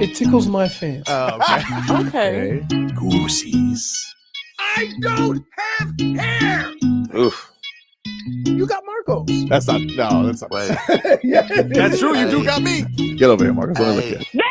It tickles my fancy. Oh, okay. Goosies. I don't have hair. Oof. You got Marcos. That's not. No, that's not. Wait. Yeah. That's true. You do got me. Get over here, Marcos. Let me look at you.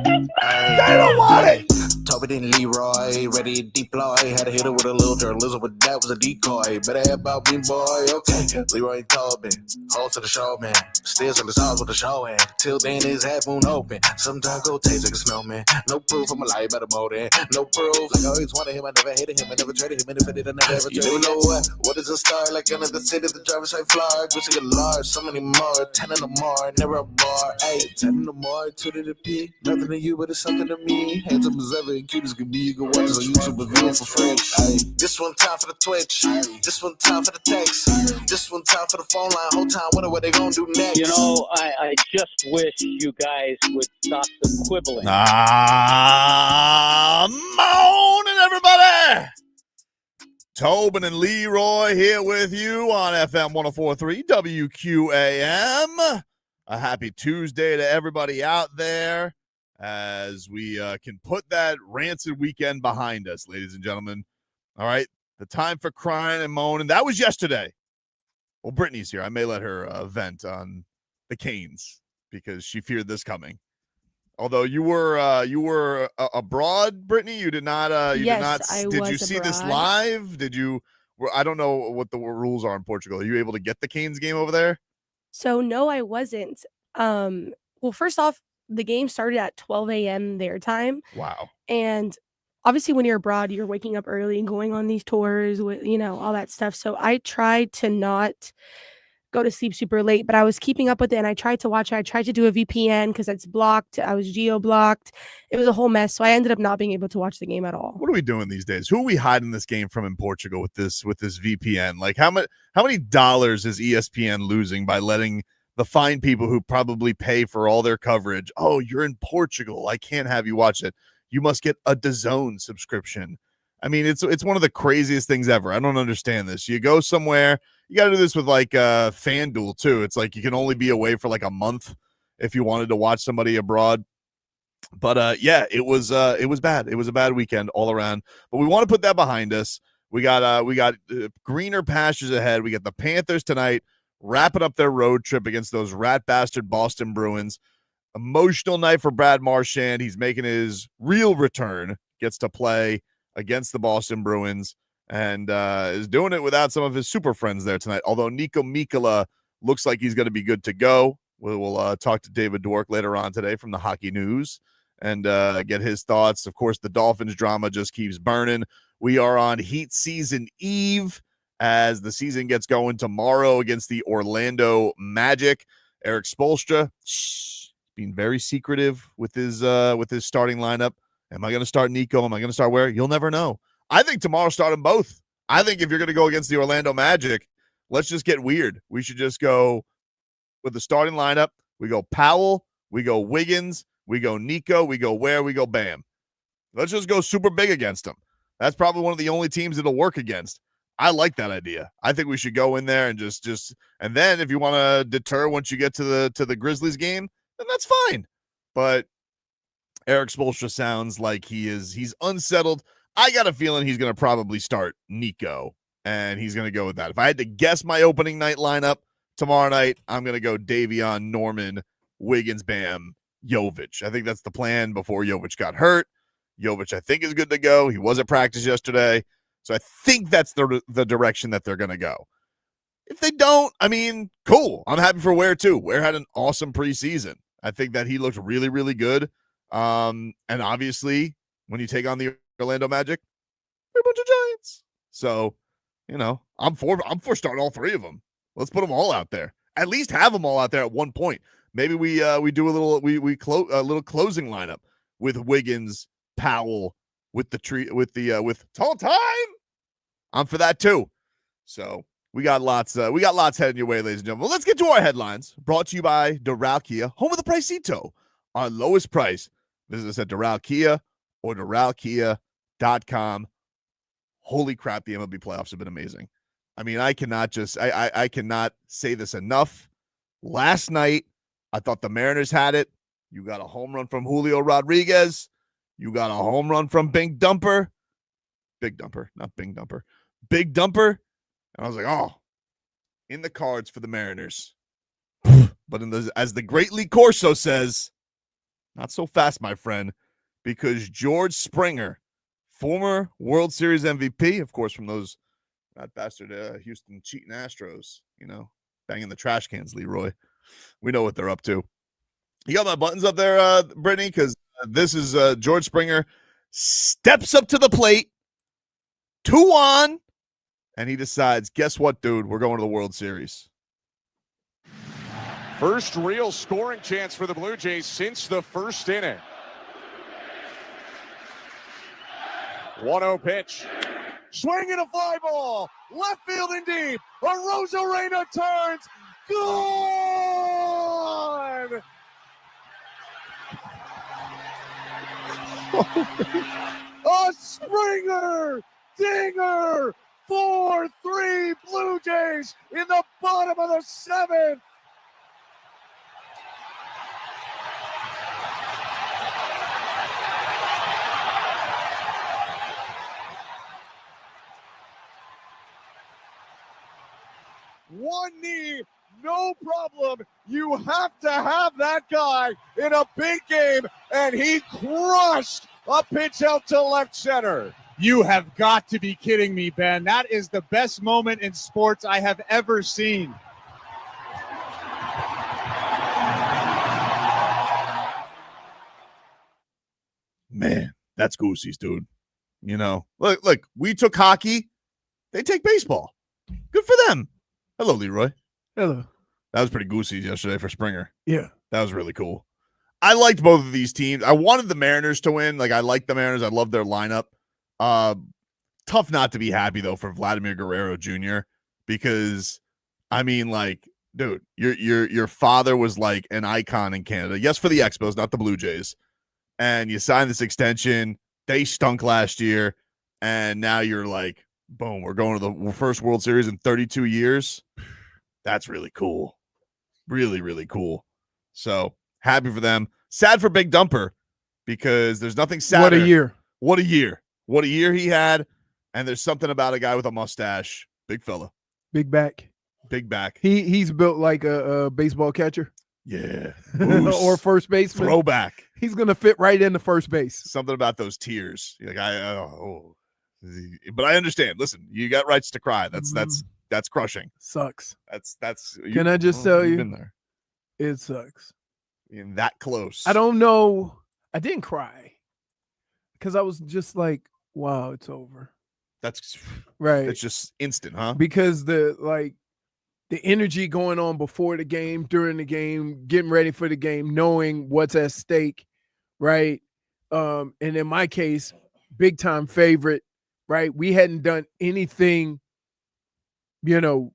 They don't want it. Tobin and Leroy, ready to deploy. Had to hit it with a little journalism, but that was a decoy. Better have about me, boy. Okay. Leroy and Tobin, hold to the show, man. Still on the stars with the show, and till then his half moon open. Some taco taste like a snowman. No proof I'm a lie about a motor. No proof. Like I always wanted him, I never hated him, I never traded him, and if I did, I never ever traded him. You know what is a star? Like another city, the driver's side fly. Gucci a large, so many more. 10 in the more, never a bar. 8, 10 in the more, 2 to the P. Nothing to you, but it's something to me. Handsome as ever and cute as can be. You can watch us on YouTube with view for free. Ay. This one time for the Twitch. This one time for the text. This one time for the phone line. Whole time wondering what they gonna do next. You know, I just wish you guys would stop the quibbling. Morning, everybody. Tobin and Leroy here with you on FM 104.3 WQAM. A happy Tuesday to everybody out there as we can put that rancid weekend behind us, ladies and gentlemen. All right, the time for crying and moaning. That was yesterday. Well, Brittany's here. I may let her vent on the Canes because she feared this coming. Although you were abroad, Brittany, you did not. Yes, did you see this live? Did you? I don't know what the rules are in Portugal. Are you able to get the Canes game over there? So no, I wasn't. Well, first off, the game started at 12 a.m. their time. Wow. And obviously when you're abroad, you're waking up early and going on these tours with, all that stuff. So I tried to not go to sleep super late, but I was keeping up with it and I tried to watch it. I tried to do a VPN because it's blocked. I was geo-blocked. It was a whole mess. So I ended up not being able to watch the game at all. What are we doing these days? Who are we hiding this game from in Portugal with this VPN? Like how many dollars is ESPN losing by letting the fine people who probably pay for all their coverage? Oh, you're in Portugal. I can't have you watch it. You must get a DAZN subscription. I mean, it's one of the craziest things ever. I don't understand this. You go somewhere, you got to do this with like FanDuel too. It's like you can only be away for like a month if you wanted to watch somebody abroad. But yeah, it was bad. It was a bad weekend all around. But we want to put that behind us. We got greener pastures ahead. We got the Panthers tonight, wrapping up their road trip against those rat bastard Boston Bruins. Emotional night for Brad Marchand. He's making his real return. Gets to play against the Boston Bruins and is doing it without some of his super friends there tonight. Although Nico Mikkola looks like he's going to be good to go. We'll talk to David Dwork later on today from the Hockey News and get his thoughts. Of course, the Dolphins drama just keeps burning. We are on Heat Season Eve as the season gets going tomorrow against the Orlando Magic. Eric Spoelstra being very secretive with his starting lineup. Am I going to start Nico? Am I going to start where? You'll never know. I think tomorrow start them both. I think if you're going to go against the Orlando Magic, let's just get weird. We should just go with the starting lineup. We go Powell, we go Wiggins, we go Nico, we go Ware, we go Bam. Let's just go super big against them. That's probably one of the only teams it'll work against. I like that idea. I think we should go in there and just and then if you want to deter once you get to the Grizzlies game, then that's fine. But Eric Spoelstra sounds like he's unsettled. I got a feeling he's going to probably start Nico, and he's going to go with that. If I had to guess my opening night lineup tomorrow night, I'm going to go Davion, Norman, Wiggins, Bam, Jovic. I think that's the plan before Jovic got hurt. Jovic, I think, is good to go. He was at practice yesterday, so I think that's the direction that they're going to go. If they don't, I mean, cool. I'm happy for Ware, too. Ware had an awesome preseason. I think that he looked really, really good. And obviously, when you take on the Orlando Magic, they're a bunch of giants. So, I'm for starting all three of them. Let's put them all out there. At least have them all out there at one point. Maybe we do a little little closing lineup with Wiggins, Powell, with Tall Time. I'm for that too. So we got lots heading your way, ladies and gentlemen. Well, let's get to our headlines. Brought to you by Doral Kia, home of the Pricito. Our lowest price. Visit us at Doral Kia or DoralKia.com. Holy crap, the MLB playoffs have been amazing. I mean, I cannot say this enough. Last night, I thought the Mariners had it. You got a home run from Julio Rodriguez. You got a home run from Big Dumper. Big Dumper, not Big Dumper. Big Dumper. And I was like, oh, in the cards for the Mariners. But as the great Lee Corso says, not so fast, my friend, because George Springer, former World Series MVP, of course, from those that bastard Houston cheating Astros, banging the trash cans, Leroy. We know what they're up to. You got my buttons up there, Brittany, because this is George Springer steps up to the plate, 2-on, and he decides, guess what, dude? We're going to the World Series. First real scoring chance for the Blue Jays since the first inning. 1-0 pitch. Swinging a fly ball. Left field and deep. Arozarena turns. Gone! A Springer dinger. 4-3 Blue Jays in the bottom of the seventh. One knee, no problem. You have to have that guy in a big game, and he crushed a pitch out to left center. You have got to be kidding me, Ben. That is the best moment in sports I have ever seen. Man, that's Goosey's, dude. Look, we took hockey. They take baseball. Good for them. Hello, Leroy. Hello. That was pretty goosey yesterday for Springer. Yeah. That was really cool. I liked both of these teams. I wanted the Mariners to win. I like the Mariners. I love their lineup. Tough not to be happy, though, for Vladimir Guerrero Jr. because, dude, your father was like an icon in Canada. Yes, for the Expos, not the Blue Jays. And you signed this extension. They stunk last year. And now you're like, boom, we're going to the first World Series in 32 years. That's really cool. Really, really cool. So happy for them. Sad for Big Dumper because there's nothing sadder. What a year. What a year. What a year he had. And there's something about a guy with a mustache. Big fella. Big back. Big back. He's built like a baseball catcher. Yeah. Or first baseman. Throwback. He's going to fit right into first base. Something about those tears. But I understand. Listen, you got rights to cry. That's crushing. Sucks. That's. Can I just tell you? Been there. It sucks. You're that close. I don't know. I didn't cry because I was just like, "Wow, it's over." That's right. It's just instant, huh? Because the energy going on before the game, during the game, getting ready for the game, knowing what's at stake, right? And in my case, big time favorite. Right. We hadn't done anything, we hadn't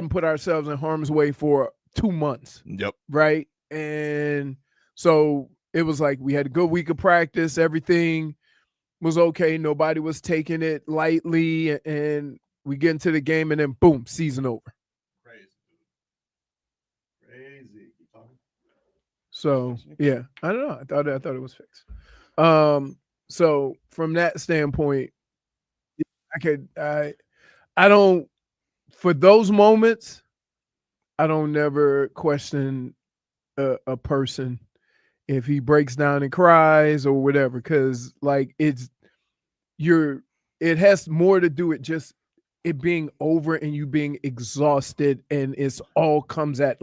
put ourselves in harm's way for 2 months. Yep. Right. And so it was like we had a good week of practice. Everything was okay. Nobody was taking it lightly. And we get into the game and then boom, season over. Crazy. So, yeah, I don't know. I thought it was fixed. So from that standpoint, I don't, for those moments, I don't never question a person if he breaks down and cries or whatever, because it has more to do with just it being over and you being exhausted, and it's all comes at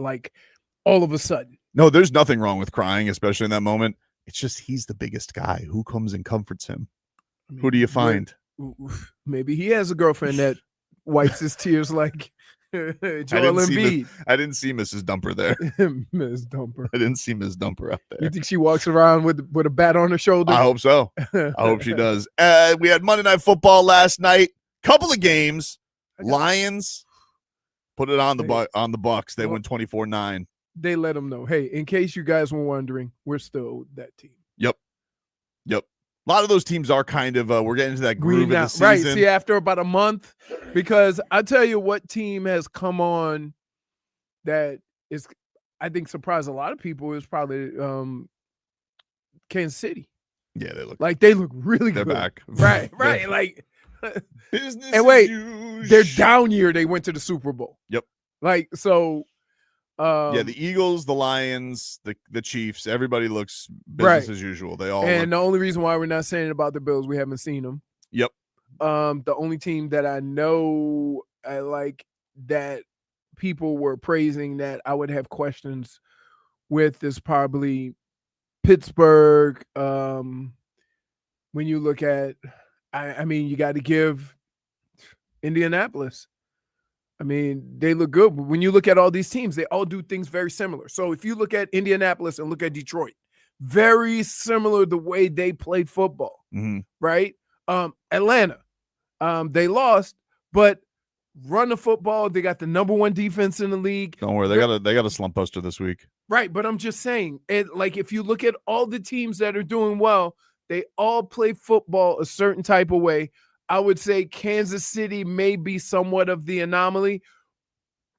all of a sudden. No, there's nothing wrong with crying, especially in that moment. It's just he's the biggest guy. Who comes and comforts him? Who do you find? Maybe he has a girlfriend that wipes his tears like Joel Embiid. I didn't see Mrs. Dumper there. Ms. Dumper. I didn't see Ms. Dumper out there. You think she walks around with a bat on her shoulder? I hope so. I hope she does. We had Monday Night Football last night. Couple of games. Lions put it on the Bucks. They win 24-9. They let them know, hey, in case you guys were wondering, we're still that team. Yep. A lot of those teams are kind of we're getting into that groove of the season. Right. See, after about a month, because I tell you what team has come on that is I think surprised a lot of people is probably Kansas City. Yeah, they look Like they look really they're good. back. Right. They're- Like business. And wait, as their usual. down year they went to the Super Bowl. Yep. Like so Yeah, the Eagles, the Lions, the Chiefs, everybody looks business as usual. They all and look, the only reason why we're not saying about the Bills, we haven't seen them. Yep. The only team that I know I like that people were praising that I would have questions with is probably Pittsburgh. When you look at, I mean, you got to give Indianapolis. I mean, they look good. But when you look at all these teams, they all do things very similar. So if you look at Indianapolis and look at Detroit, very similar the way they play football, right? Atlanta, they lost, but run the football. They got the #1 defense in the league. don't worry, they got a slump poster this week. Right, but I'm just saying, like if you look at all the teams that are doing well, they all play football a certain type of way. I would say Kansas City may be somewhat of the anomaly,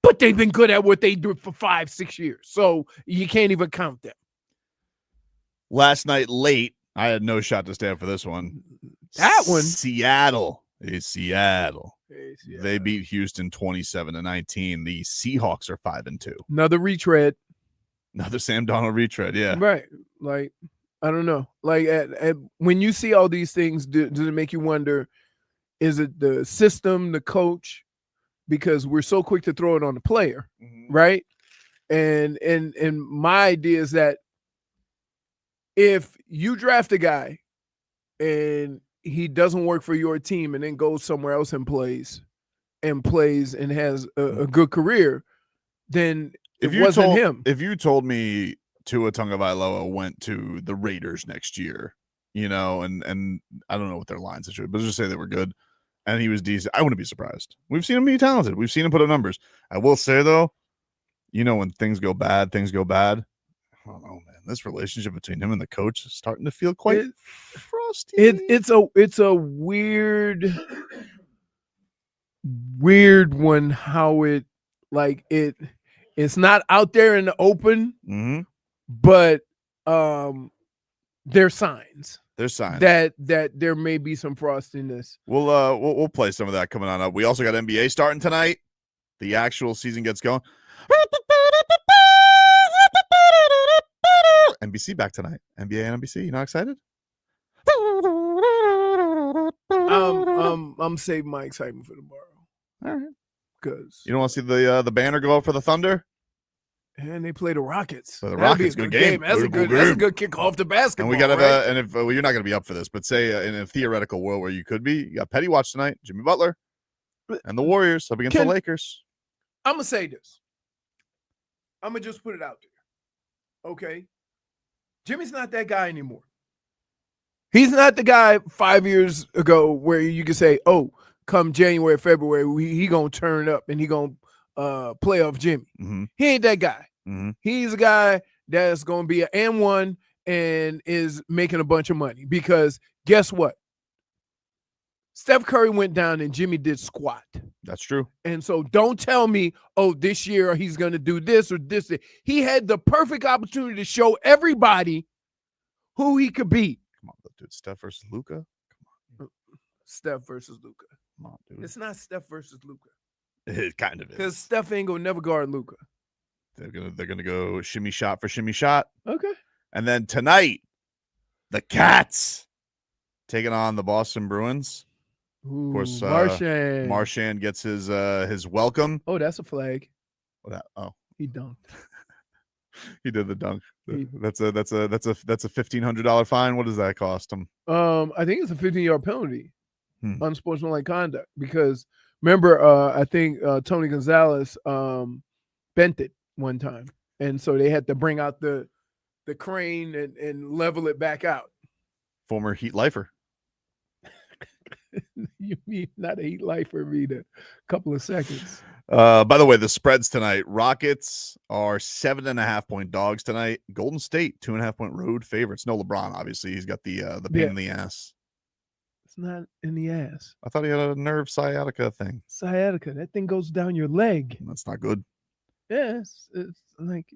but they've been good at what they do for 5-6 years. So you can't even count them. Last night late, I had no shot to stay up for this one. That one. Seattle is Seattle. Hey, Seattle. They beat Houston 27-19. The Seahawks are 5-2. Another retread. Another Sam Darnold retread. Yeah. Right. Like, I don't know. Like when you see all these things, does it make you wonder, is it the system, the coach? Because we're so quick to throw it on the player, right? And my idea is that if you draft a guy and he doesn't work for your team and then goes somewhere else and plays and has a good career, then it wasn't him. If you told me Tua Tagovailoa went to the Raiders next year, and I don't know what their line situation, but let's just say they were good and he was decent, I wouldn't be surprised. We've seen him be talented. We've seen him put up numbers. I will say though, when things go bad. I don't know, man. This relationship between him and the coach is starting to feel quite frosty. It's a weird one. How it's not out there in the open, but there's signs. There's signs that there may be some frostiness. We'll play some of that coming on up. We also got NBA starting tonight. The actual season gets going. NBC back tonight. NBA and NBC. You not excited? I'm saving my excitement for tomorrow. All right. Because you don't want to see the banner go up for the Thunder? And they play the Rockets. So the Rockets, good game. That's a good kick off the basketball. And we got right? And if you're not going to be up for this, but say in a theoretical world where you could be, you got Petty watch tonight, Jimmy Butler, and the Warriors up against the Lakers. I'm gonna say this. I'm gonna just put it out there. Okay, Jimmy's not that guy anymore. He's not the guy 5 years ago where you can say, "Oh, come January, February, he gonna turn up and he gonna play off Jimmy." He ain't that guy. He's a guy that's going to be an M1 and is making a bunch of money because guess what? Steph Curry went down and Jimmy did squat. That's true. And so don't tell me, oh, this year he's going to do this or this. He had the perfect opportunity to show everybody who he could be. Come on, dude. Steph versus Luka. Come on. Steph versus Luka. Come on, dude. It's not Steph versus Luka. It kind of is. Because Steph ain't gonna never guard Luka. They're gonna go shimmy shot for shimmy shot. Okay. And then tonight, the Cats taking on the Boston Bruins. Ooh, of course, Marchand gets his welcome. Oh, that's a flag. Oh, he dunked. He did the dunk. That's a $1,500 fine. What does that cost him? I think it's a 15-yard penalty. Unsportsmanlike conduct. Because remember, I think Tony Gonzalez bent it one time, and so they had to bring out the crane and level it back out. Former Heat lifer. You mean not a Heat lifer, mean a couple of seconds. By the way, the spreads tonight: Rockets are 7.5-point dogs tonight. Golden State 2.5-point road favorites. No LeBron, obviously. He's got the pain in the ass. It's not in the ass. I thought he had a nerve sciatica thing. Sciatica. That thing goes down your leg. That's not good. Yeah, it's like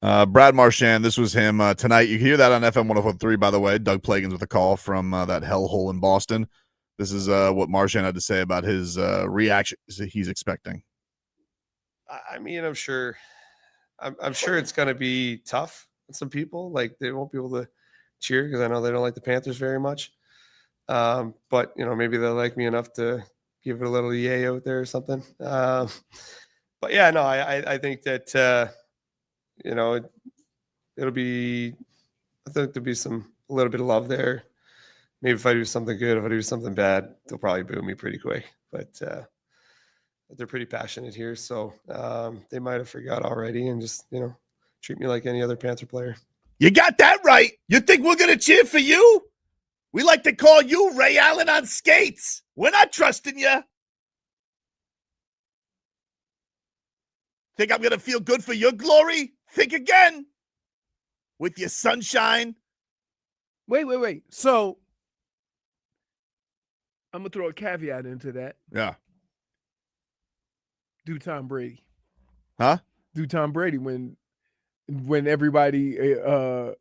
Brad Marchand, this was him tonight. You can hear that on FM 104.3, by the way. Doug Plagans with a call from that hellhole in Boston. This is what Marchand had to say about his reaction he's expecting. I mean, I'm sure it's going to be tough on some people. Like, they won't be able to cheer because I know they don't like the Panthers very much. But, maybe they'll like me enough to give it a little yay out there or something. But, yeah, no, I think that, it'll be – I think there'll be a little bit of love there. Maybe if I do something good, if I do something bad, they'll probably boo me pretty quick. But they're pretty passionate here, so they might have forgot already and just, treat me like any other Panther player. You got that right. You think we're going to cheer for you? We like to call you Ray Allen on skates. We're not trusting you. Think I'm going to feel good for your glory? Think again. With your sunshine. Wait. So I'm gonna throw a caveat into that. Yeah. Do Tom Brady. Huh? Do Tom Brady when everybody Tom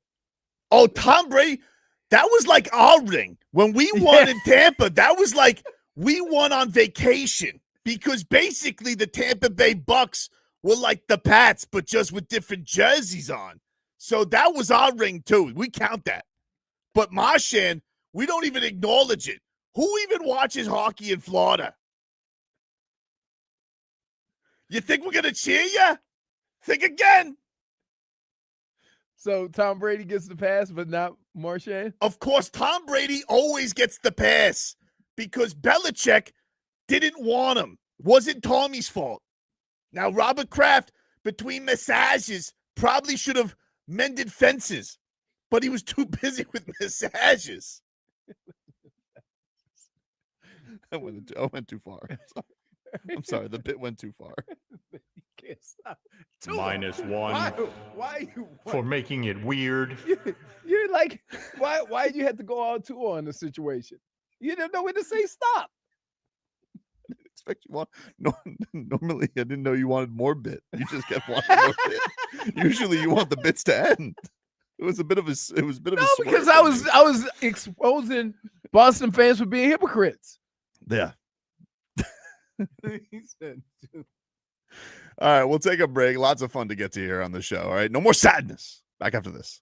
Brady, that was like our ring. When we won in Tampa, that was like we won on vacation because basically the Tampa Bay Bucks were like the Pats, but just with different jerseys on. So that was our ring too. We count that. But Marchand, we don't even acknowledge it. Who even watches hockey in Florida? You think we're going to cheer you? Think again. So Tom Brady gets the pass, but not Marchand? Of course, Tom Brady always gets the pass because Belichick didn't want him. Wasn't Tommy's fault. Now, Robert Kraft, between massages, probably should have mended fences, but he was too busy with massages. I went too far. I'm sorry. The bit went too far. You can't stop. -1 Why you for making it weird. You're like, why you had to go all two on the situation? You didn't know when to say stop. I didn't expect you want. No, normally, I didn't know you wanted more bit. You just kept wanting more bit. Usually, you want the bits to end. It was a bit of a. Because I was exposing Boston fans for being hypocrites. Yeah. He said, all right, we'll take a break. Lots of fun to get to here on the show. All right, no more sadness. Back after this.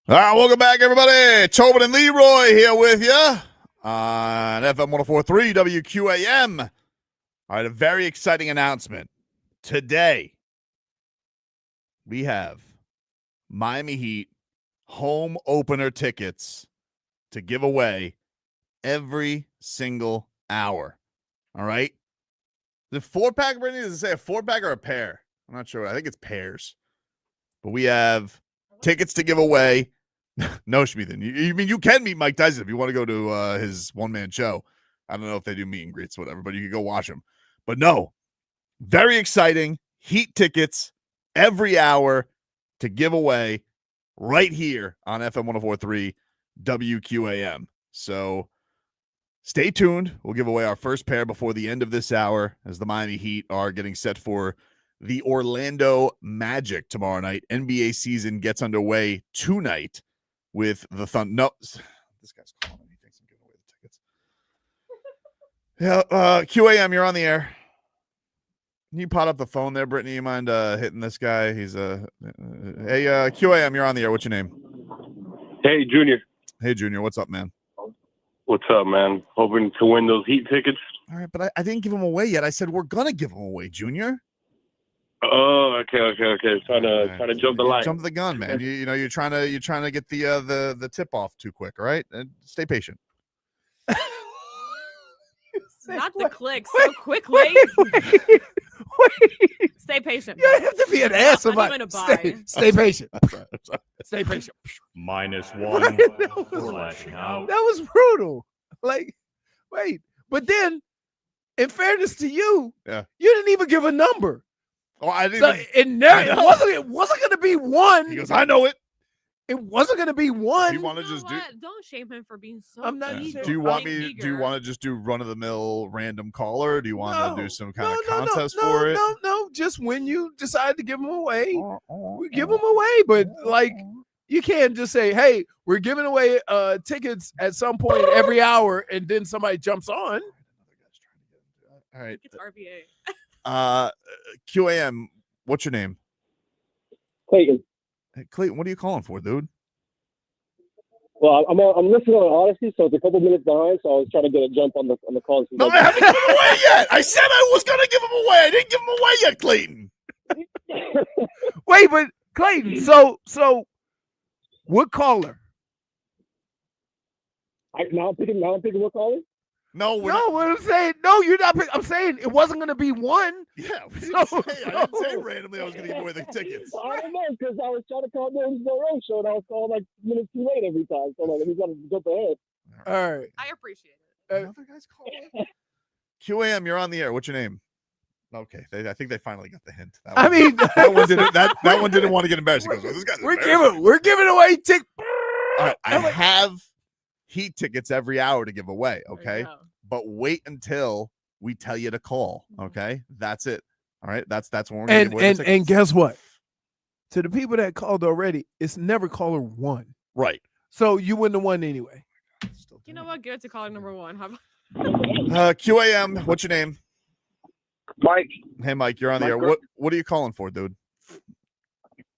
All right, welcome back, everybody. Tobin and Leroy here with you on FM 104.3 WQAM. All right, a very exciting announcement. Today, we have Miami Heat home opener tickets to give away every single hour. All right? The 4-pack, Brittany, does it say a 4-pack or a pair? I'm not sure. I think it's pairs. But we have tickets to give away. No, Schmieden. You can meet Mike Tyson if you want to go to his one-man show. I don't know if they do meet and greets, whatever, but you can go watch him. But no, very exciting. Heat tickets every hour to give away right here on FM 104.3 WQAM. So stay tuned. We'll give away our first pair before the end of this hour as the Miami Heat are getting set for the Orlando Magic tomorrow night. NBA season gets underway tonight with the Thunder. No, this guy's calling me. He thinks I'm giving away the tickets. Yeah, QAM, you're on the air. Can you pot up the phone there, Brittany? You mind hitting this guy? He's hey, QAM, you're on the air. What's your name? Hey, Junior. Hey, Junior. What's up, man? What's up, man? Hoping to win those Heat tickets. All right, but I didn't give them away yet. I said we're gonna give them away, Junior. Oh, okay. Trying to jump the line. Jump the gun, man. You're trying to get the tip off too quick. All right, and stay patient. Not the click so quickly. Wait. Stay patient. You have to be an ass about I'm gonna Stay patient. Sorry. Stay patient. -1 for lashing out. That was brutal. Like, wait. But then, in fairness to you, Yeah. you didn't even give a number. Oh, I didn't. So even, it wasn't going to be one. He goes, I know it. It wasn't going to be one. You want to just do? Don't shame him for being so. I'm not. Do you want me? Do you want to just do run of the mill random caller? Or do you want to do some kind of contest for it? No. Just when you decide to give them away, we give them away. But like, you can't just say, "Hey, we're giving away tickets at some point every hour," and then somebody jumps on. All right. It's RBA. QAM. What's your name? Clayton. Hey, Clayton, what are you calling for, dude? Well, I'm listening on Odyssey, so it's a couple minutes behind. So I was trying to get a jump on the call. No, I haven't given them away yet. I said I was gonna give them away. I didn't give them away yet, Clayton. Wait, but Clayton, so what caller? Now I'm picking what caller? No, What I'm saying, no, you're not. I'm saying it wasn't going to be one. Yeah, I didn't say randomly I was going to give away the tickets. I don't know, because I was trying to call the road show, and I was calling like minutes too late every time. So like, he's got to jump ahead. All right. I appreciate it. Another guy's calling. QAM, you're on the air. What's your name? Okay, I think they finally got the hint. That one didn't want to get embarrassed. He goes, well, this guy's we're giving away tickets. All right, I have Heat tickets every hour to give away, okay? But wait until we tell you to call, okay? That's it. All right, that's when we're gonna give away the tickets. And guess what? To the people that called already, it's never caller one. Right. So you wouldn't have won anyway. You know what? Give it to caller number 1. How about QAM? What's your name? Mike. Hey, Mike, you're on the air. What are you calling for, dude?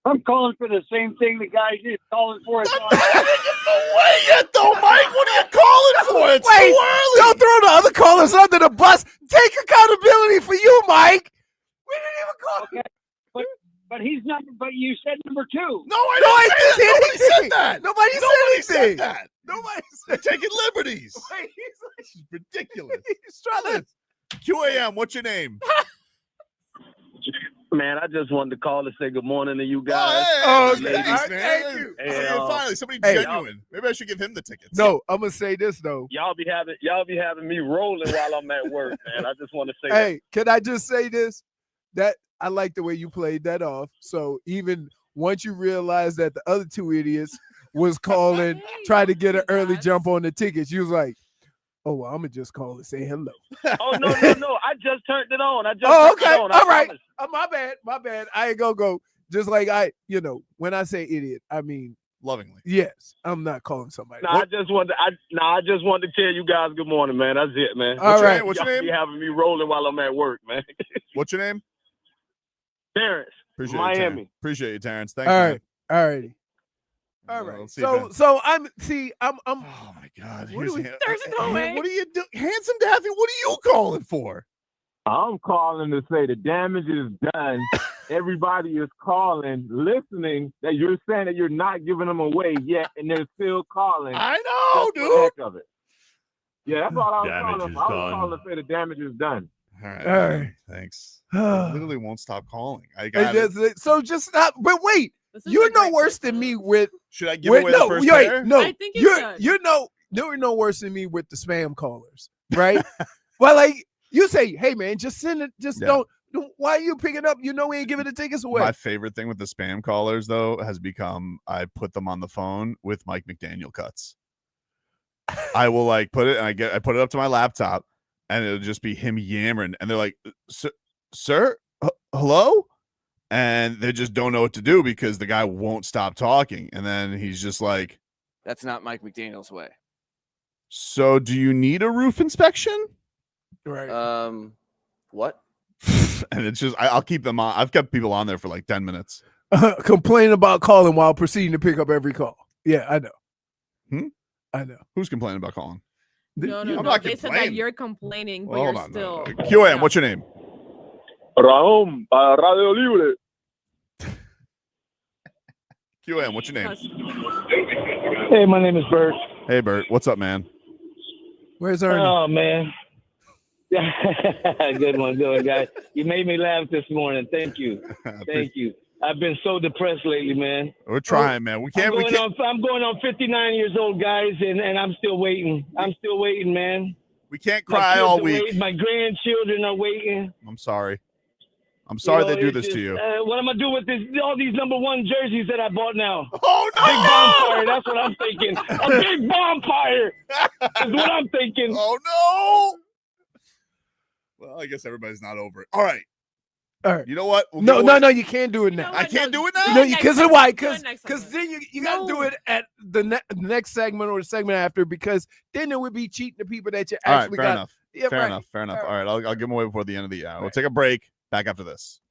I'm calling for the same thing the guy is calling for. Not away yet, though, Mike. What are you calling for? It's Wait, too early. Don't throw the other callers under the bus. Take accountability for you, Mike. We didn't even call. Okay. But he's not. But you said number 2. No, I didn't. Nobody said that. Nobody said anything. That. Nobody They're said. taking liberties. Wait, This is ridiculous. he's trying to. QAM, what's your name? Man, I just wanted to call to say good morning to you guys. Oh, ladies, thanks, man. thank you. Hey, finally, somebody Hey, genuine. Maybe I should give him the tickets. No, I'm gonna say this though. Y'all be having me rolling while I'm at work, man. I just want to say Hey, can I just say this? That I like the way you played that off. So even once you realize that the other two idiots was calling, trying to get an early jump on the tickets, you was like, "Oh, well, I'm gonna just call and say hello." Oh no! I just turned it on. Okay. All right. My bad. I ain't gonna go. Just like when I say idiot, I mean lovingly. Yes, I'm not calling somebody. I just wanted to tell you guys good morning, man. That's it, man. All right. What's your name? Be having me rolling while I'm at work, man. What's your name? Terrence. Appreciate Miami. You, Terrence. Appreciate you, Terrence. Thanks. All right. All righty. All right. let's see So I'm. Oh my God! What do we? There's no way. What are you doing, Handsome Daffy? What are you calling for? I'm calling to say the damage is done. Everybody is calling, listening, that you're saying that you're not giving them away yet, and they're still calling. I know, just for the dude. heck of it. Yeah, that's all I was Damage calling is for. I was done. calling to say the damage is done. All right. All right. Thanks. They literally won't stop calling. I It got it. just- so just stop. But wait, This is you're a no great worse than question. me with. Should I give with away no, the first wait, pair? no. I think you should. You're no worse than me with the spam callers, right? Well, like you say, hey man, just send it. Just Yeah. don't. Why are you picking up? You know we ain't giving the tickets away. My favorite thing with the spam callers, though, has become I put them on the phone with Mike McDaniel cuts. I will like put it, and I put it up to my laptop, and it'll just be him yammering, and they're like, "Sir, hello," and they just don't know what to do because the guy won't stop talking, and then he's just like, That's not Mike McDaniel's way. "So, do you need a roof inspection?" Right. What? And it's just I'll keep them on. I've kept people on there for like 10 minutes. Complain about calling while proceeding to pick up every call. Yeah, I know. I know. Who's complaining about calling? No. I'm not They said that complaining. you're complaining, but Well, you're hold on, still. QAM, what's your name? Raúl, para Radio Libre. QAM, what's your name? Hey, my name is Bert. Hey, Bert. What's up, man? Where's Ernie? Oh man. Good one, guys. You made me laugh this morning. Thank you. Thank you. I've been so depressed lately, man. We're trying, man. We can't. I'm going on 59 years old, guys, and I'm still waiting. I'm still waiting, man. We can't My cry kids all are week. waiting. My grandchildren are waiting. I'm sorry. I'm sorry You know, they do it's this just, to you. What am I do with all these number one jerseys that I bought now? Oh no! Big bonfire. That's what I'm thinking. A big bonfire is what I'm thinking. Oh no! Well, I guess everybody's not over it. All right. You know what? We'll No, you can't do it now. I can't do it now. No, because of why? Do it Because next then you got to do it at the next segment or the segment after, because then it would be cheating the people that you All right, actually fair got. enough. Yeah, fair right. enough. Fair enough. All right, I'll give them away before the end of the hour. We'll take a break. Back after this.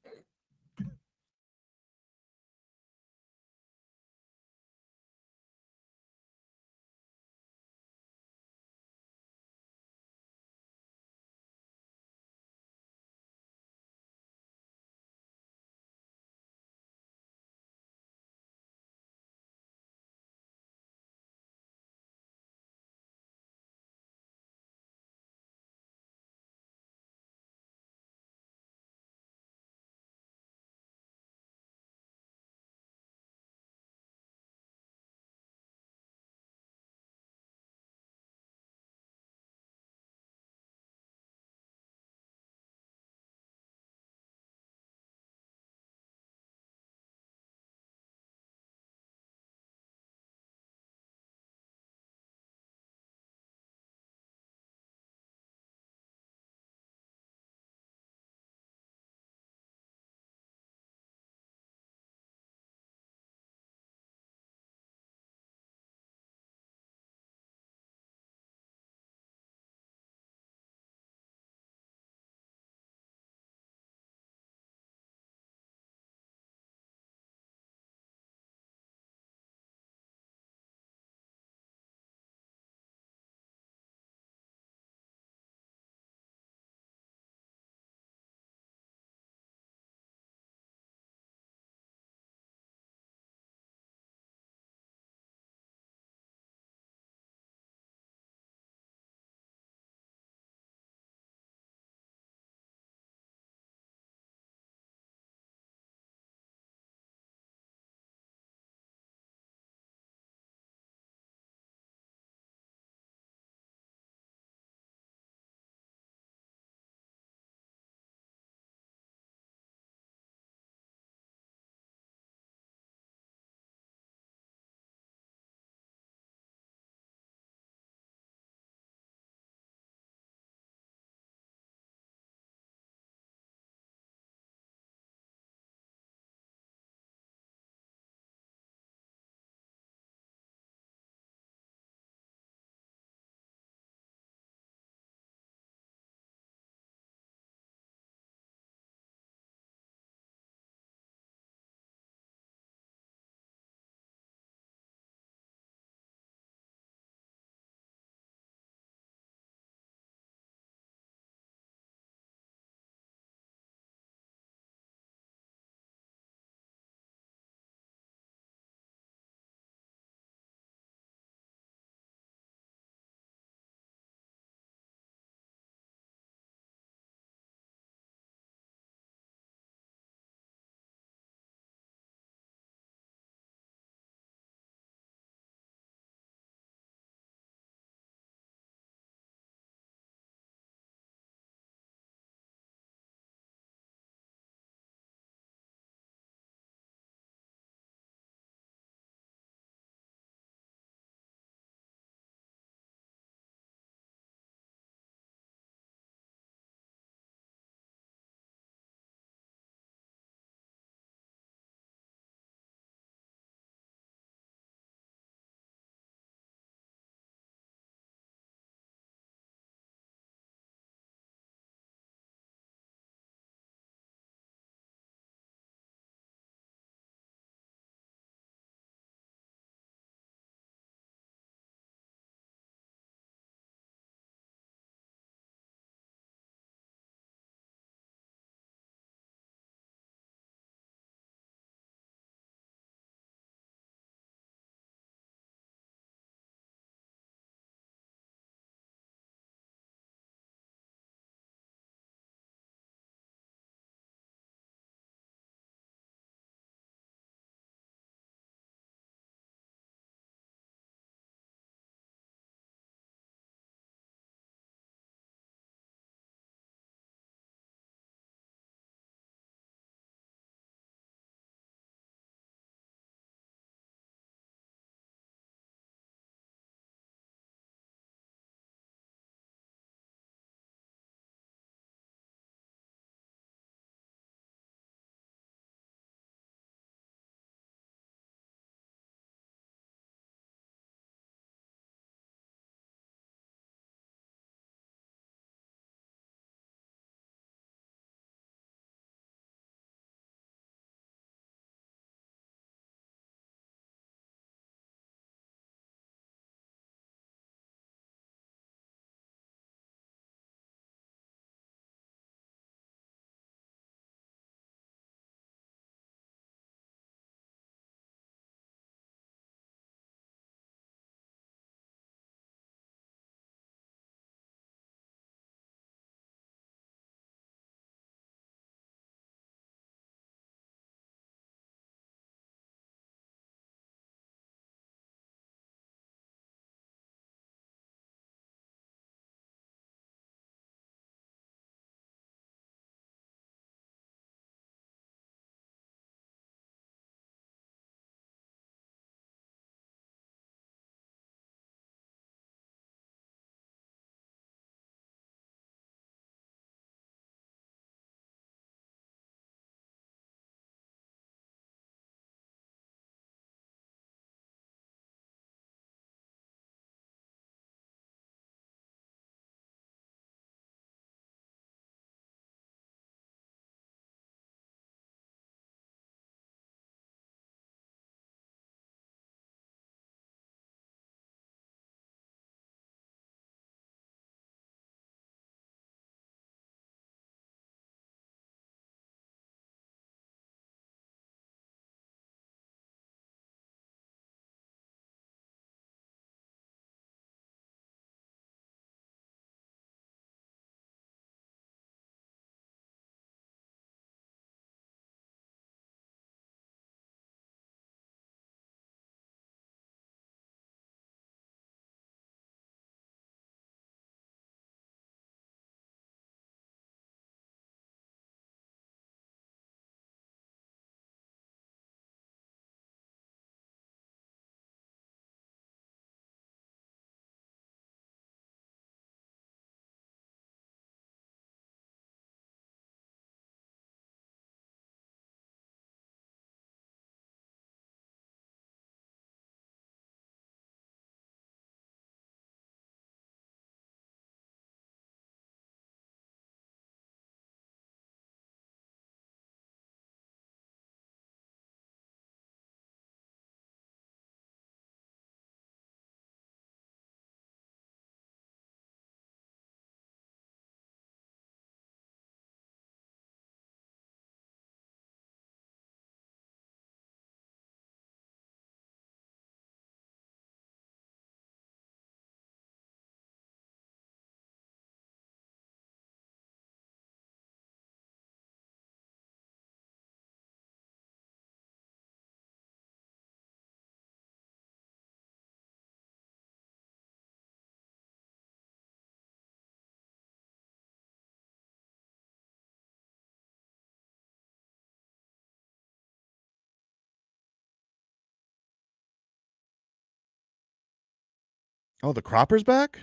Oh, the cropper's back?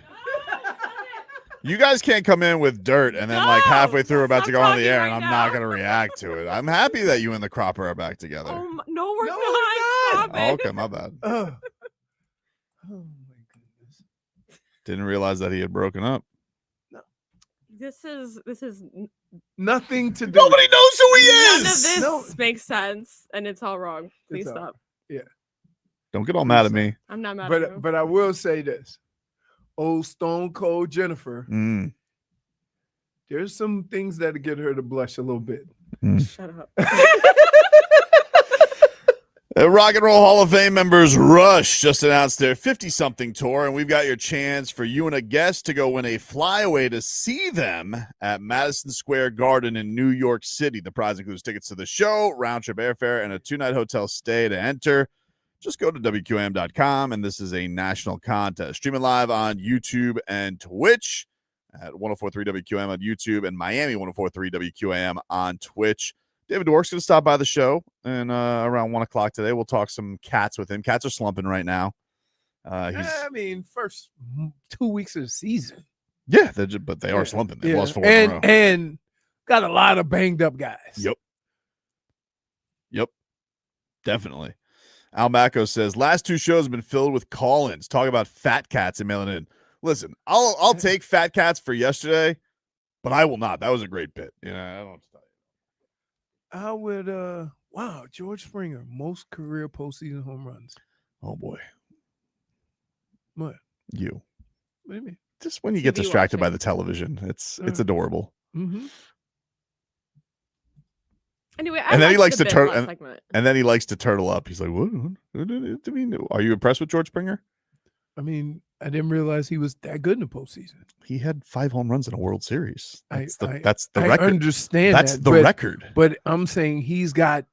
You guys can't come in with dirt and then like halfway through we're about to go on the air and I'm not going to react to it. I'm happy that you and the cropper are back together. No, we're not. Stop Oh, it. okay, my bad. Oh my goodness. Didn't realize that he had broken up. This is Nothing to do. Nobody knows who he none is. of this makes sense, and it's all wrong. Please It's all- stop. Yeah. Don't get all mad at me. I'm not mad at you. But I will say this. Old Stone Cold Jennifer. There's some things that get her to blush a little bit. Shut up. Rock and Roll Hall of Fame members Rush just announced their 50-something tour, and we've got your chance for you and a guest to go win a flyaway to see them at Madison Square Garden in New York City. The prize includes tickets to the show, round-trip airfare, and a 2-night hotel stay. To enter, just go to WQAM.com, and this is a national contest. Streaming live on YouTube and Twitch at 104.3 WQAM on YouTube and Miami 104.3 WQAM on Twitch. David Dwork's going to stop by the show and around 1 o'clock today. We'll talk some cats with him. Cats are slumping right now. I mean, first 2 weeks of the season. Yeah, but they are slumping. They lost 4 in a row. And got a lot of banged up guys. Yep. Definitely. Al Macco says, last 2 shows have been filled with call-ins. Talk about fat cats and mailing in. Listen, I'll take fat cats for yesterday, but I will not. That was a great bit. You know, I don't know what to tell you. I would wow, George Springer, most career postseason home runs. Oh boy. What? You. What do you mean? Just when you get TV distracted by watching. the television. It's adorable. Mm-hmm. Anyway, And then he likes to turtle segment. and then he likes to turtle up. He's like, what do you mean? Are you impressed with George Springer? I mean, I didn't realize he was that good in the postseason. He had 5 home runs in a World Series. That's the I record. understand That's that, the record. But I'm saying he's got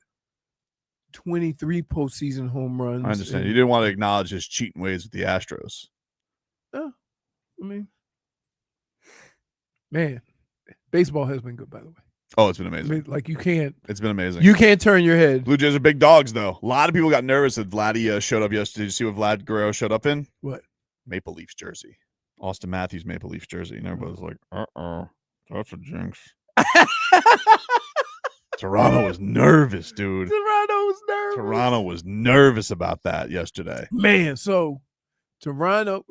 23 postseason home runs. I understand. You didn't want to acknowledge his cheating ways with the Astros. Oh, I mean, man, baseball has been good, by the way. Oh, it's been I amazing. mean, like you can't. It's been amazing. You can't turn your head. Blue Jays are big dogs, though. A lot of people got nervous that Vladdy showed up yesterday. Did you see what Vlad Guerrero showed up in? What? Maple Leafs jersey. Austin Matthews Maple Leafs jersey. And everybody's like, that's a jinx. Toronto was nervous, dude. Toronto was nervous about that yesterday. Man, so Toronto,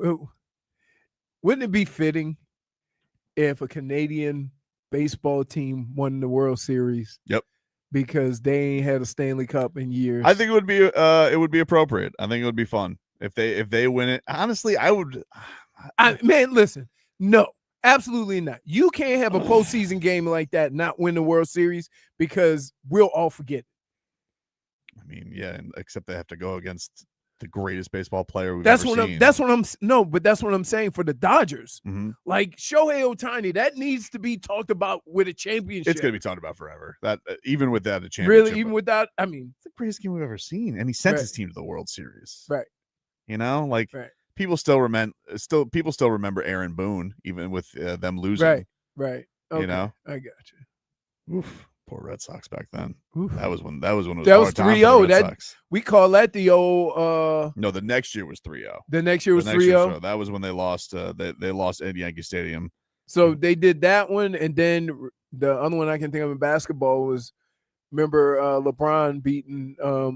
wouldn't it be fitting if a Canadian baseball team won the World Series? Yep. Because they ain't had a Stanley Cup in years. I think it would be appropriate. I think it would be fun if they win it. Honestly, I would. Man, listen, no, absolutely not. You can't have a postseason game like that and not win the World Series because we'll all forget it. I mean, yeah, except they have to go against the greatest baseball player we've That's ever what seen. that's what I'm saying for the Dodgers. Mm-hmm. Like Shohei Ohtani, that needs to be talked about with a championship. It's going to be talked about forever. That even without a championship, Really, even without, I mean, it's the greatest game we've ever seen, and he sent Right. his team to the World Series. Right. You know, like Right. people still remember Aaron Boone, even with them losing. Right. Okay. You know, I got you. Oof, poor Red Sox back then. Oof. That was when it was That was hard time for the 3-0. Red That Sox. we call that the old. No, the next year was 3-0. The next year was The next year 3-0. That was when they lost. They lost at Yankee Stadium. So they did that one, and then the other one I can think of in basketball was, remember LeBron beating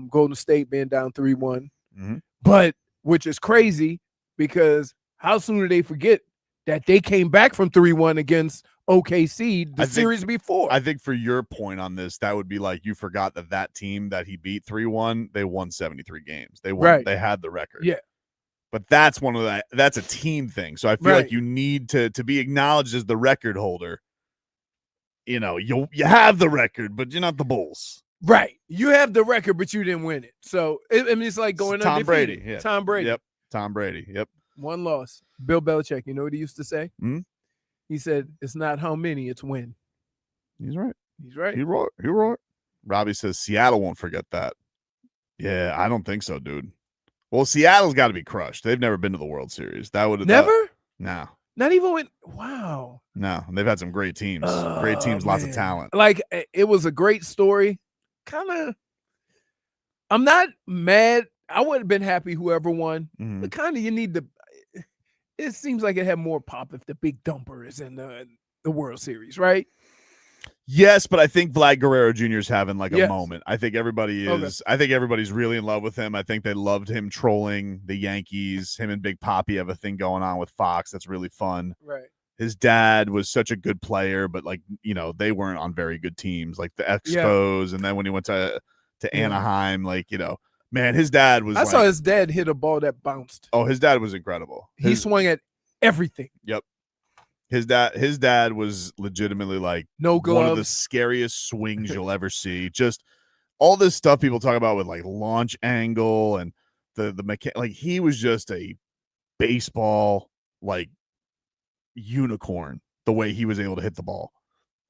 Golden State, being down 3-1. Mm-hmm. But which is crazy because how soon do they forget that they came back from 3-1 against OKC the series before? I think for your point on this, that would be like you forgot that team that he beat 3-1, they won 73 games. They won. Right. They had the record. Yeah. But that's that's a team thing. So I feel like you need to be acknowledged as the record holder. You know, you have the record, but you're not the Bulls. Right. You have the record, but you didn't win it. So I mean, it's like going Tom undefeated. Brady. Yeah. Tom Brady. Yep. Tom Brady. Yep. One loss. Bill Belichick. You know what he used to say? Hmm? He said, "It's not how many, it's when." He's right. He's right. You're right. You're right. Robbie says Seattle won't forget that. Yeah, I don't think so, dude. Well, Seattle's got to be crushed. They've never been to the World Series. That would Never? No. Not even when. Wow. No. They've had some great teams. Great teams, lots of Man. talent. Like it was a great story. Kind of. I'm not mad. I would have been happy whoever won. Mhm. But kind of, you need to. it seems like it had more pop if the big dumper is in the World Series, right? Yes, but I think Vlad Guerrero Jr. is having like a Yes. moment. I think everybody Okay. is. I think everybody's really in love with him. I think they loved him trolling the Yankees. Him and Big Papi have a thing going on with Fox that's really fun. Right. His dad was such a good player, but like, you know, they weren't on very good teams, like the Expos. And then when he went to Anaheim, like, you know, man, his dad was. I saw his dad hit a ball that bounced. Oh, his dad was incredible. He swung at everything. Yep. His dad was legitimately like no gloves. One of the scariest swings you'll ever see. Just all this stuff people talk about with like launch angle and the like he was just a baseball like unicorn the way he was able to hit the ball.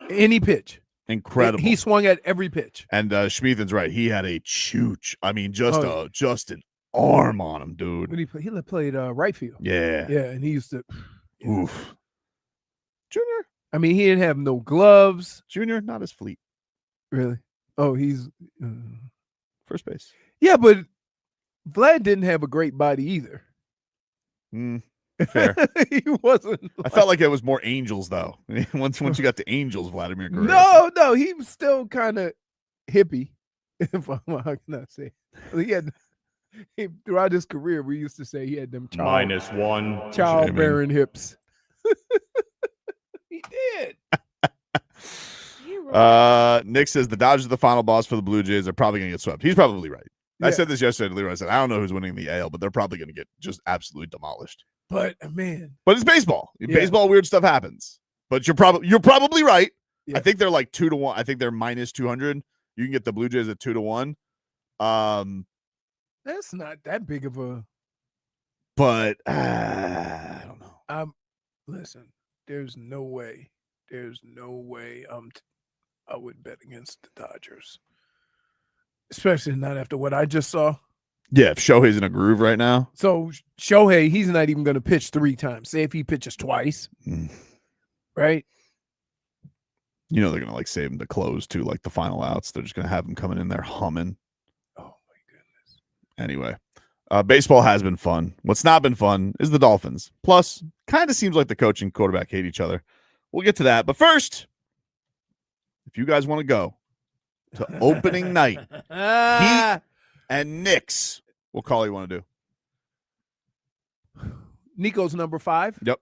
Any pitch. Incredible. He swung at every pitch. And Schmiethen's right. He had a chooch. I mean, just an arm on him, dude. When he played right field. Yeah. Yeah, and he used to Oof. Junior. I mean, he didn't have no gloves. Junior, not as fleet. Really? Oh, he's first base. Yeah, but Vlad didn't have a great body either. Fair. He wasn't. I felt like it was more Angels though. once you got to Angels, Vladimir Guerrero. No, he was still kind of hippie. How can I say? Throughout his career, we used to say he had them -1 childbearing hips. He did. Nick says the Dodgers are the final boss for the Blue Jays. They're probably going to get swept. He's probably right. Yeah. I said this yesterday to Leroy. I said, I don't know who's winning the AL, but they're probably going to get just absolutely demolished. But man, but it's baseball. In Yeah. baseball, weird stuff happens. But you're probably right. Yeah. I think they're like 2-1. I think they're -200. You can get the Blue Jays at 2-1. That's not that big of a. But I don't know. Listen, there's no way I would bet against the Dodgers, especially not after what I just saw. Yeah, if Shohei's in a groove right now. So Shohei, he's not even going to pitch 3 times. Say if he pitches twice, right? You know they're gonna like save him to close too, like the final outs. They're just gonna have him coming in there humming. Oh my goodness. Anyway, baseball has been fun. What's not been fun is the Dolphins. Plus, kind of seems like the coach and quarterback hate each other. We'll get to that. But first, if you guys want to go to opening night, Heat and Knicks, what call you want to do? Nico's number 5. Yep.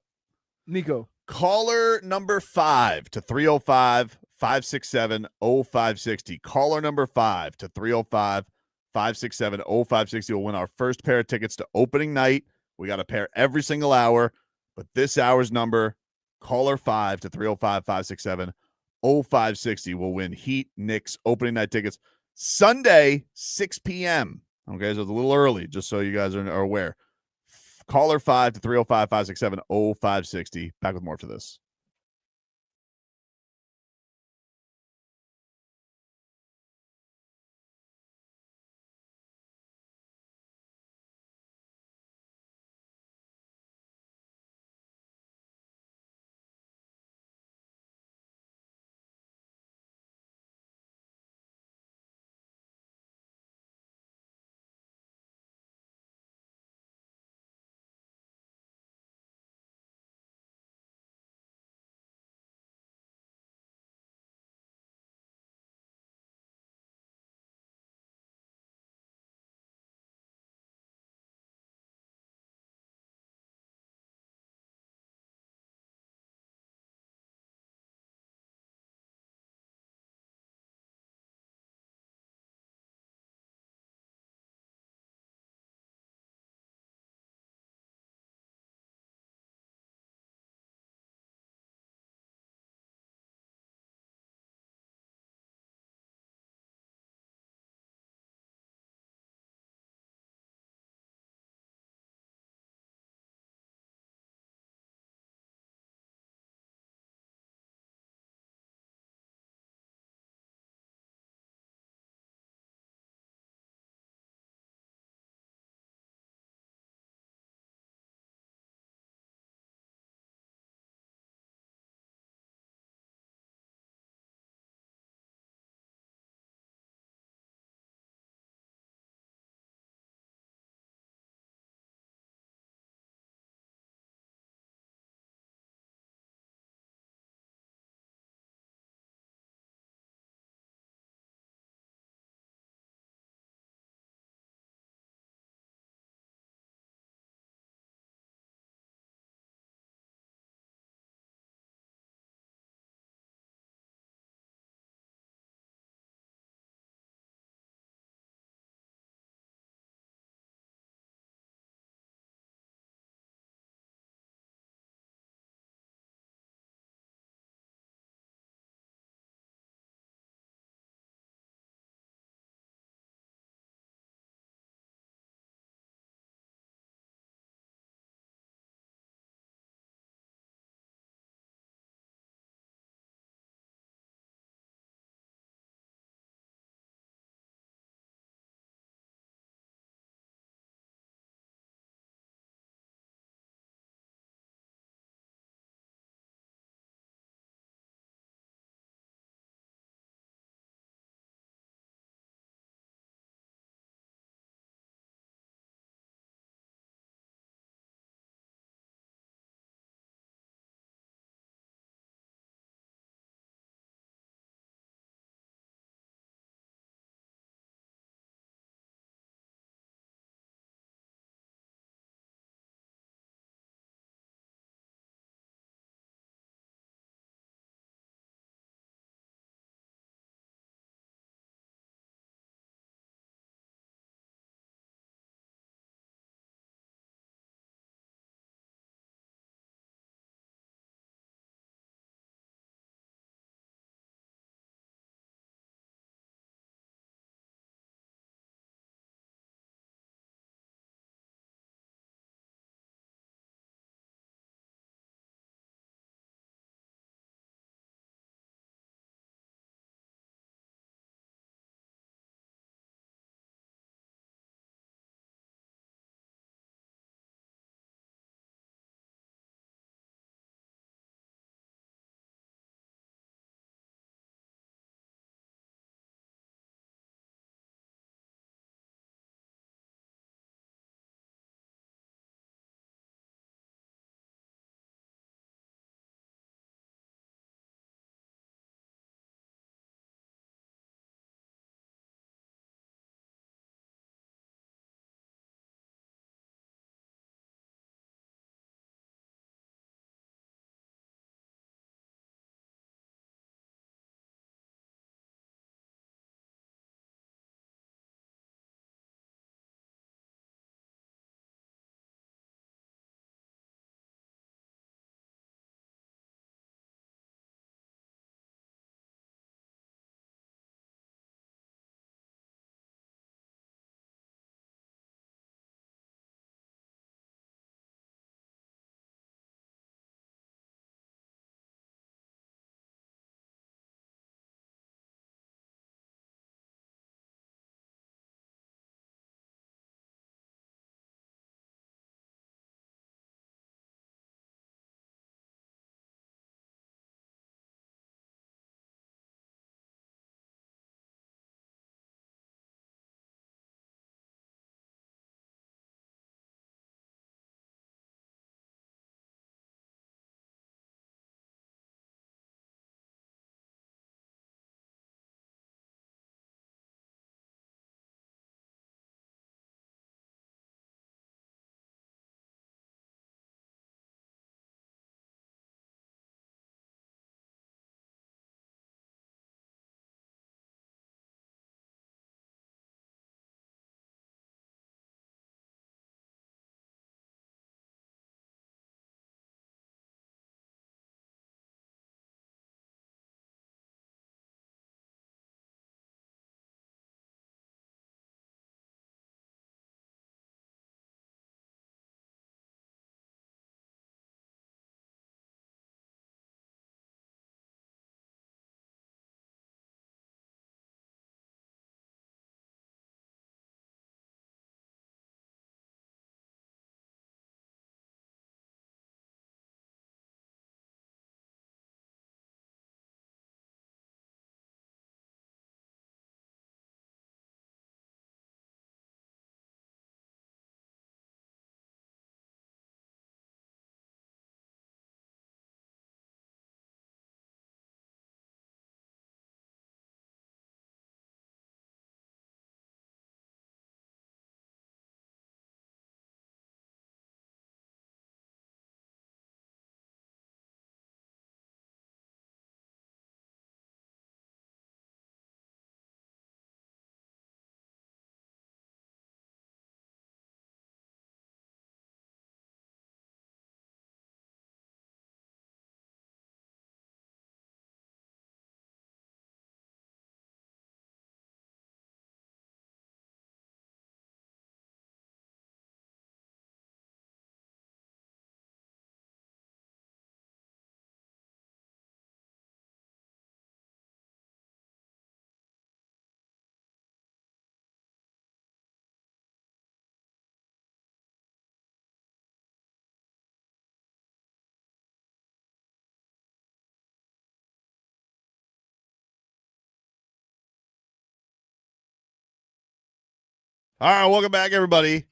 Nico. Caller number 5 to 305-567-0560. Caller number 5 to 305-567-0560 will win our first pair of tickets to opening night. We got a pair every single hour, but this hour's number, caller 5 to 305-567-0560 will win Heat Knicks opening night tickets Sunday, 6 p.m. Okay, so it's a little early, just so you guys are aware. Caller 5 to 305-567-0560. Back with more for this. All right, welcome back, everybody.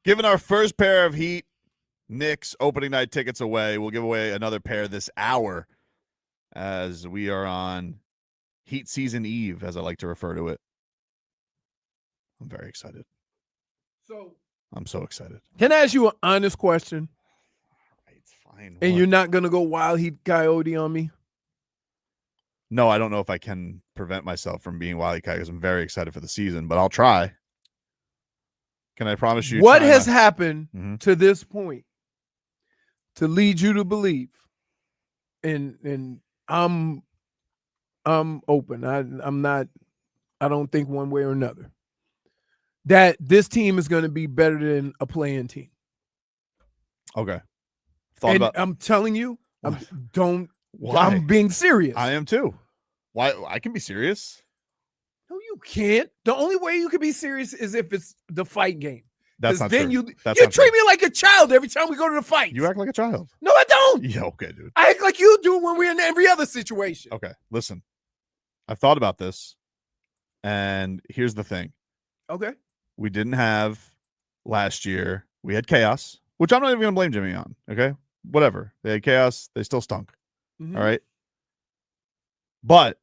Giving our first pair of Heat Knicks opening night tickets away. We'll give away another pair this hour as we are on Heat Season Eve, as I like to refer to it. I'm very excited. I'm so excited. Can I ask you an honest question? It's fine. And What? you're not going to go Wild Heat Coyote on me? No, I don't know if I can prevent myself from being Wily Coyote because I'm very excited for the season, but I'll try. Can I promise you? What has happened Mm-hmm. to this point to lead you to believe? And I'm open. I'm not. I don't think one way or another that this team is going to be better than a playing team. Okay. I'm telling you, Why? I'm being serious. I am too. Why? I can be serious. No, you can't. The only way you can be serious is if it's the fight game. That's not then true. That's you not treat true. me like a child every time we go to the fight. You act like a child. No, I don't. Yeah, okay, dude. I act like you do when we're in every other situation. Okay, listen. I've thought about this, and here's the thing. Okay. We didn't have last year. We had chaos, which I'm not even going to blame Jimmy on. Okay, whatever. They had chaos. They still stunk. Mhm. All right. But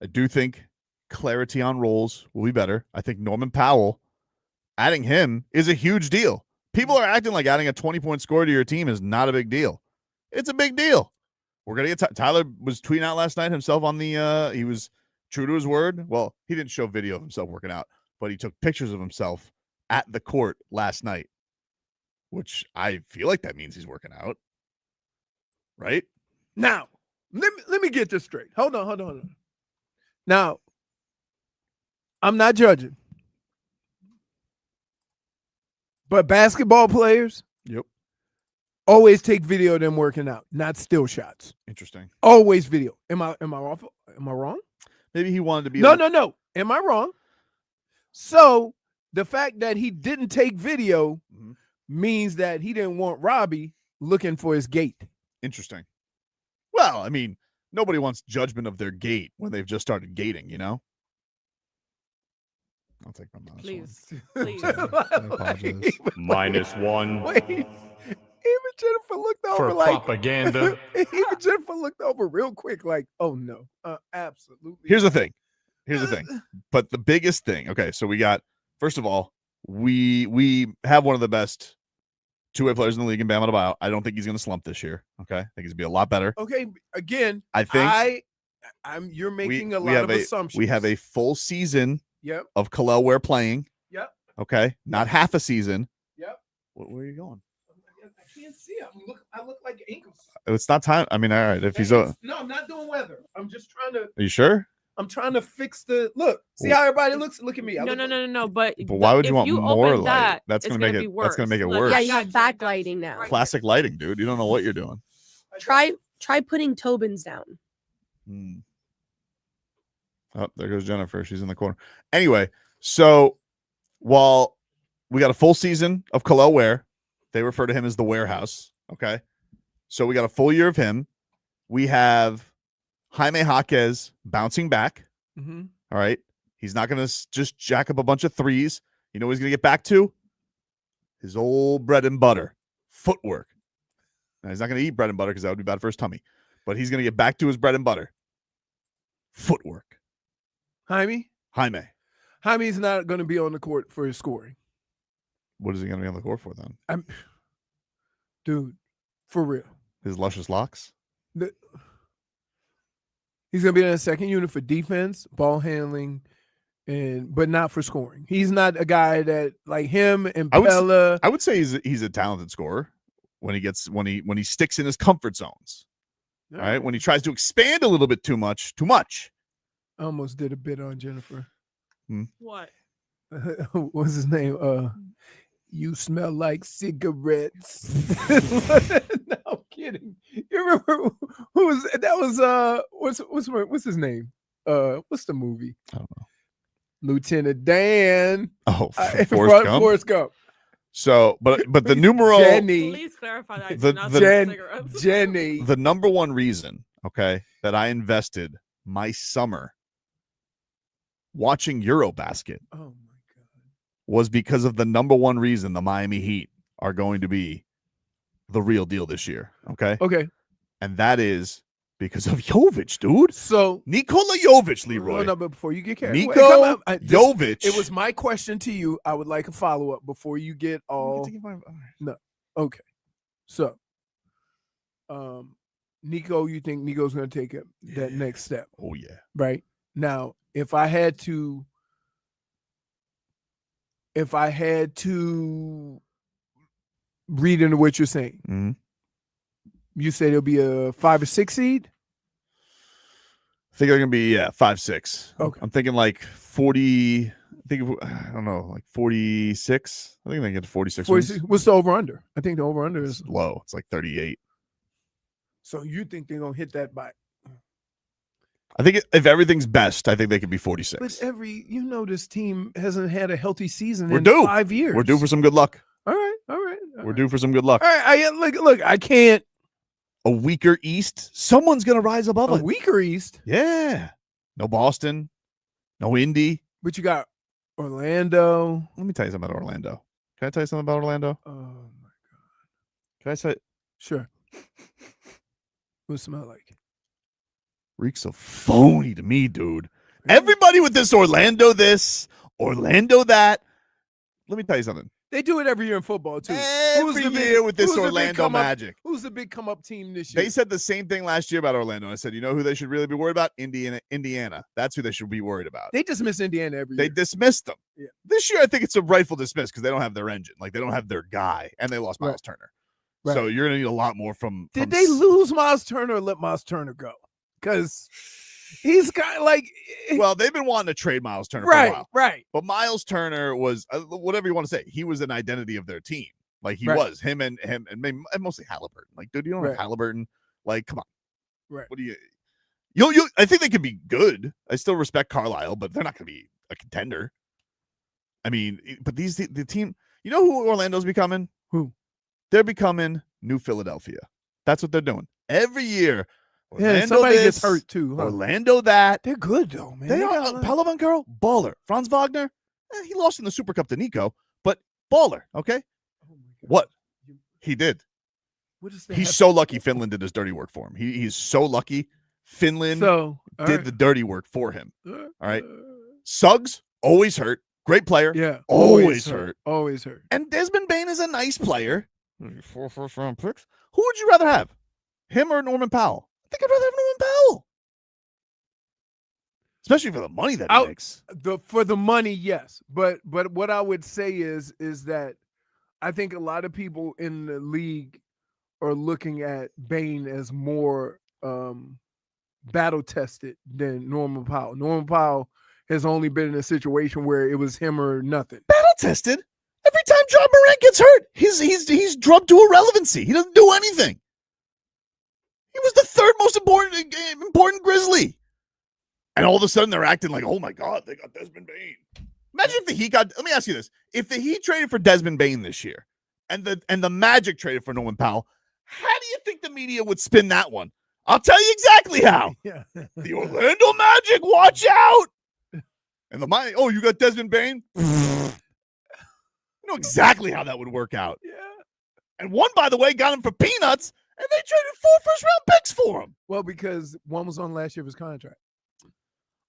I do think clarity on roles will be better. I think Norman Powell, adding him is a huge deal. People are acting like adding a 20-point score to your team is not a big deal. It's a big deal. We're going to get Tyler was tweeting out last night himself on the he was true to his word. Well, he didn't show video of himself working out, but he took pictures of himself at the court last night, which I feel like that means he's working out. Right? Now, let me get this straight. Hold on. Now, I'm not judging. But basketball players always take video of them working out, not still shots. Interesting. Always video. Am I off? Am I wrong? Maybe he wanted to be No. Am I wrong? So the fact that he didn't take video means that he didn't want Robbie looking for his gate. Interesting. Well, I mean, nobody wants judgment of their gate when they've just started gating, you know? I'll take my minus Please. I apologize. -1. Wait, even Jennifer looked over For like propaganda. Even Jennifer looked over real quick, like, "Oh no, absolutely." Here's the thing. But the biggest thing. Okay, so we got. First of all, we have one of the best two-way players in the league in Bam Adebayo. I don't think he's going to slump this year. Okay, I think he's going to be a lot better. Okay, again, I think you're making a we lot have of assumptions. We have a full season Yep. of Kalel Ware playing. Yep. Okay, not half a season. Yep. Where are you going? I can't see. I look like ankles. It's not time. I mean, all right. If he's No, I'm not doing weather. I'm just trying to. Are you sure? I'm trying to fix the look. See how everybody looks? Look at me. No. But why would you want you more open light? that, That's it's gonna make it. That's gonna make it Like, worse. Yeah, you have backlighting now. Classic lighting, dude. You don't know what you're doing. Try putting Tobin's down. Oh, there goes Jennifer. She's in the corner. Anyway, so while we got a full season of Kalel Ware, they refer to him as the warehouse. Okay. So we got a full year of him. We have Jaime Jaquez bouncing back. Mm-hmm. All right. He's not going to just jack up a bunch of threes. You know what he's going to get back to? His old bread and butter, footwork. Now, he's not going to eat bread and butter because that would be bad for his tummy. But he's going to get back to his bread and butter, footwork. Jaime is not going to be on the court for his scoring. What is he going to be on the court for then? Dude, for real. His luscious locks? He's going to be in a second unit for defense, ball handling, but not for scoring. He's not a guy that like him and Pella. I would say he's a talented scorer when he sticks in his comfort zones. All right. When he tries to expand a little bit too much. I almost did a bit on Jennifer. What? What's his name? You smell like cigarettes. No, I'm kidding. You remember who was that? Was what's his name? What's the movie? I don't know. Lieutenant Dan. Oh, Forrest Gump. So, but the numeral Jenny. Please clarify that. Jenny. The number one reason, okay, that I invested my summer watching Eurobasket. Oh my God. was because of the number one reason the Miami Heat are going to be the real deal this year. Okay. Okay. And that is because of Jovic, dude. So Nikola Jovic, Leroy. No, but before you get carried away, Nico Jovic. It was my question to you. I would like a follow up before you get all. No. Okay. So, Nico, you think Nico's going to take that next step? Oh yeah. Right now, if I had to read into what you're saying, you said it'll be a 5 or 6 seed. I think they're gonna be 5-6. Okay. I'm thinking like 40. I don't know, like 46. I think they get to 46. 46. What's the over under? I think the over under is low. It's like 38. So you think they're gonna hit that by? I think if everything's best, I think they could be 46. But this team hasn't had a healthy season We're in due. 5 years. We're due for some good luck. All right. We're due for some good luck. All right. Look, I can't. A weaker East. Someone's gonna rise above it. A weaker East. Yeah. No Boston. No Indy. But you got Orlando. Let me tell you something about Orlando. Can I tell you something about Orlando? Oh my God. Can I say? Sure. What it smell like? Reeks so phony to me, dude. Everybody with this Orlando that. Let me tell you something. They do it every year in football too. Every year with this Orlando Magic. Who's the big come up team this year? They said the same thing last year about Orlando. I said, you know who they should really be worried about? Indiana. That's who they should be worried about. They dismiss Indiana every year. They dismissed them. Yeah. This year, I think it's a rightful dismiss because they don't have their engine. Like, they don't have their guy, and they lost Miles Turner. Right. So you're going to need a lot more from Did they lose Miles Turner or let Miles Turner go? Because he's got well, they've been wanting to trade Miles Turner for a while. Right. But Miles Turner was, whatever you want to say, he was an identity of their team. Like, he was. Him and mostly Halliburton. Like, dude, you don't have Halliburton. Like, come on. Right. What do you I think they could be good. I still respect Carlisle, but they're not going to be a contender. I mean, but the team, you know who Orlando's becoming? Who? They're becoming New Philadelphia. That's what they're doing. Every year. Orlando somebody gets hurt too. Huh? Orlando that. They're good though, man. They are. Paolo Banchero, baller. Franz Wagner, he lost in the Super Cup to Nico, but baller, okay? What? He did. He's so lucky Finland did his dirty work for him. He's so lucky Finland did the dirty work for him. All right? Suggs, always hurt. Great player. Yeah. Always hurt. Always hurt. And Desmond Bane is a nice player. 4 first-round picks. Who would you rather have? Him or Norman Powell? I think I'd rather have Norman Powell. Especially for the money that he makes. For the money, yes. But what I would say is that I think a lot of people in the league are looking at Bane as more battle tested than Norman Powell. Norman Powell has only been in a situation where it was him or nothing. Battle tested? Every time John Morant gets hurt, he's drugged to irrelevancy. He doesn't do anything. He was the third most important Grizzly. And all of a sudden they're acting like, oh my God, they got Desmond Bane. Imagine if the Heat let me ask you this. If the Heat traded for Desmond Bane this year and the Magic traded for Norman Powell, how do you think the media would spin that one? I'll tell you exactly how. Yeah. The Orlando Magic, watch out. And the Miami, you got Desmond Bane? You know exactly how that would work out. Yeah. And one, by the way, got him for peanuts, and they traded 4 first-round picks for him. Well, because one was on last year of his contract.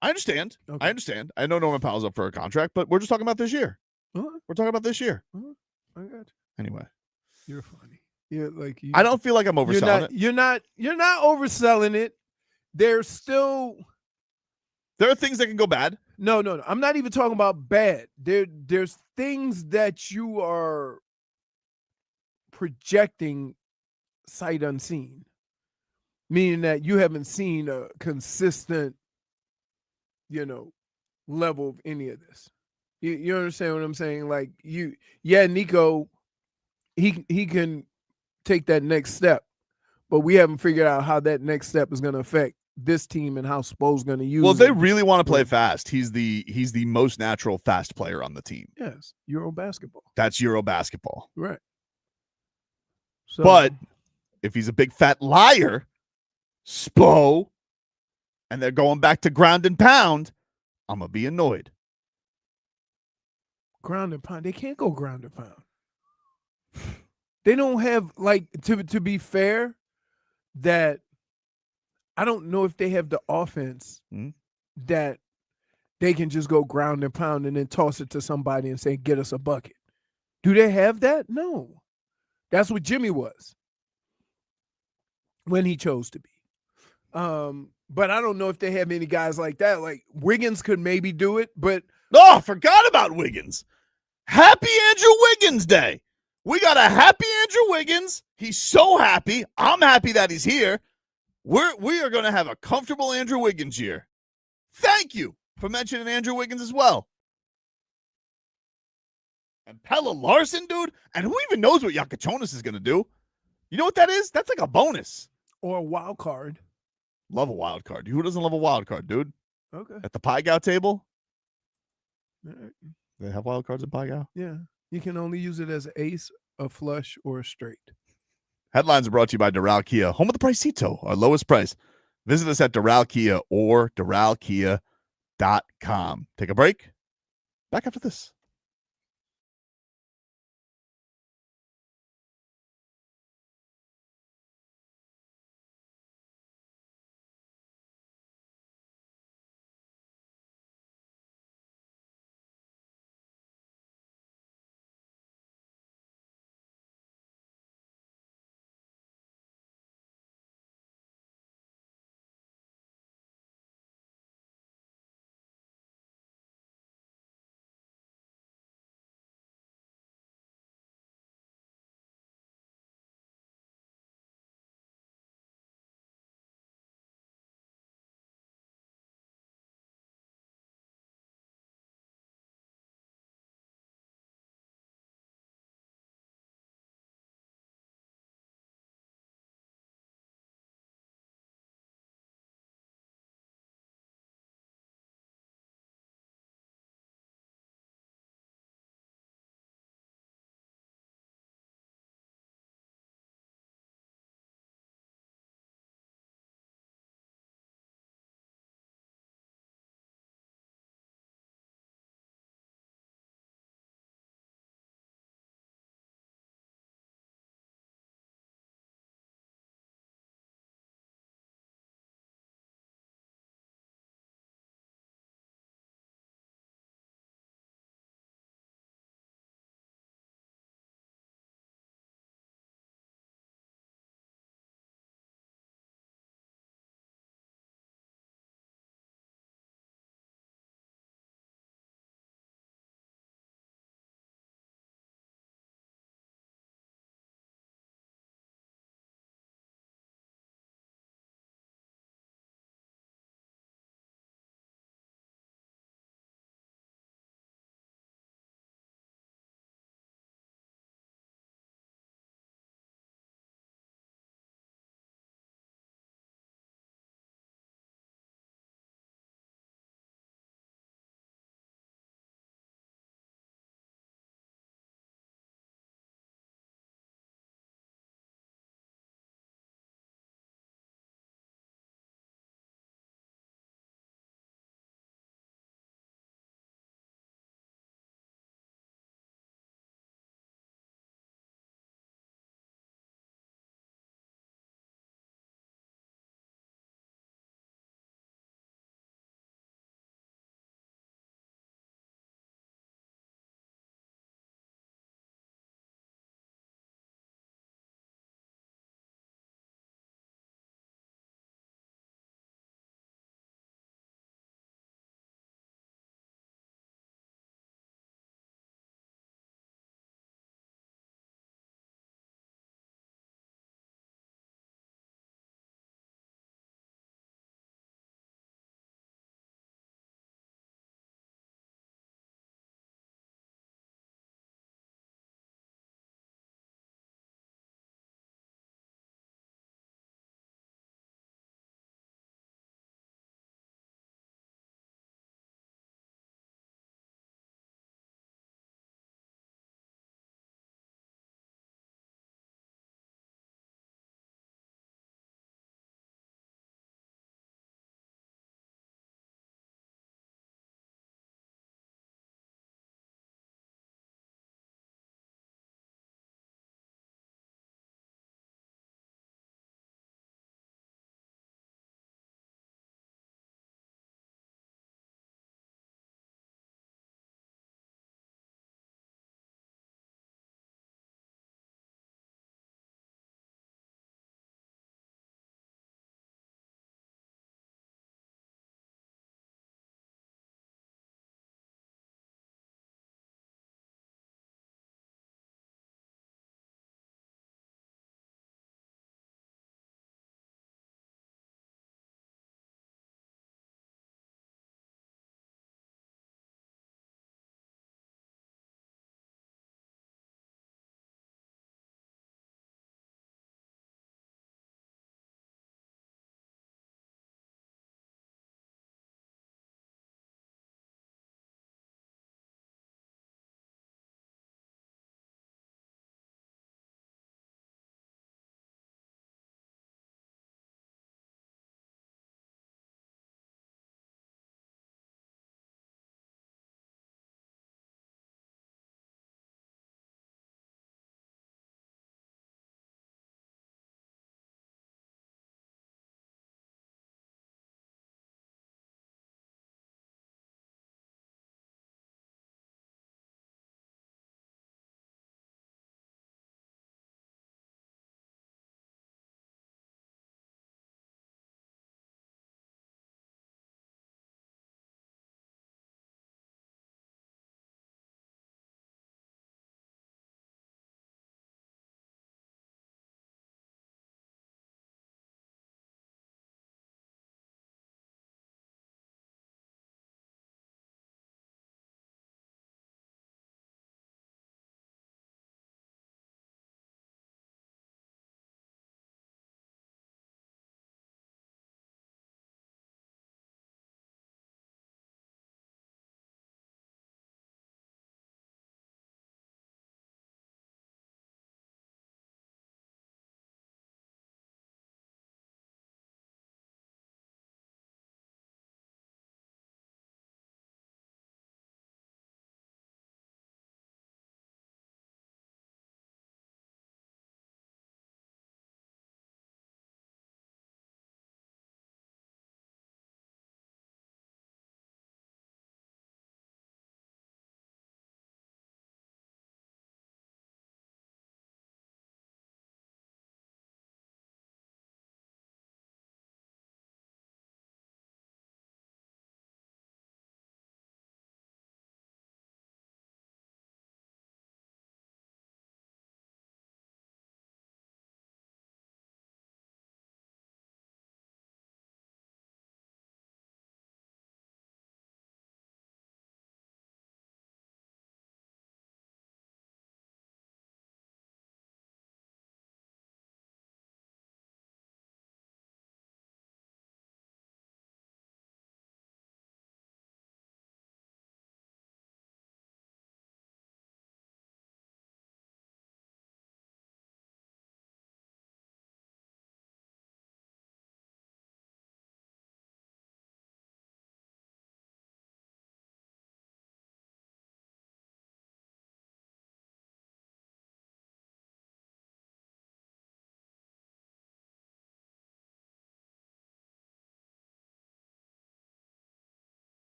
I understand. Okay. I understand. I know Norman Powell's up for a contract, but we're just talking about this year. We're talking about this year. I got you. Anyway. You're funny. You're like I don't feel like I'm overselling it. You're not overselling it. There are things that can go bad. No. I'm not even talking about bad. There's things that you are projecting sight unseen, meaning that you haven't seen a consistent, level of any of this. You understand what I'm saying? Like Nico, he can take that next step, but we haven't figured out how that next step is going to affect this team and how Spo's going to use. Well, they really want to play fast. He's the most natural fast player on the team. Yes, Euro basketball. That's Euro basketball, right? So, but if he's a big fat liar, Spo, and they're going back to ground and pound, I'm gonna be annoyed. Ground and pound. They can't go ground and pound. They don't have, like, to be fair, that I don't know if they have the offense that they can just go ground and pound and then toss it to somebody and say, get us a bucket. Do they have that? No. That's what Jimmy was when he chose to be. But I don't know if they have any guys like that. Like Wiggins could maybe do it, but I forgot about Wiggins. Happy Andrew Wiggins Day. We got a happy Andrew Wiggins. He's so happy. I'm happy that he's here. We are going to have a comfortable Andrew Wiggins year. Thank you for mentioning Andrew Wiggins as well. And Pella Larson, dude. And who even knows what Yakachonis is going to do? You know what that is? That's like a bonus. Or a wild card. Love a wild card. Who doesn't love a wild card, dude? Okay. At the Pie Gow table? All right. They have wild cards at Pie Gow? Yeah. You can only use it as an ace, a flush, or a straight. Headlines are brought to you by Doral Kia, home of the Pricito, our lowest price. Visit us at Doral Kia or DoralKia.com. Take a break. Back after this.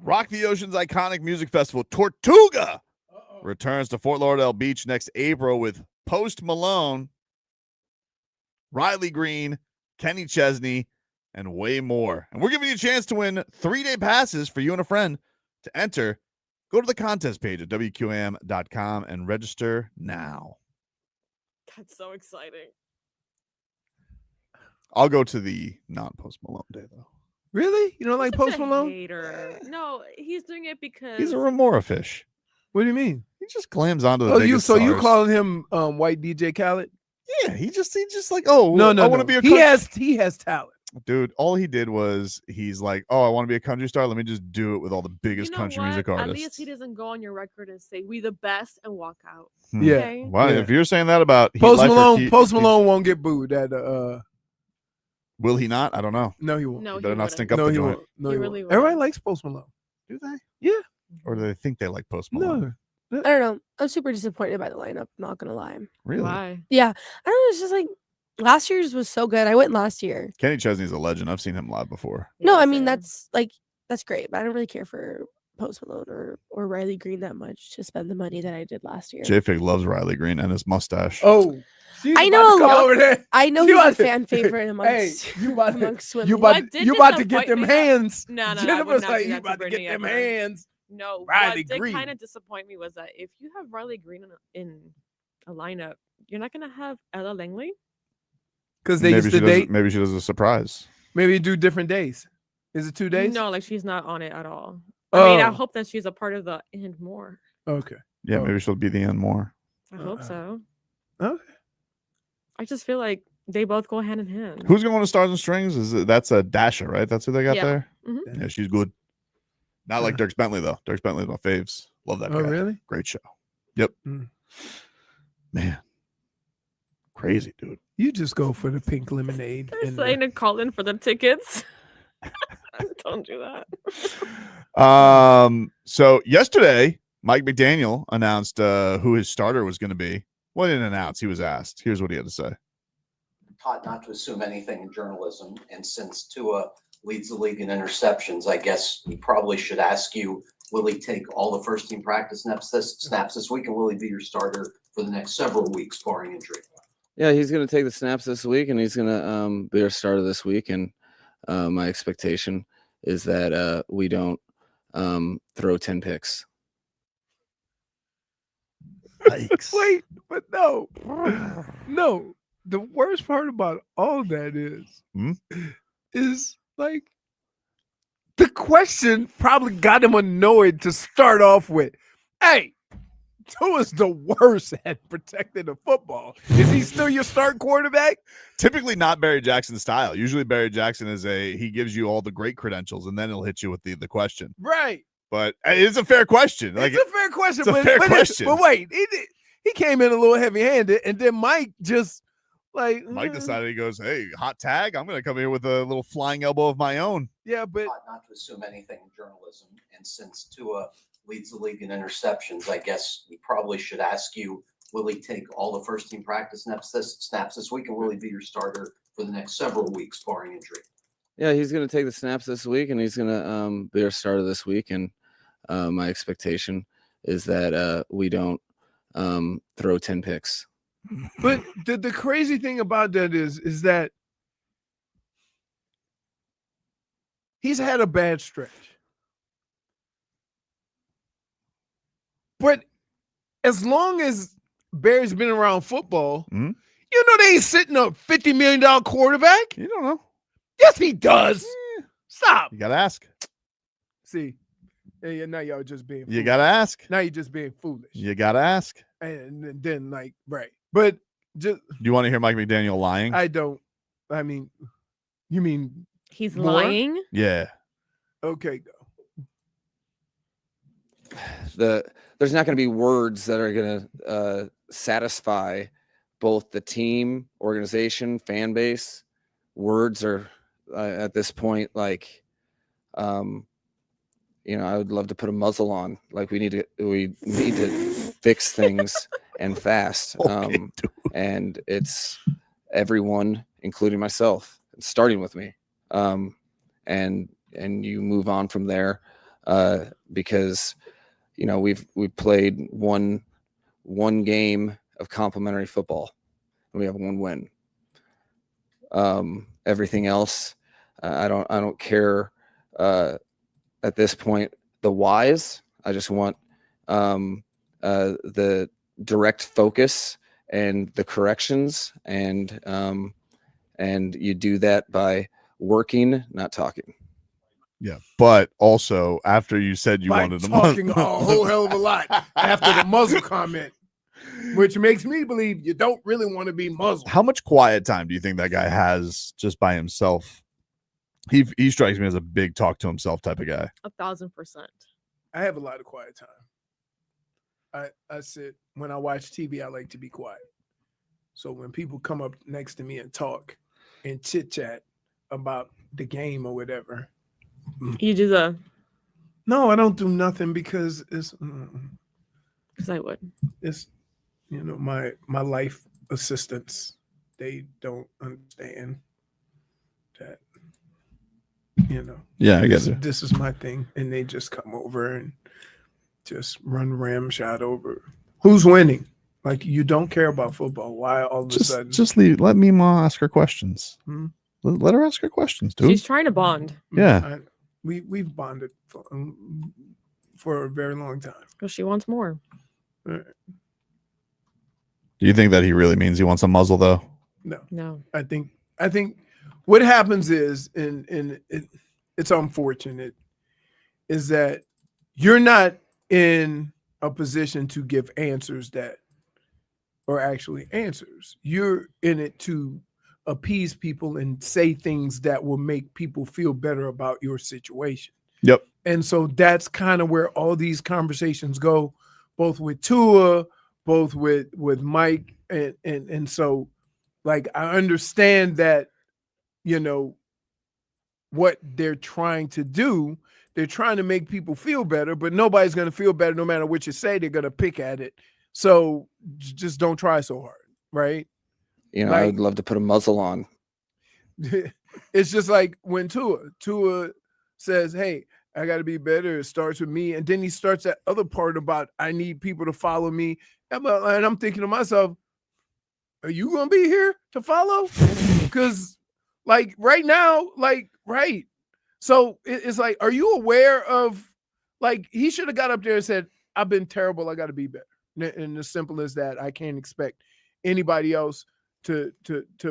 Rock the Ocean's iconic music festival, Tortuga, returns to Fort Lauderdale Beach next April with Post Malone, Riley Green, Kenny Chesney, and way more. And we're giving you a chance to win 3-day passes for you and a friend. To enter, go to the contest page at WQAM.com and register now. That's so exciting. I'll go to the non-Post Malone day, though. Really? You don't like Post Malone? Hater. No, he's doing it because He's a remora fish. What do you mean? He just clams onto the biggest you stars. calling him white DJ Khaled? Yeah, he just like, oh, no, I want to be a he has talent. Dude, all he did was he's like, oh, I want to be a country star. Let me just do it with all the biggest country music artists. At least he doesn't go on your record and say we the best and walk out. Yeah. Okay? Well, if you're saying that about Post Malone won't get booed. Will he not? I don't know. No, he won't. No, he better not wouldn't. stink up No, the he joint. won't. No, He he really won't. Everybody won't. likes Post Malone. Do they? Yeah. Or do they think they like Post Malone? No. I don't know. I'm super disappointed by the lineup. Not gonna lie. Really? Why? Yeah, I don't know. It's just like last year's was so good. I went last year. Kenny Chesney's a legend. I've seen him live before. No, I mean that's great, but I don't really care for Post Malone or Riley Green that much to spend the money that I did last year. JFig loves Riley Green and his mustache. Oh, I know a lot. Over there. I know You he's a about to- fan favorite amongst Hey, you about amongst to, women. you about to get them hands. No, I would Jennifer's not like, do you that to about to Brittany get them ever. hands. No, Riley what did Green. kind of disappoint me was that if you have Riley Green in a lineup, you're not gonna have Ella Langley. Because they used to date. Maybe she does a surprise. Maybe do different days. Is it 2 days? No, like she's not on it at all. I mean, I Oh. hope that she's a part of the and more. Okay. Yeah, maybe she'll be the end more. I hope so. Okay. I just feel like they both go hand in hand. Who's going to Stars and Strings? That's a Dasha, right? That's who they got Yeah. there? Mhm. Yeah, she's good. Not like Dirk Bentley, though. Dirk Bentley's my faves. Love that guy. Oh, really? Great show. Yep. Mm. Man. Crazy, dude. You just go for the pink lemonade. They're and saying to call in for the tickets. Don't do that. So yesterday, Mike McDaniel announced who his starter was going to be. Well, he didn't announce. He was asked. Here's what he had to say. Taught not to assume anything in journalism, and since Tua leads the league in interceptions, I guess we probably should ask you, will he take all the first team practice snaps this week, and will he be your starter for the next several weeks, barring injury? Yeah, he's going to take the snaps this week, and he's going to be our starter this week. And my expectation is that we don't throw 10 picks. Yikes. Wait, but no. No. The worst part about all that is like the question probably got him annoyed to start off with. Hey, Tua's the worst at protecting the football. Is he still your start quarterback? Typically not Barry Jackson style. Usually Barry Jackson he gives you all the great credentials and then he'll hit you with the question. Right. But it's a fair question. It's a fair question. It's a fair question. But wait, he came in a little heavy-handed, and then Mike just Mike decided, he goes, hey, hot tag. I'm going to come here with a little flying elbow of my own. Yeah, but Taught not to assume anything in journalism, and since Tua leads the league in interceptions, I guess we probably should ask you, will he take all the first team practice snaps this week, and will he be your starter for the next several weeks, barring injury? Yeah, he's going to take the snaps this week, and he's going to be our starter this week. And my expectation is that we don't throw 10 picks. But the crazy thing about that is that he's had a bad stretch. But as long as Barry's been around football, you know they ain't sitting a $50 million quarterback. You don't know. Yes, he does. Stop. You got to ask. See, yeah, now y'all just being You got to ask. Now you're just being foolish. You got to ask. And then right. But just Do you want to hear Mike McDaniel lying? I don't. I mean, you mean he's more? lying? Yeah. Okay, go. There's not going to be words that are going to satisfy both the team, organization, fan base. Words are at this point like, I would love to put a muzzle on. Like we need to fix things and fast. And it's everyone, including myself, starting with me. And you move on from there. because we've played one game of complimentary football and we have one win. Everything else, I don't care at this point the whys. I just want the direct focus and the corrections, and you do that by working, not talking. Yeah, but also after you said you wanted to talking a whole hell of a lot after the muzzle comment, which makes me believe you don't really want to be muzzled. How much quiet time do you think that guy has just by himself? He strikes me as a big talk to himself type of guy. 1,000%. I have a lot of quiet time. I sit when I watch TV. I like to be quiet. So when people come up next to me and talk and chit chat about the game or whatever, you do the. No, I don't do nothing because it's. Because I would. It's, my life assistants. They don't understand that. Yeah, I guess this is my thing, and they just come over and just run ram shot over. Who's winning? Like, you don't care about football. Why all of a sudden? Just leave. Let Mima ask her questions. Let her ask her questions, dude. She's trying to bond. Yeah. We've bonded for a very long time. Because she wants more. Do you think that he really means he wants a muzzle, though? No. I think what happens is, and it's unfortunate, is that you're not in a position to give answers that are actually answers. You're in it to appease people and say things that will make people feel better about your situation. Yep. And so that's kind of where all these conversations go, both with Tua, both with Mike, and so, like, I understand that, what they're trying to do. They're trying to make people feel better, but nobody's going to feel better no matter what you say. They're going to pick at it. So just don't try so hard, right? I would love to put a muzzle on. It's just like when Tua says, hey, I got to be better. It starts with me. And then he starts that other part about, I need people to follow me. And I'm thinking to myself, are you going to be here to follow? Because, like, right now, right. So it's like, are you aware of, like, he should have got up there and said, I've been terrible. I got to be better. And as simple as that, I can't expect anybody else to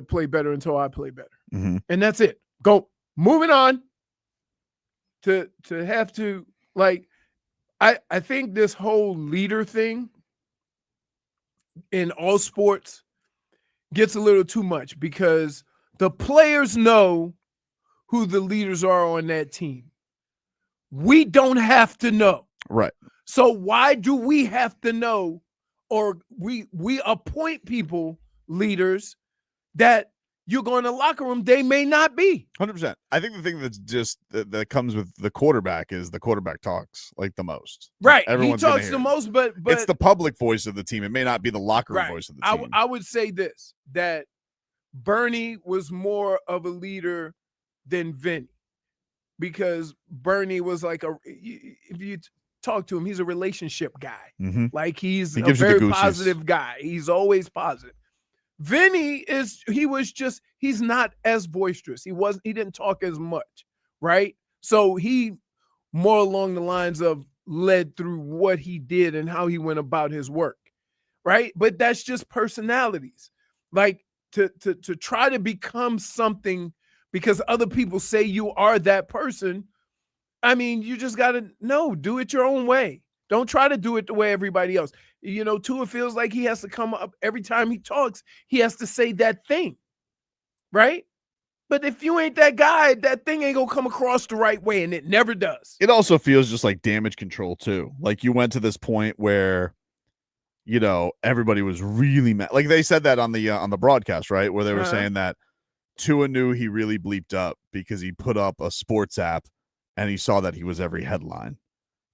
play better until I play better. Mm-hmm. And that's it. Go. Moving on to have to, like, I think this whole leader thing in all sports gets a little too much because the players know who the leaders are on that team. We don't have to know. Right. So why do we have to know, or we appoint people, leaders, that you're going to locker room, they may not be. 100%. I think the thing that's just that comes with the quarterback is the quarterback talks like the most. Right. Everyone's he talks the most, but it's the public voice of the team. It may not be the locker room voice of the team. I would say this, that Bernie was more of a leader than Vinny, because Bernie was like if you talk to him, he's a relationship guy. Mm-hmm. Like, he's a very positive guy. He's always positive. Vinny he's not as boisterous. He didn't talk as much, right? So he more along the lines of led through what he did and how he went about his work, right? But that's just personalities. Like, to try to become something because other people say you are that person. I mean, you just got to do it your own way. Don't try to do it the way everybody else. Tua feels like he has to come up every time he talks. He has to say that thing, right? But if you ain't that guy, that thing ain't going to come across the right way, and it never does. It also feels just like damage control, too. Like, you went to this point where, everybody was really mad. Like, they said that on the broadcast, right? Where they were saying that Tua knew he really bleeped up because he put up a sports app and he saw that he was every headline.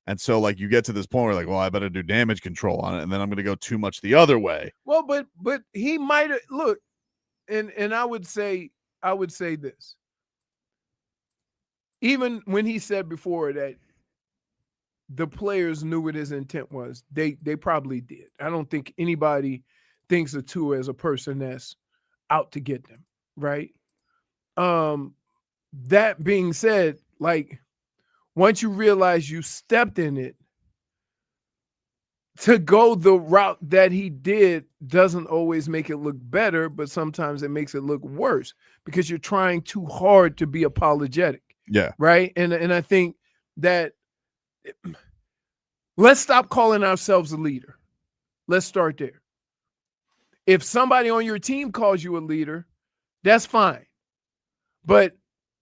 And so, like, you get to this point where, like, well, I better do damage control on it, and then I'm going to go too much the other way. Well, but he might have, look, and I would say this. Even when he said before that the players knew what his intent was. They probably did. I don't think anybody thinks of Tua as a person that's out to get them, right? That being said, like, once you realize you stepped in it, to go the route that he did doesn't always make it look better, but sometimes it makes it look worse because you're trying too hard to be apologetic. Yeah. Right. And I think that let's stop calling ourselves a leader. Let's start there. If somebody on your team calls you a leader, that's fine. But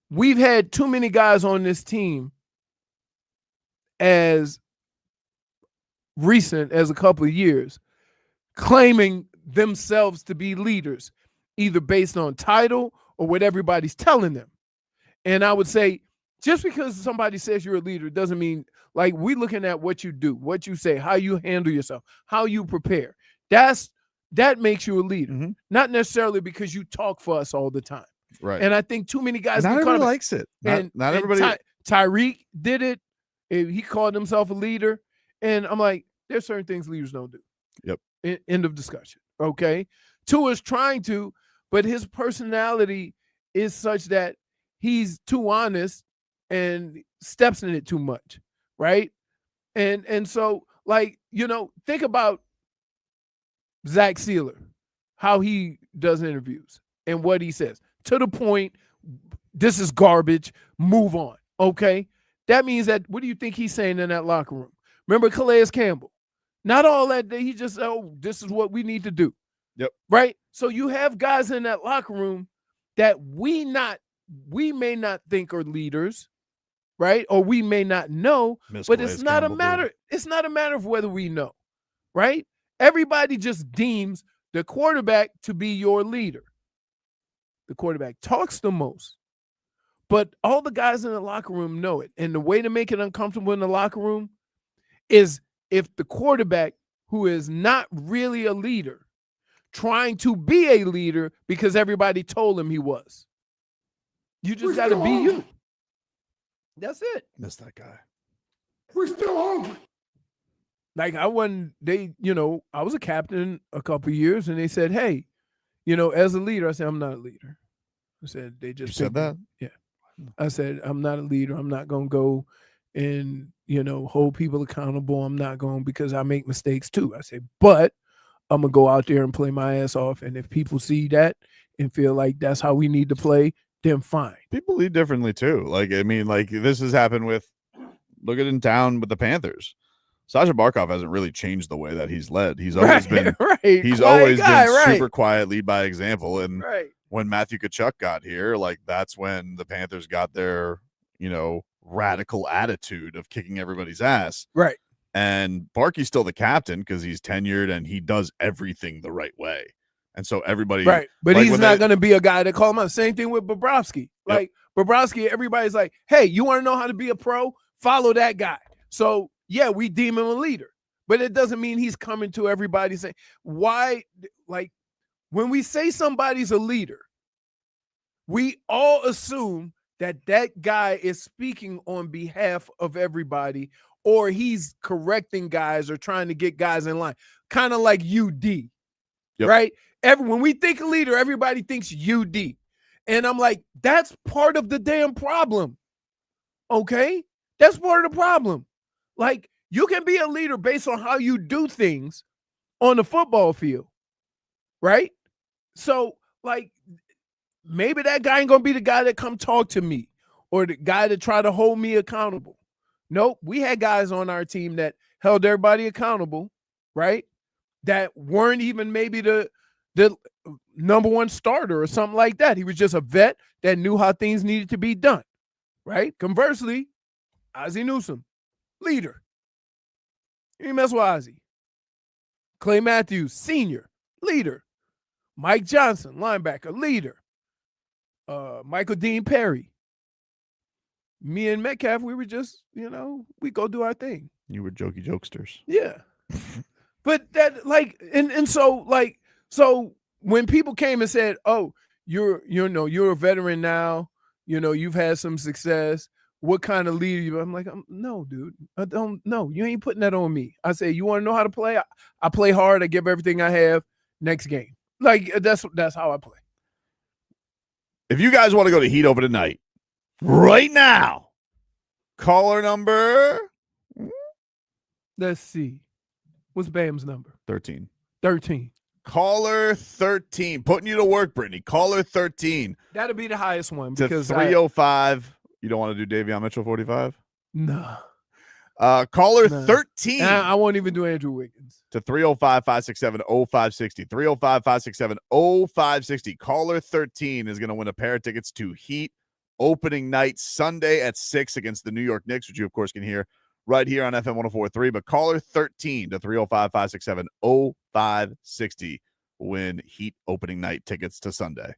we've had too many guys on this team as recent as a couple of years claiming themselves to be leaders, either based on title or what everybody's telling them. And I would say, just because somebody says you're a leader doesn't mean, like, we looking at what you do, what you say, how you handle yourself, how you prepare. That makes you a leader, not necessarily because you talk for us all the time. Right. And I think too many guys. Not everybody likes it. Not everybody. Tyreek did it. He called himself a leader. And I'm like, there's certain things leaders don't do. Yep. End of discussion. Okay. Tua's trying to, but his personality is such that he's too honest and steps in it too much. Right. And so, like, think about Zach Sealer, how he does interviews and what he says. To the point, this is garbage, move on. Okay. That means that, what do you think he's saying in that locker room? Remember Calais Campbell? Not all that. He just, this is what we need to do. Yep. Right? So you have guys in that locker room that we may not think are leaders, right? Or we may not know, but it's not a matter. It's not a matter of whether we know, right? Everybody just deems the quarterback to be your leader. The quarterback talks the most, but all the guys in the locker room know it. And the way to make it uncomfortable in the locker room is if the quarterback, who is not really a leader, trying to be a leader because everybody told him he was. You just got to be you. That's it. Miss that guy. We're still hungry. Like, I was a captain a couple of years, and they said, hey, as a leader, I said, I'm not a leader. I said, they just said that? Yeah. I said, I'm not a leader. I'm not going to go and, hold people accountable. I'm not going, because I make mistakes too. I said, but I'm going to go out there and play my ass off. And if people see that and feel like that's how we need to play, then fine. People lead differently too. Like, I mean, like, this has happened with, look at in town with the Panthers. Sasha Barkov hasn't really changed the way that he's led. He's always been he's always been super quiet, lead by example. And when Matthew Tkachuk got here, like, that's when the Panthers got their, radical attitude of kicking everybody's ass. Right. And Barkey's still the captain because he's tenured and he does everything the right way. And so everybody, right. But like, he's not going to be a guy to call him out. Same thing with Bobrovsky. Like, Bobrovsky, everybody's like, hey, you want to know how to be a pro? Follow that guy. So, yeah, we deem him a leader, but it doesn't mean he's coming to everybody saying, why? Like, when we say somebody's a leader, we all assume that guy is speaking on behalf of everybody, or he's correcting guys or trying to get guys in line, kind of like UD, right? When we think a leader, everybody thinks UD. And I'm like, that's part of the damn problem, okay? That's part of the problem. Like, you can be a leader based on how you do things on the football field, right? So, like, maybe that guy ain't going to be the guy that come talk to me or the guy that try to hold me accountable. Nope. We had guys on our team that held everybody accountable, right? That weren't even maybe the number one starter or something like that. He was just a vet that knew how things needed to be done, right? Conversely, Ozzie Newsome, leader. You mess with Ozzie. Clay Matthews, senior, leader. Mike Johnson, linebacker, leader. Michael Dean Perry. Me and Metcalf, we were just, we go do our thing. You were jokey jokesters. Yeah. But that, like, and so, like, so when people came and said, oh, you're a veteran now, you've had some success, what kind of leader you. I'm like, no, dude, I don't. No, you ain't putting that on me. I say, you want to know how to play? I play hard. I give everything I have. Next game, like that's how I play. If you guys want to go to Heat Open tonight, right now, caller number. Let's see. What's Bam's number? 13. 13. Caller 13. Putting you to work, Brittany. Caller 13. That'll be the highest one To because 305. You don't want to do Davion Mitchell 45? No. Caller 13. I won't even do Andrew Wiggins. To 305-567-0560. 305-567-0560. Caller 13 is going to win a pair of tickets to Heat opening night Sunday at 6 against the New York Knicks, which you, of course, can hear right here on FM 104.3. But caller 13 to 305-567-0560 will win Heat opening night tickets to Sunday.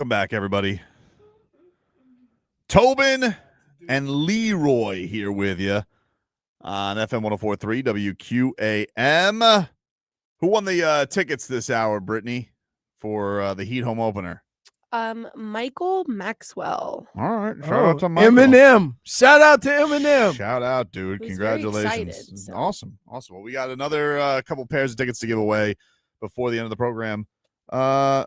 Welcome back, everybody. Tobin and Leroy here with you on FM 104.3 WQAM. Who won the tickets this hour, Brittany, for the Heat home opener? Michael Maxwell. All right. Shout out to Michael. Eminem. Shout out to Eminem. Shout out, dude. Who's Congratulations. very excited, so. Awesome. Awesome. Well, we got another couple pairs of tickets to give away before the end of the program. Well,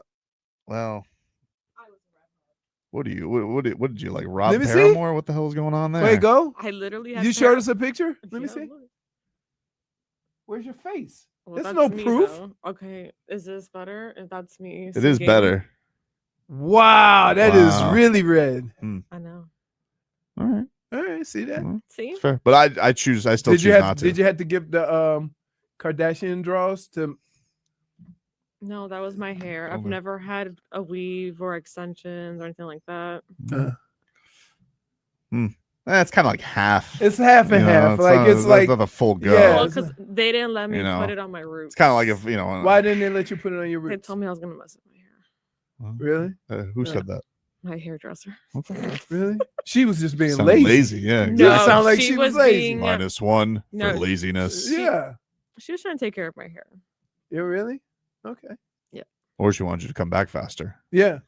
what did you like, Rob Let me see. Paramore? What the hell is going on there? Wait, go. I literally had You showed us a picture? Let me Yeah, see. look. Where's your face? Well, There's that's no me, proof. though. Okay, is this better? If that's me. It is singing? better. Wow, that is Wow. really red. I know. All right. All right, see that? See? It's fair. But I still Did choose you have not to. Did you have to give the Kardashian draws to? No, that was my hair. I've Okay. never had a weave or extensions or anything like that. It's kind of like half. It's half and You know, half. Like not, it's like not the full go. Yeah, Well, because they didn't let me You know, put it on my roots. It's kind of like if why didn't they let you put it on your They roots? told me I was gonna mess with my hair. Really? Who said that? My hairdresser. Really? She was just being Sounded lazy. lazy. Yeah. No, It sounded like she was lazy. being -1 No. for laziness. Yeah. She was trying to take care of my hair. Yeah. Really? Okay. Or she wanted you to come back faster. Yeah.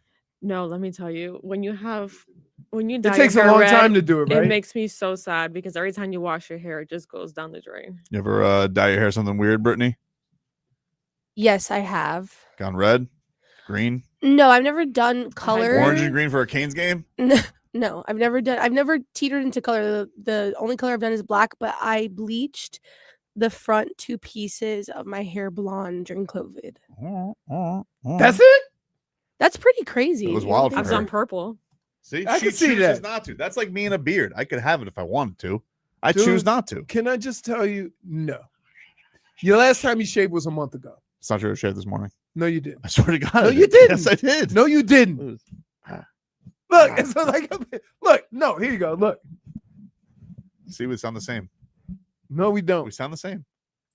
No, let me tell you, when you dye takes a your hair long red, time to do it, right? It makes me so sad because every time you wash your hair, it just goes down the drain. You ever dye your hair something weird, Brittany? Yes, I have. Gone red? Green? No, I've never done color. Orange and green for a Canes game? No, I've never teetered into color. The only color I've done is black, but I bleached the front 2 pieces of my hair blonde during COVID. That's it? That's pretty crazy. It was You wild don't for I've her. done purple. See, I she can see chooses that. not to. That's like me and a beard. I could have it if I wanted to. I Dude, choose not to. Can I just tell you? No. Your last time you shaved was a month ago. It's not true. I shaved this morning. No, you didn't. I swear to God. No, I you did. didn't. Yes, I did. No, you didn't. Look, it's like look. No, here you go. Look. See, we sound the same. No, we We don't. sound the same.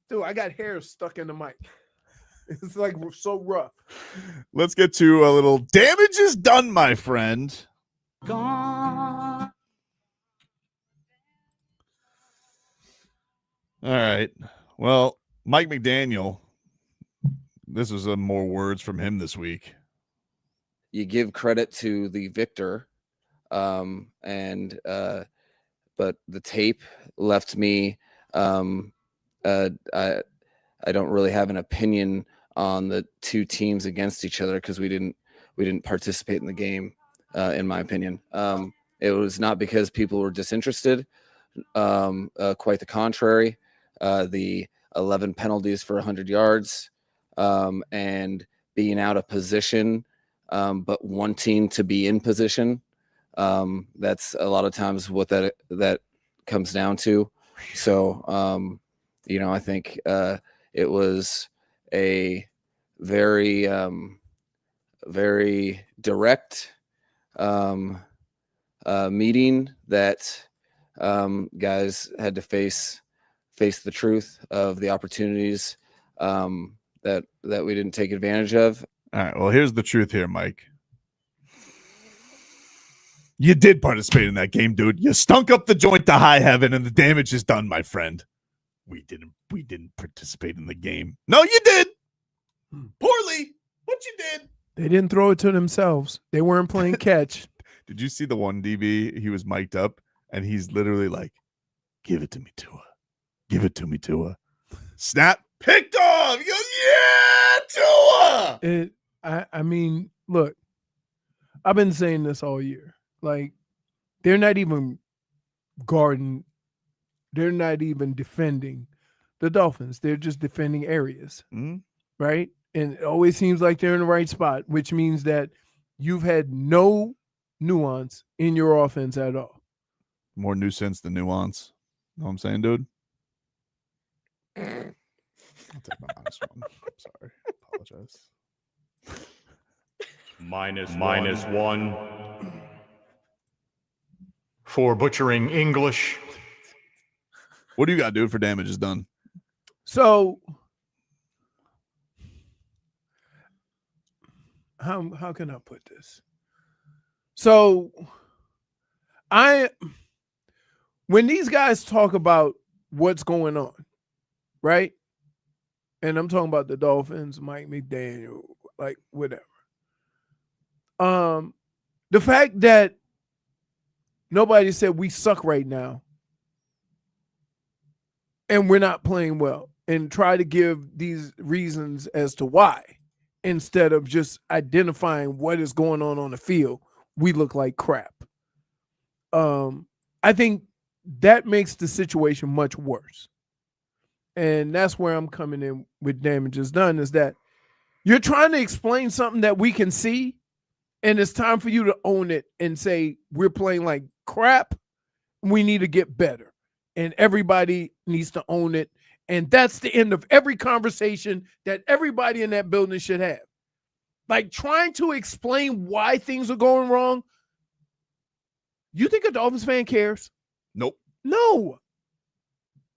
Dude, I got hair stuck in the mic. It's like so rough. Let's get to a little damage is done, my friend. Gone. All right. Well, Mike McDaniel, this was more words from him this week. You give credit to the victor, but the tape left me. I don't really have an opinion on the 2 teams against each other because we didn't participate in the game. In my opinion, it was not because people were disinterested. Quite the contrary. The 11 penalties for 100 yards and being out of position, but wanting to be in position. That's a lot of times what that comes down to. So, I think it was a very, very direct meeting that guys had to face the truth of the opportunities that we didn't take advantage of. All right. Well, here's the truth here, Mike. You did participate in that game, dude. You stunk up the joint to high heaven, and the damage is done, my friend. We didn't participate in the game. No, you did. Poorly, but you did. They didn't throw it to themselves. They weren't playing catch. Did you see the one DB? He was mic'd up, and he's literally like, "Give it to me, Tua. Give it to me, Tua." Snap, picked off. He goes, "Yeah, Tua." I mean, look, I've been saying this all year. Like, they're not even guarding. They're not even defending the Dolphins. They're just defending areas, right? And it always seems like they're in the right spot, which means that you've had no nuance in your offense at all. More nuisance than nuance. Know what I'm saying, dude? I'll take my -1. I'm sorry. Apologize. -1 for butchering English. What do you got, dude, for damage is done? So how can I put this? So when these guys talk about what's going on, right? And I'm talking about the Dolphins, Mike McDaniel, like whatever. The fact that nobody said we suck right now and we're not playing well, and try to give these reasons as to why, instead of just identifying what is going on the field, we look like crap. I think that makes the situation much worse. And that's where I'm coming in with damages done, is that you're trying to explain something that we can see, and it's time for you to own it and say, we're playing like crap. We need to get better. And everybody needs to own it. And that's the end of every conversation that everybody in that building should have. Like, trying to explain why things are going wrong. You think a Dolphins fan cares? Nope. No.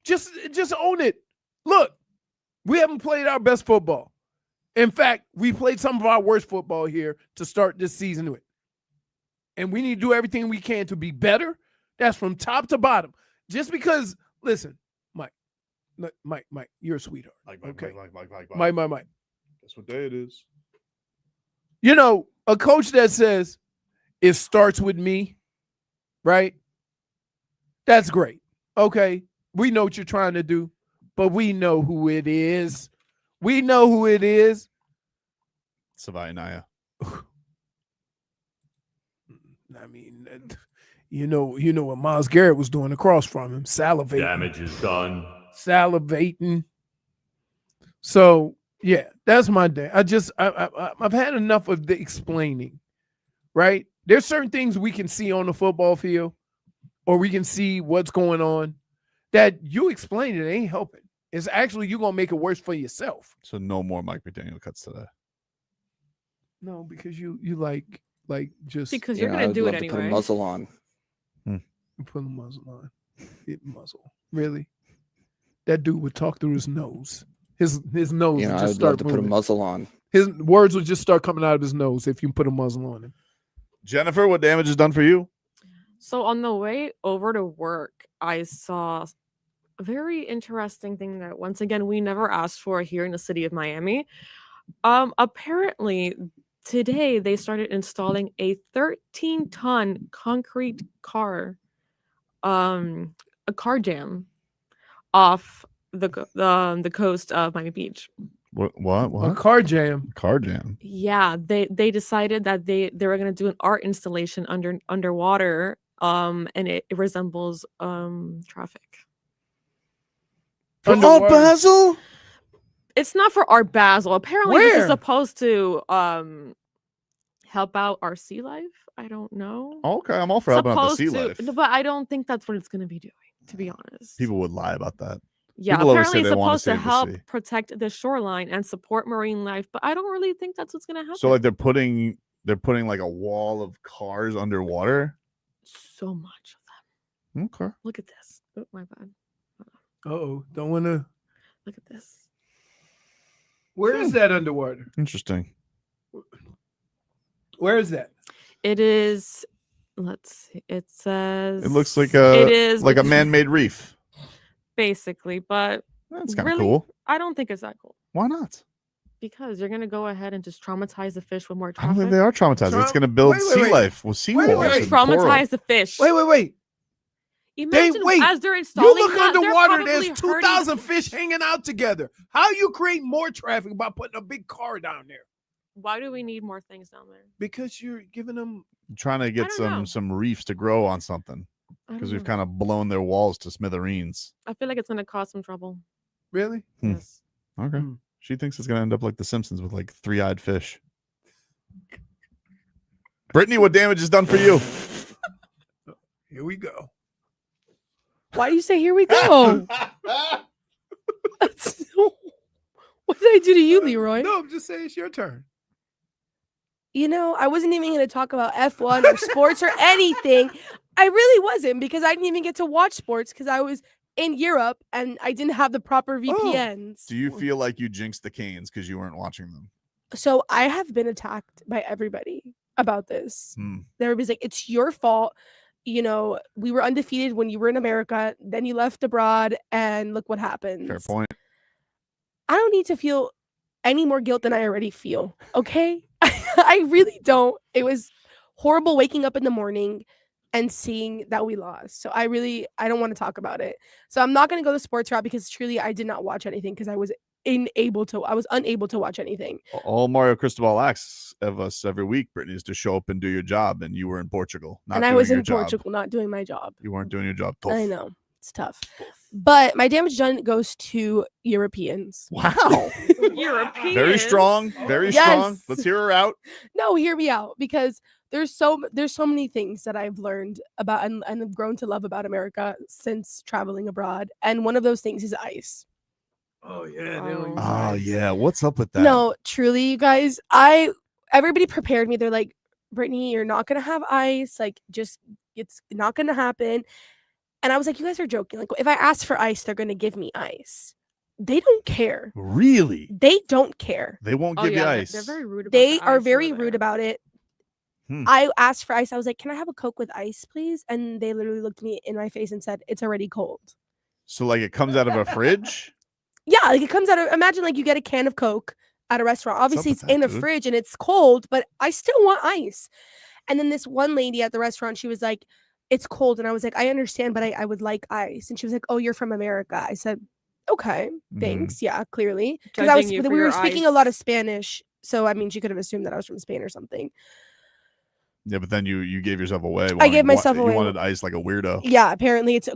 Just own it. Look, we haven't played our best football. In fact, we played some of our worst football here to start this season with. And we need to do everything we can to be better. That's from top to bottom. Just because, listen, Mike, you're a sweetheart. Mike. Guess what day it is? You know, a coach that says it starts with me, right? That's great. Okay, we know what you're trying to do, but we know who it is. We know who it is. Savaianaya. I mean, you know what Myles Garrett was doing across from him, salivating. Damage is done. Salivating. So yeah, that's my day. I've had enough of the explaining, right? There's certain things we can see on the football field, or we can see what's going on, that you explain it ain't helping. It's actually, you're gonna make it worse for yourself. So no more Mike McDaniel cuts today. No, because you like just because you're gonna do it anyway. Put a muzzle on. Put a muzzle on. Muzzle. Really? That dude would talk through his nose. His nose would just I'd start love to put a muzzle on. His words would just start coming out of his nose if you put a muzzle on him. Jennifer, what damage is done for you? So on the way over to work, I saw a very interesting thing that, once again, we never asked for here in the city of Miami. Apparently today they started installing a 13-ton concrete car, a car jam off the coast of Miami Beach. What? A car jam. Car jam. Yeah, they decided that they were gonna do an art installation underwater, and it resembles traffic. For Art Basel? It's not for Art Basel. Apparently, this is supposed to help out our sea life. I don't know. Okay, I'm all for helping out the sea life. But I don't think that's what it's going to be doing, to be honest. People would lie about that. Yeah, People always apparently say it's they want supposed to save the help sea. protect the shoreline and support marine life, but I don't really think that's what's going to happen. So like they're putting like a wall of cars underwater. So much of them. Okay. Look at this. Oh, my bad. Don't want to. Look at this. Where is that underwater? Interesting. Where is that? It is. Let's see. It says. It looks like It is a man-made reef. basically, but That's kind of really, cool. I don't think it's that cool. Why not? Because you're gonna go ahead and just traumatize the fish with more I don't traffic. think they are traumatized. It's going to build sea life with seawalls. and Traumatize coral. the fish. Wait. Imagine as they're You installing look that, they're underwater, probably there's hurting 2,000 fish hanging out together. How you create more traffic by putting a big car down there? Why do we need more things down there? Because you're giving them. Trying to get some reefs to grow on something because we've kind of blown their walls to smithereens. I feel like it's gonna cause some trouble. Really? Yes. Okay. She thinks it's going to end up like The Simpsons with like three-eyed fish. Brittany, what damage is done for you? Here we go. Why do you say here we go? What did I do to you, Leroy? No, I'm just saying it's your turn. You know, I wasn't even going to talk about F1 or sports or anything. I really wasn't, because I didn't even get to watch sports because I was in Europe and I didn't have the proper VPNs. Do you feel like you jinxed the Canes because you weren't watching them? So I have been attacked by everybody. about this. Hmm. Everybody's like, it's your fault. You know, we were undefeated when you were in America. Then you left abroad, and look what happens. Fair point. I don't need to feel any more guilt than I already feel. Okay, I really don't. It was horrible waking up in the morning and seeing that we lost. So I don't want to talk about it. So I'm not going to go the sports route because truly I did not watch anything because I was unable to watch anything. All Mario Cristobal asks of us every week, Brittany, is to show up and do your job, and you were in Portugal. Not And I doing was your in job. Portugal not doing my job. You weren't doing your job. I Tough. know. It's tough. But my damage done goes to Europeans. Wow. Europeans. Very strong. Very strong. Let's hear her out. No, hear me out because there's so many things that I've learned about and have grown to love about America since traveling abroad. And one of those things is ice. Oh yeah. They don't use Oh ice. yeah. What's up with that? No, truly, you guys, everybody prepared me. They're like, Brittany, you're not gonna have ice. Like, just it's not gonna happen. And I was like, you guys are joking. Like, if I ask for ice, they're gonna give me ice. They don't care. Really? They don't care. They won't give you ice. They're very rude about They the are ice very over rude there. about it. Hmm. I asked for ice. I was like, can I have a Coke with ice, please? And they literally looked me in my face and said, it's already cold. So like it comes out of a fridge? Yeah, like it comes out of, imagine like you get a can of Coke at a restaurant. Obviously with it's that, in a dude? fridge and it's cold, but I still want ice. And then this one lady at the restaurant, she was like, it's cold. And I was like, I understand, but I would like ice. And she was like, oh, you're from America. I said, okay, thanks. Yeah, clearly. Because Judging you for we were your speaking a lot of ice. Spanish. So, I mean, she could have assumed that I was from Spain or something. Yeah, but then you gave yourself away. I gave myself away. You wanted ice like a weirdo. Yeah, apparently it's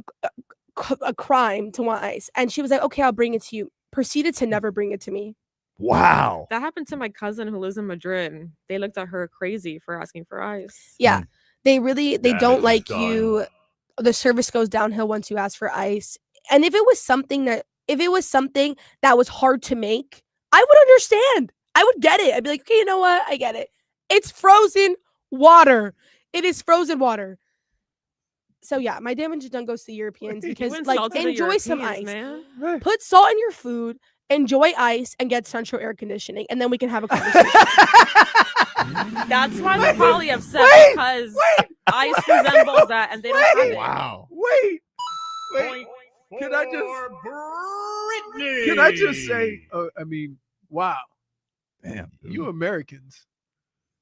a crime to want ice. And she was like, okay, I'll bring it to you. Proceeded to never bring it to me. Wow. That happened to my cousin who lives in Madrid. They looked at her crazy for asking for ice. Yeah. They don't like done. you. The service goes downhill once you ask for ice. And if it was something that was hard to make, I would understand. I would get it. I'd be like, okay, you know what? I get it. It's frozen water. It is frozen water. So yeah, my damage done goes to Europeans because like insulted the enjoy some ice. Europeans, man. Put salt in your food, enjoy ice, and get central air conditioning, and then we can have a conversation. That's why they're probably upset because ice resembles that and they don't have it. Wow. Wait. Can I just say? I mean, wow. Damn. You Americans.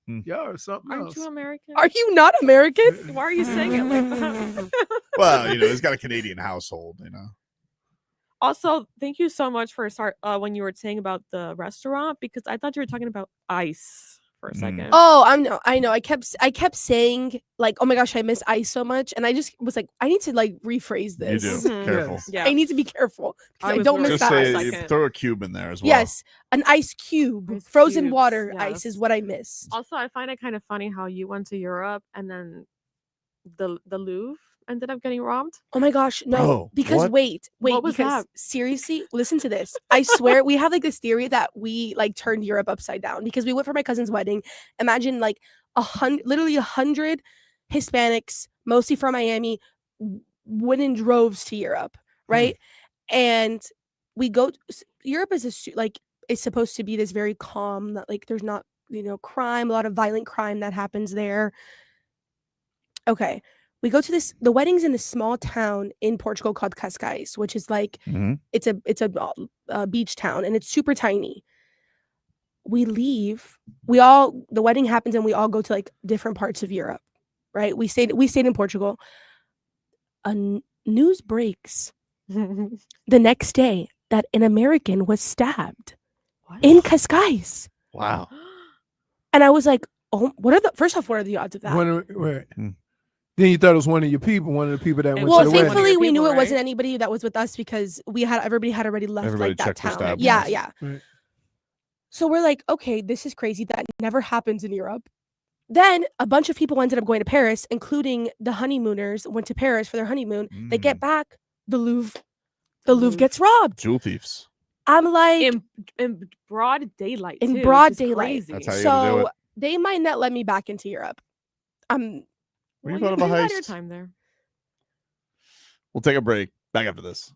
Hmm. Y'all are something Aren't else. you American? Are you not American? Why are you saying it like that? Well, he's got a Canadian household, Also, thank you so much for when you were saying about the restaurant because I thought you were talking about ice for a second. Oh, I know. I kept saying like, oh my gosh, I miss ice so much, and I just was like, I need to like rephrase this. You do. Careful. Yeah. I need to be careful because I was don't miss Just that say ice. you throw a cube in there as well. Yes, an ice cube, frozen cubes, water yes. ice is what I missed. Also, I find it kind of funny how you went to Europe and then the Louvre ended up getting robbed. Oh my gosh, no. Bro, because what? wait, What was because that? seriously, listen to this. I swear we have like this theory that we like turned Europe upside down because we went for my cousin's wedding. Imagine like literally 100 Hispanics, mostly from Miami, went in droves to Europe, right? And we go Europe is it's supposed to be this very calm, that like there's not, crime, a lot of violent crime that happens there. Okay. We go to the wedding's in this small town in Portugal called Cascais, which is like it's a beach town and it's super tiny. We leave. The wedding happens and we all go to like different parts of Europe, right? We stayed in Portugal. News breaks the next day that an American was stabbed in Cascais. Wow. And I was like, oh, first off, what are the odds of that? Then you thought it was one of your people, one of the people that went Well, to the wedding. thankfully we knew people, it wasn't right? anybody that was with us because everybody had already left Everybody like that checked for town. stab Yeah, wounds. yeah. Right. So we're like, okay, this is crazy. That never happens in Europe. Then a bunch of people ended up going to Paris, including the honeymooners went to Paris for their honeymoon. They get back, the Louvre gets robbed. Jewel thieves. I'm like in broad daylight. in too, broad which is daylight. crazy. That's how you gotta do So it. they might not let me back into Europe. What do you thought of a you had your heist? time there. We'll take a break. Back after this.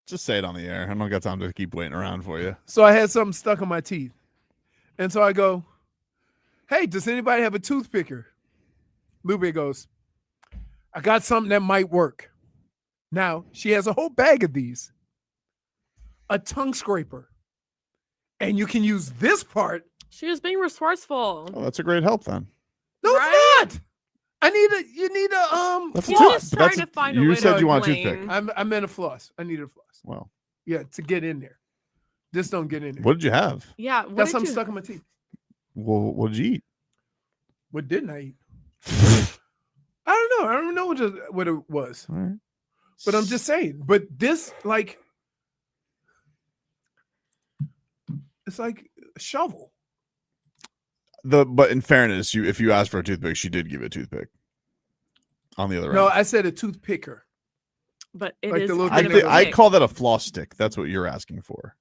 Just say it on the air. I don't got time to keep waiting around for you. So I had something stuck in my teeth. And so I go, hey, does anybody have a toothpicker? Lupe goes, I got something that might work. Now, she has a whole bag of these. A tongue scraper. And you can use this part. She was being resourceful. Oh, that's a great help then. No, it's not. You need a That's floss. a tooth- that's a- you said you want a toothpick. I meant a floss. I needed a floss. Well, yeah, to get in there. This don't get in there. what did you have? Yeah, Got something stuck in my teeth. Well, what did you eat? What didn't I eat? I don't know. I don't know what it was. All right. But I'm just saying. But this, like, it's like a shovel. But in fairness, if you asked for a toothpick, she did give you a toothpick. On the other No, end. I said a toothpicker. But it Like is the little kind thing of a I pick. call that a floss stick. That's what you're asking for.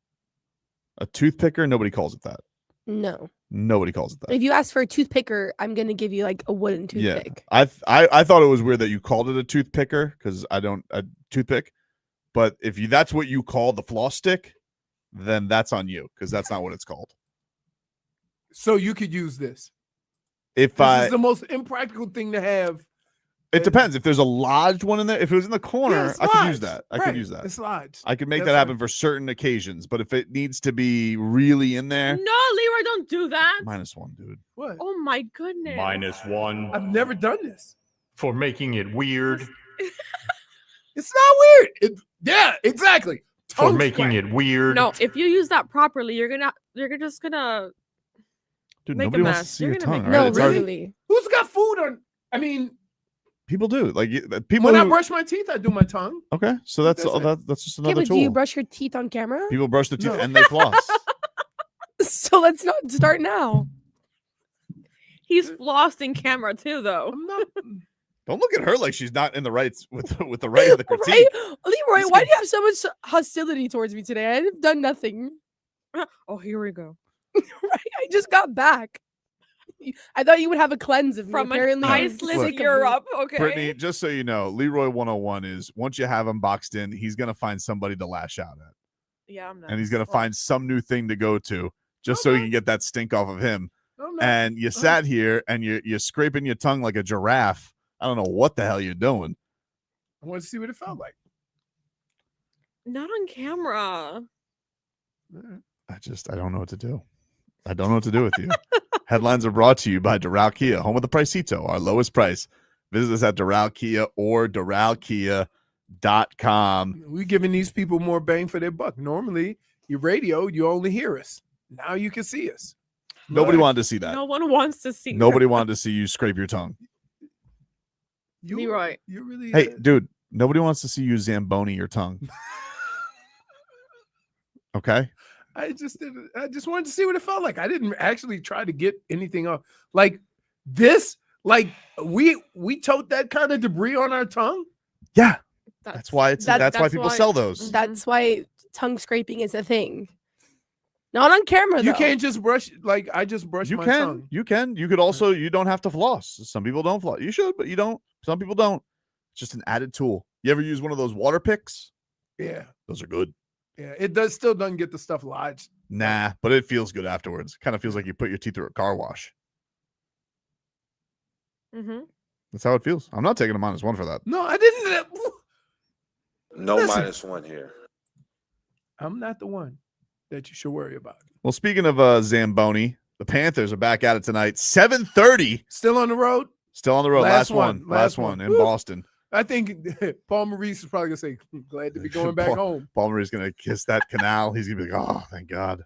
A toothpicker, nobody calls it that. No. Nobody calls it that. If you ask for a toothpicker, I'm gonna give you like a wooden toothpick. Yeah, I thought it was weird that you called it a toothpicker because I don't a toothpick. But if that's what you call the floss stick, then that's on you because that's not what it's called. So you could use this. This is the most impractical thing to have. It depends. If there's a lodged one in there, if it was in the corner, it's I could use lodged. that. I Right, could use that. it's lodged. I could make That's that happen for certain occasions. But if it needs to be really in there, No, Leroy, don't do that. -1, dude. What? Oh my goodness. -1 I've never done this. for making it weird. It's not weird. Yeah, exactly. For making it weird. No, if you use that properly, you're just gonna Dude, make a nobody wants to mess. see You're your gonna tongue. make All a right? mess. It's hard- Really? Who's got food on? I mean, People do. Like people. when I who- brush my teeth, I do my tongue. Okay, so that's That's that's just Okay, another but tool. do you brush your teeth on camera? People brush their teeth No. and they floss. So let's not start now. He's flossing camera too, though. I'm not. Don't look at her like she's not in the rights with the right of the critique. Right? Leroy, why do you have so much hostility towards me today? I've done nothing. Oh, here we go. Right? I just got back. I thought you would have a cleanse of me. From an Apparently, you're Iceland, sick of me. Europe. Okay. Brittany, just so you know, Leroy 101 is once you have him boxed in, he's gonna find somebody to lash out at, Yeah, I'm not. and he's gonna find some new thing to go to just so he can get that stink off of him. And you sat here and you're scraping your tongue like a giraffe. I don't know what the hell you're doing. I want to see what it felt like. Not on camera. I don't know what to do. I don't know what to do with you. Headlines are brought to you by Doral Kia, home of the Pricito, our lowest price. Visit us at Doral Kia or DoralKia.com. We're giving these people more bang for their buck. Normally, your radio, you only hear us. Now you can see us. Nobody wanted to see that. No one wants to see. Nobody wanted to see you scrape your tongue. Leroy. You really. Hey, dude, nobody wants to see you Zamboni your tongue. Okay? I just wanted to see what it felt like. I didn't actually try to get anything off. Like this, like we tote that kind of debris on our tongue. Yeah. That's why that's why people sell those. Mm-hmm. That's why tongue scraping is a thing. Not on camera, You though. can't just brush like I just brush You my can. tongue. You can. You could also, you don't have to floss. Some people don't floss. You should, but you don't. Some people don't. It's just an added tool. You ever use one of those water picks? Yeah. Those are good. Yeah. It still doesn't get the stuff lodged. Nah, but it feels good afterwards. Kind of feels like you put your teeth through a car wash. Mm-hmm. That's how it feels. I'm not taking a -1 for that. No, I didn't. No Listen. -1 here. I'm not the one that you should worry about. Well, speaking of Zamboni, the Panthers are back at it tonight. 7:30. Still on the road? Still on the road. Last one in Woo. Boston. I think Paul Maurice is probably gonna say, "Glad to be going back home." Paul Marie's gonna kiss that canal. He's gonna be like, "Oh, thank God."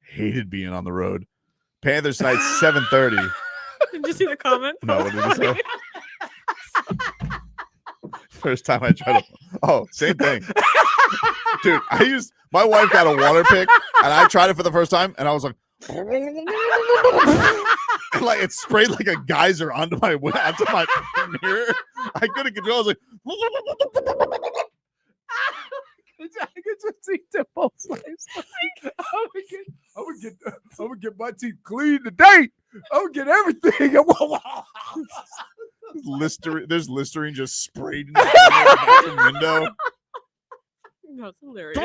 Hated being on the road. Panthers tonight, 7:30. Did you see the comment? No, what did you say? First time I tried to. Oh, same thing. Dude, my wife got a water pick and I tried it for the first time and I was like, and like it sprayed like a geyser onto my mirror. I couldn't control. I was like, I could just see dimples. I would get my teeth clean today. I would get everything. Listerine, there's Listerine just sprayed in the bathroom window. That's hilarious.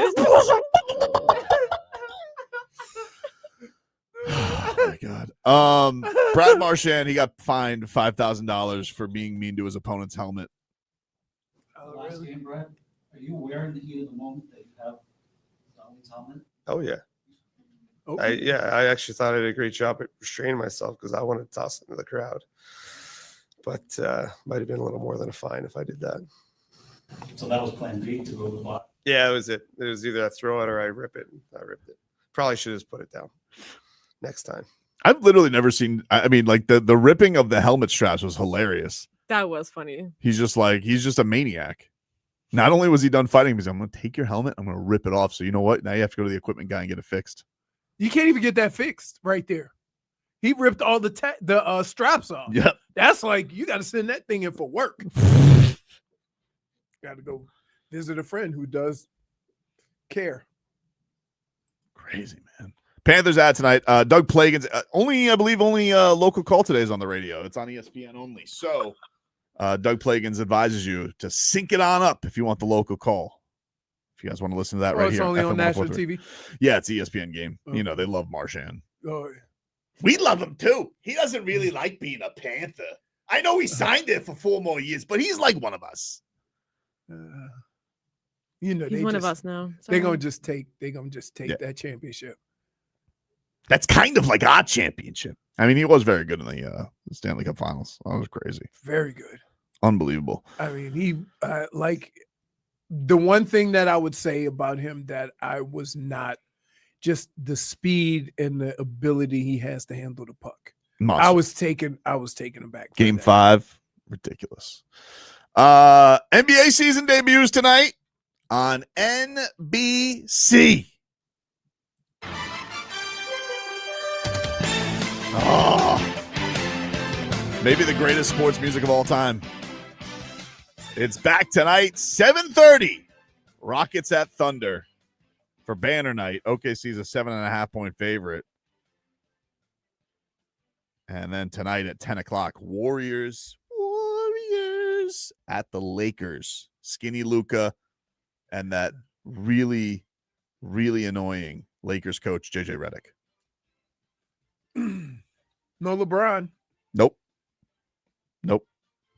Oh my god. Brad Marchand, he got fined $5,000 for being mean to his opponent's helmet. Last game, Brad, are you aware in the heat of the moment that you have Dolphins helmet? Oh yeah. Okay. I actually thought I did a great job at restraining myself because I wanted to toss it into the crowd. But might have been a little more than a fine if I did that. So that was plan B to go to the bottom. Yeah, it was it. It was either I throw it or I rip it. I ripped it. Probably should have just put it down next time. I've literally never seen. I mean, like the ripping of the helmet straps was hilarious. That was funny. He's just a maniac. Not only was he done fighting, he's I'm going to take your helmet, I'm going to rip it off. So you know what? Now you have to go to the equipment guy and get it fixed. You can't even get that fixed right there. He ripped all the straps off. Yep. That's like you got to send that thing in for work. Got to go visit a friend who does care. Crazy, man. Panthers ad tonight. Doug Plagens. I believe only local call today is on the radio. It's on ESPN only. So Doug Plagens advises you to sync it on up if you want the local call. If you guys want to listen to that right it's here. only on FM national 104.3. TV. Yeah, it's ESPN game. Okay. You know, they love Marchand. Oh, We love him too. He doesn't really like being a Panther. I know he signed it for 4 more years, but he's like one of us. You know, He's one of us now. They're Sorry. gonna just take that championship. That's kind of like our championship. I mean, he was very good in the Stanley Cup Finals. That was crazy. Very good. Unbelievable. I mean, he like the one thing that I would say about him that I was not just the speed and the ability he has to handle the puck. Monster. I was taken aback. Game 5, ridiculous. NBA season debuts tonight on NBC. Maybe the greatest sports music of all time. It's back tonight, 7:30. Rockets at Thunder for banner night. OKC's a 7.5-point favorite. And then tonight at 10 o'clock, Warriors at the Lakers. Skinny Luka and that really, really annoying Lakers coach, JJ Redick. No LeBron. Nope.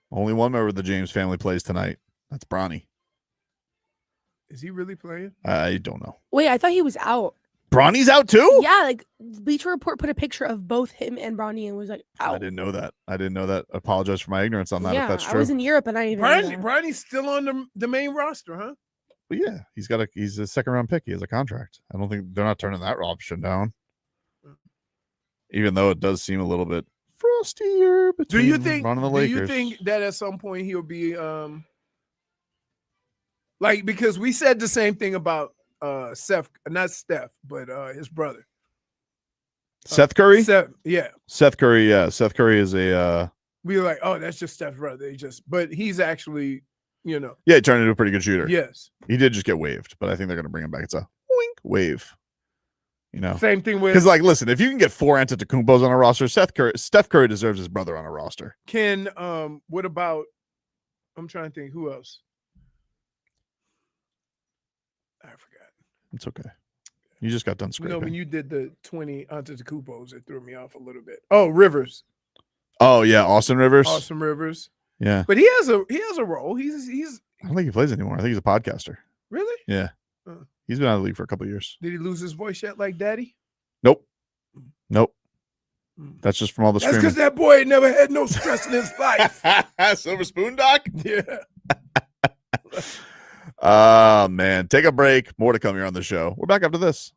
Only one member of the James family plays tonight. That's Bronny. Is he really playing? I don't know. Wait, I thought he was out. Bronny's out too? Yeah, like Bleacher Report put a picture of both him and Bronny and was like, out. I didn't know that. I apologize for my ignorance on that Yeah, if that's I true. was in Europe and I didn't even know. Bronny's still on the main roster, huh? But yeah, he's a second round pick. He has a contract. I don't think they're not turning that option down. Even though it does seem a little bit frostier between LeBron and the Lakers. Do you think that at some point he'll be like, because we said the same thing about Seth, not Steph, but his brother. Seth Curry? Yeah. Seth Curry, yeah. Seth Curry is a we were like, oh, that's just Steph's brother. But he's actually, yeah, he turned into a pretty good shooter. Yes. He did just get waived, but I think they're gonna bring him back. It's a wink wave. Same thing with, because, like, listen, if you can get 4 Antetokounmpos on a roster, Steph Curry deserves his brother on a roster. What about, I'm trying to think, who else? I forgot. It's okay. You just got done scraping. When you did the 20 Antetokounmpos, it threw me off a little bit. Oh, Rivers. Oh yeah, Austin Rivers. Austin Rivers. Yeah, but he has a role. He's. I don't think he plays anymore. I think he's a podcaster. Really? Yeah. He's been out of the league for a couple of years. Did he lose his voice yet, like Daddy? Nope. That's just from all the That's screaming. because that boy never had no stress in his life. Silver Spoon Doc? Yeah. Oh, man. Take a break. More to come here on the show. We're back after this.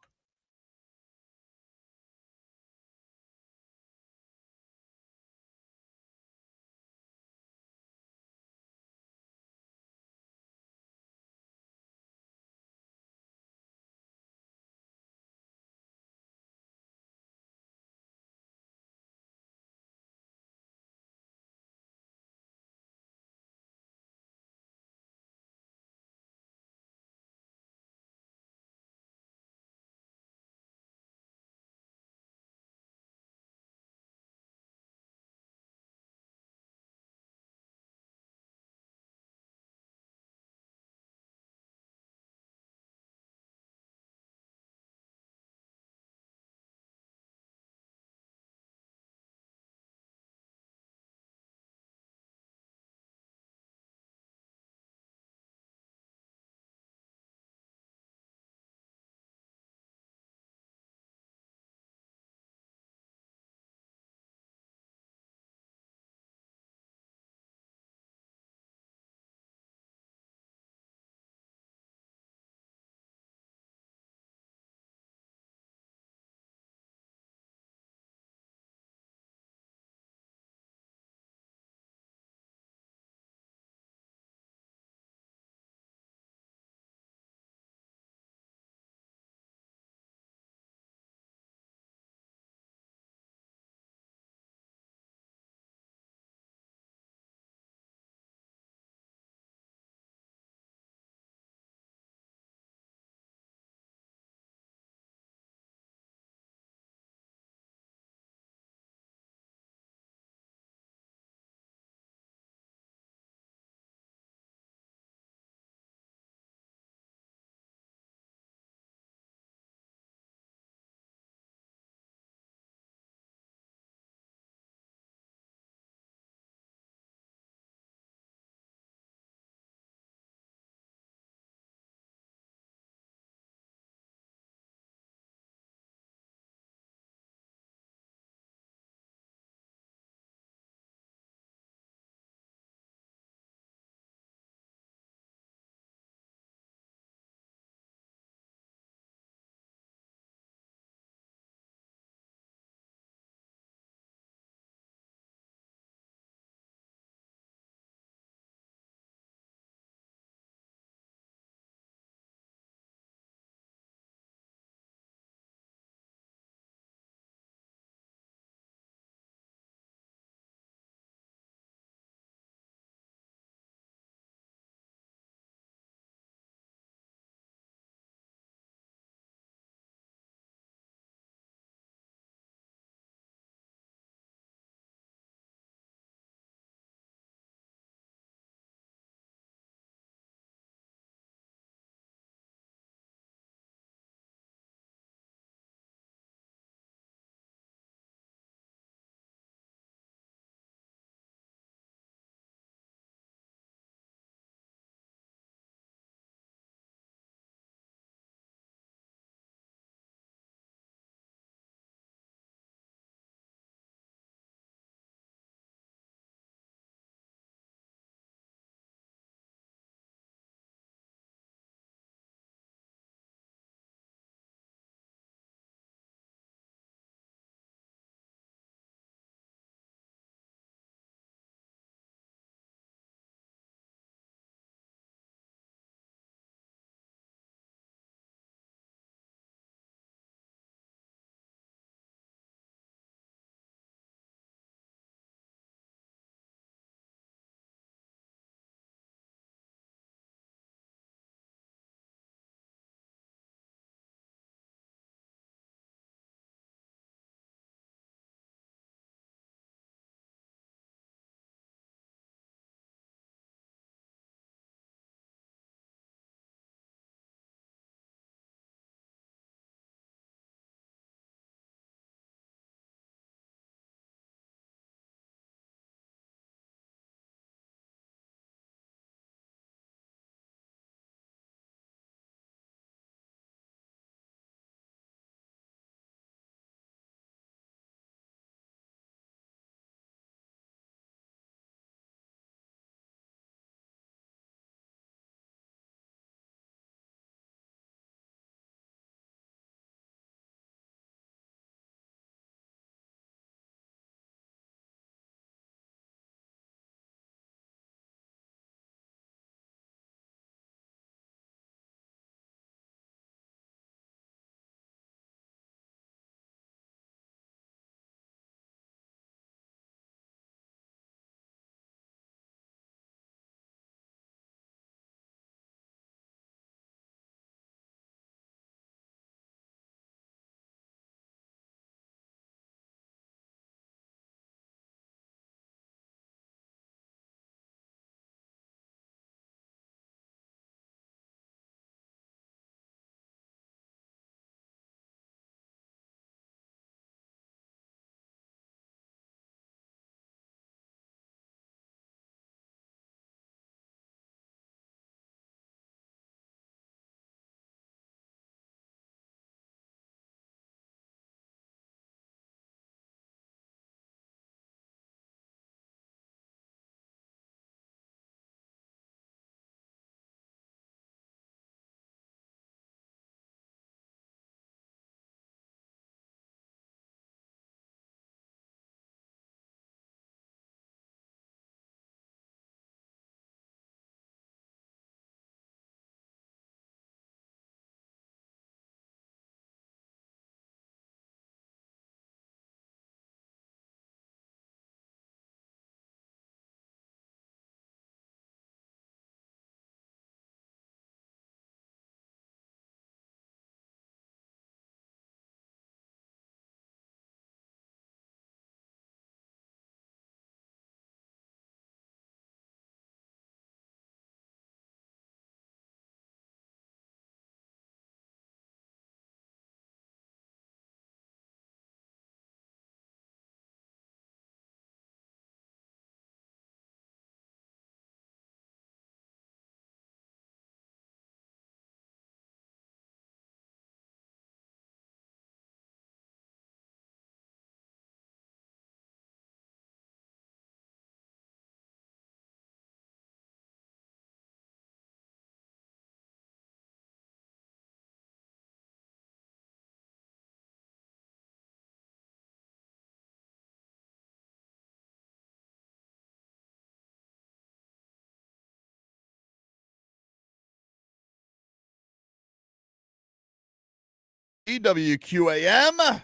EWQAM.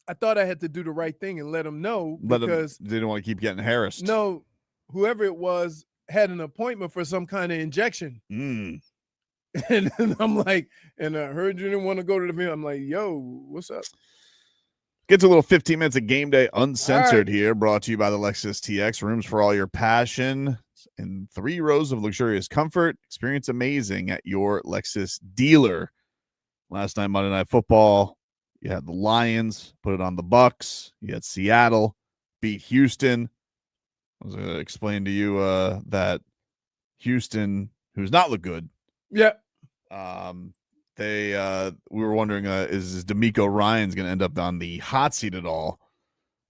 I thought I had to do the right thing and let them know because they didn't want to keep getting harassed. No, whoever it was had an appointment for some kind of injection. Mm. And I'm like, and I heard you didn't want to go to the video. I'm like, yo, what's up? Get to a little 15 minutes of game day uncensored here, brought to you by the Lexus TX. Rooms for all your passion and 3 rows of luxurious comfort. Experience amazing at your Lexus dealer. Last night, Monday Night Football, you had the Lions put it on the Bucks. You had Seattle beat Houston. I was going to explain to you that Houston, who's not looked good. Yeah. We were wondering, is D'Amico Ryan's going to end up on the hot seat at all?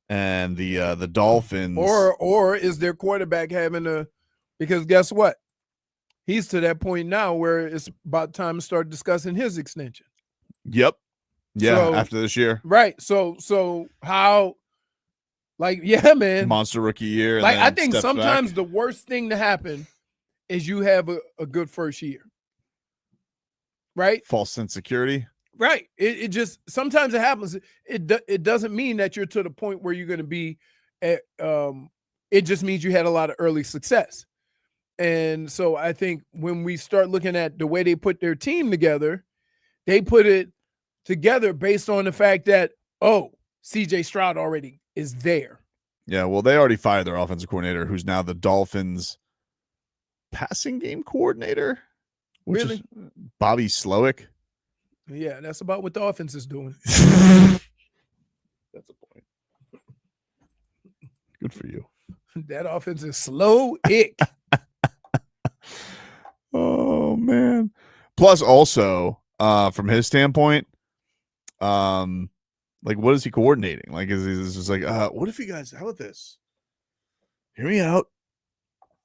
And the Dolphins, or is their quarterback having a? Because guess what, he's to that point now where it's about time to start discussing his extension. Yep. Yeah. So, after this year, right? So how? Like, yeah, man, monster rookie year. And like, then I think steps sometimes back. the worst thing to happen is you have a good first year. Right? False insecurity. Right. It just sometimes it happens. It doesn't mean that you're to the point where you're going to be at, it just means you had a lot of early success. And so I think when we start looking at the way they put their team together, they put it together based on the fact that, CJ Stroud already is there. Yeah, well, they already fired their offensive coordinator, who's now the Dolphins passing game coordinator. Which Really? is Bobby Slowick. Yeah, that's about what the offense is doing. That's a point. Good for you. That offense is slow ick. Oh, man. Plus, also, from his standpoint, like, what is he coordinating? Like, is just like, what if you guys, how about this? Hear me out.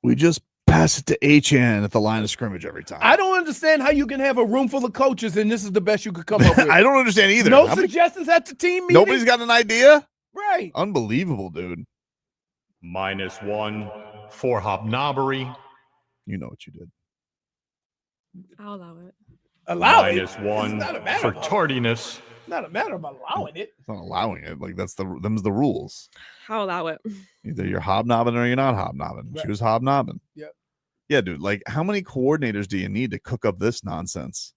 We just pass it to Achan at the line of scrimmage every time. I don't understand how you can have a room full of coaches and this is the best you could come up with. I don't understand either. No suggestions at the team meeting? Nobody's got an idea? Right. Unbelievable, dude. -1 for hobnobbery. You know what you did. I'll allow it. Allow it? -1 It's not a matter for of- tardiness. Not a matter of allowing it. It's not allowing it. Like, them's the rules. I'll allow it. Either you're hobnobbing or you're not hobnobbing. Right. She was hobnobbing. Yep. Yeah, dude. Like, how many coordinators do you need to cook up this nonsense?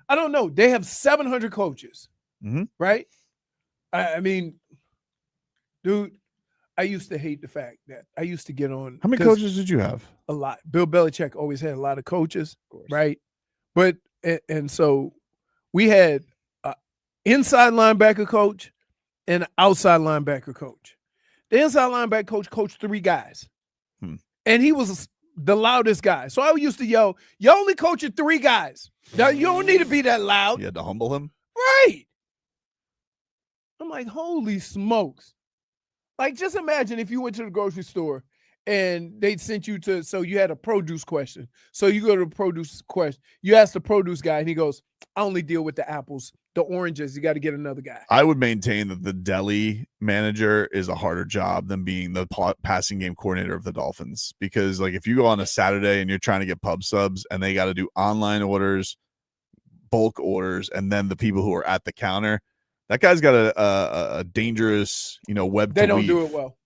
I don't know. They have 700 coaches, right? I mean, dude, I used to hate the fact that I used to get on. How many 'cause coaches did you have? A lot. Bill Belichick always had a lot of coaches, right? But and so we had an inside linebacker coach and an outside linebacker coach. The inside linebacker coach coached 3 guys, and he was the loudest guy. So I used to yell, "You only coaching 3 guys. Now you don't need to be that loud." You had to humble him. Right. I'm like, holy smokes. Like, just imagine if you went to the grocery store and they sent you to, so you had a produce question. So you go to the produce question. You ask the produce guy and he goes, "I only deal with the apples, the oranges. You got to get another guy." I would maintain that the deli manager is a harder job than being the passing game coordinator of the Dolphins. Because, like, if you go on a Saturday and you're trying to get pub subs and they got to do online orders, bulk orders, and then the people who are at the counter, that guy's got a dangerous, web to They don't weave. do it well.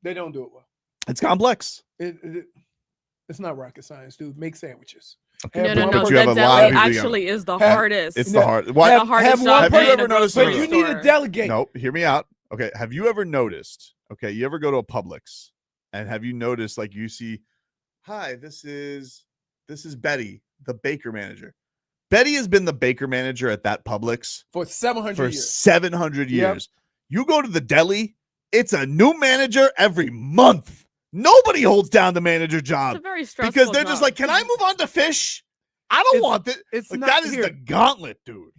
They don't do it well. It's complex. It's not rocket science, dude. Make sandwiches. No. But you have The a lot deli of people actually is the hardest. It's the hard. Why? The hardest job Have you in a ever noticed? grocery But you need to store. delegate. No, hear me out. Okay, have you ever noticed? Okay, you ever go to a Publix and have you noticed, like, you see, "Hi, this is Betty, the baker manager." Betty has been the baker manager at that Publix For 700 for years. 700 Yep. years. You go to the deli, it's a new manager every month. Nobody holds down the manager job It's a very stressful because they're just job. like, "Can I move on to fish? I don't want it." It's Like, not that is here. the gauntlet, dude.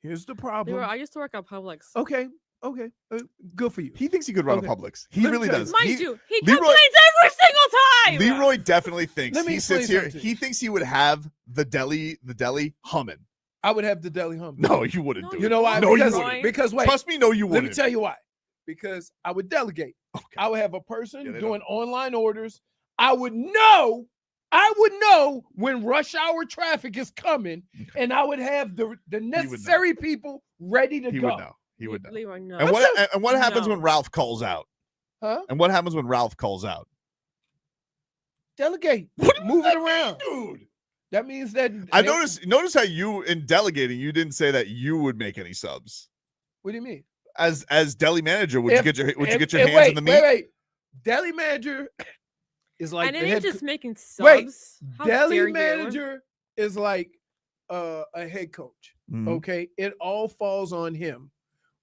Here's the problem. Leroy, I used to work at Publix. Okay. Good for you. He thinks he could run Okay. a Publix. He Let me really tell you- does. Mind He- you, he Leroy- complains every single time. Leroy definitely thinks Let me he sits explain here. something to He thinks he would have the deli humming. I would have the deli hum. No, you wouldn't do You it. know why? No, because, you wouldn't. Because wait. Trust me, no, you Let me wouldn't. tell you why. Because I would delegate. I would have a person Yeah, they doing online orders. I would know I would know when rush hour traffic is coming, and I would have the necessary people ready to He go. would know. He would know. Leroy, no. And what happens when Ralph calls out? Huh? And what happens when Ralph calls out? Delegate. Move it around. Dude. That means that I notice how you, in delegating, you didn't say that you would make any subs. What do you mean? As deli manager, would you get your hands wait, in the meat? Wait. Deli manager is like and the then head he's just co- making subs. Wait, How deli dare you. manager is like a head coach. Mhm. Okay, it all falls on him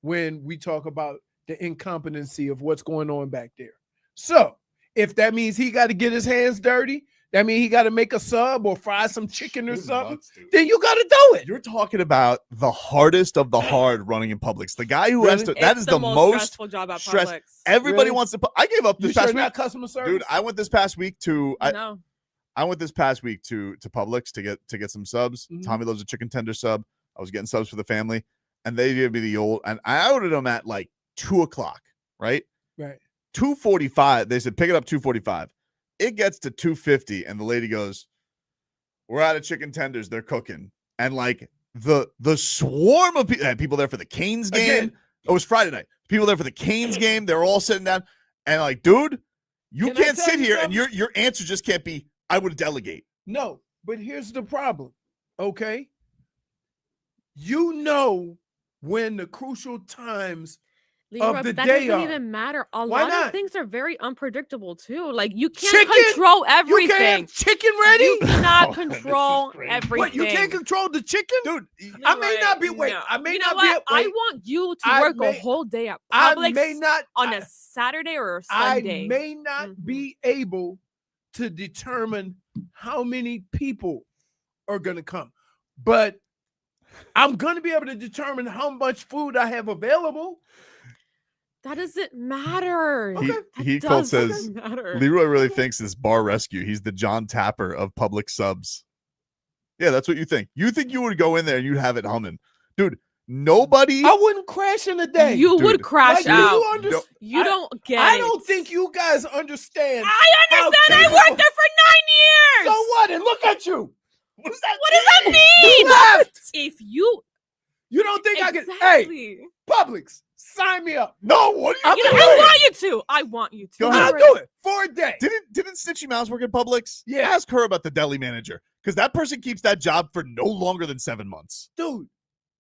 when we talk about the incompetency of what's going on back there. So if that means he got to get his hands dirty, that means he got to make a sub or fry some chicken or something, then you got to do it. You're talking about the hardest of the hard running in Publix. The guy who has to, that is the most stressful job at stress. Publix. Everybody Really? wants to. I gave up You this sure past not week. customer service? Dude, I went this past week to. No. I went this past week to Publix to get some subs. Mhm. Tommy loves a chicken tender sub. I was getting subs for the family, and they gave me the old. And I ordered them at like 2:00, right? Right. 2:45. They said pick it up 2:45. It gets to 2:50, and the lady goes, "We're out of chicken tenders. They're cooking." And like the swarm of people there for the Canes game. Again. It was Friday night. People there for the Canes game. They're all sitting down, and like, dude, you Can I can't tell sit you here and something? your answer just can't be, "I would delegate." No, but here's the problem. Okay. You know when the crucial times Leroy, of the but that day doesn't are. even matter. A Why lot not? of things are very unpredictable too. Like you can't Chicken? control You everything. can't have chicken ready? You cannot Oh, this is control crazy. everything. What, you can't control the chicken? Dude, I may Leroy, not be wait. no. I may You know not be what? I wait. want you to I work may- a whole day at I Publix may not on a Saturday or a I Sunday. may not be able to determine how many people are going to come, but I'm going to be able to determine how much food I have available. That doesn't matter. He That called says doesn't matter. Leroy really thinks this bar rescue. He's the John Tapper of public subs. Yeah, that's what you think. You think you would go in there and you'd have it humming, dude. Nobody. I wouldn't crash in a day. You would Dude, crash Like, do out. you understand? You don't get I it. don't think you guys understand. I how understand. I capable- worked there for 9 years. So what? And look at you. What does that mean? left. If you don't think I can? exactly. Hey, Publix, sign me up. No, what are you You know, I want you to. I want you to. Go I'll ahead. do it for a day. Didn't Stitchy Mouse work at Publix? Yeah. Ask her about the deli manager because that person keeps that job for no longer than 7 months. Dude,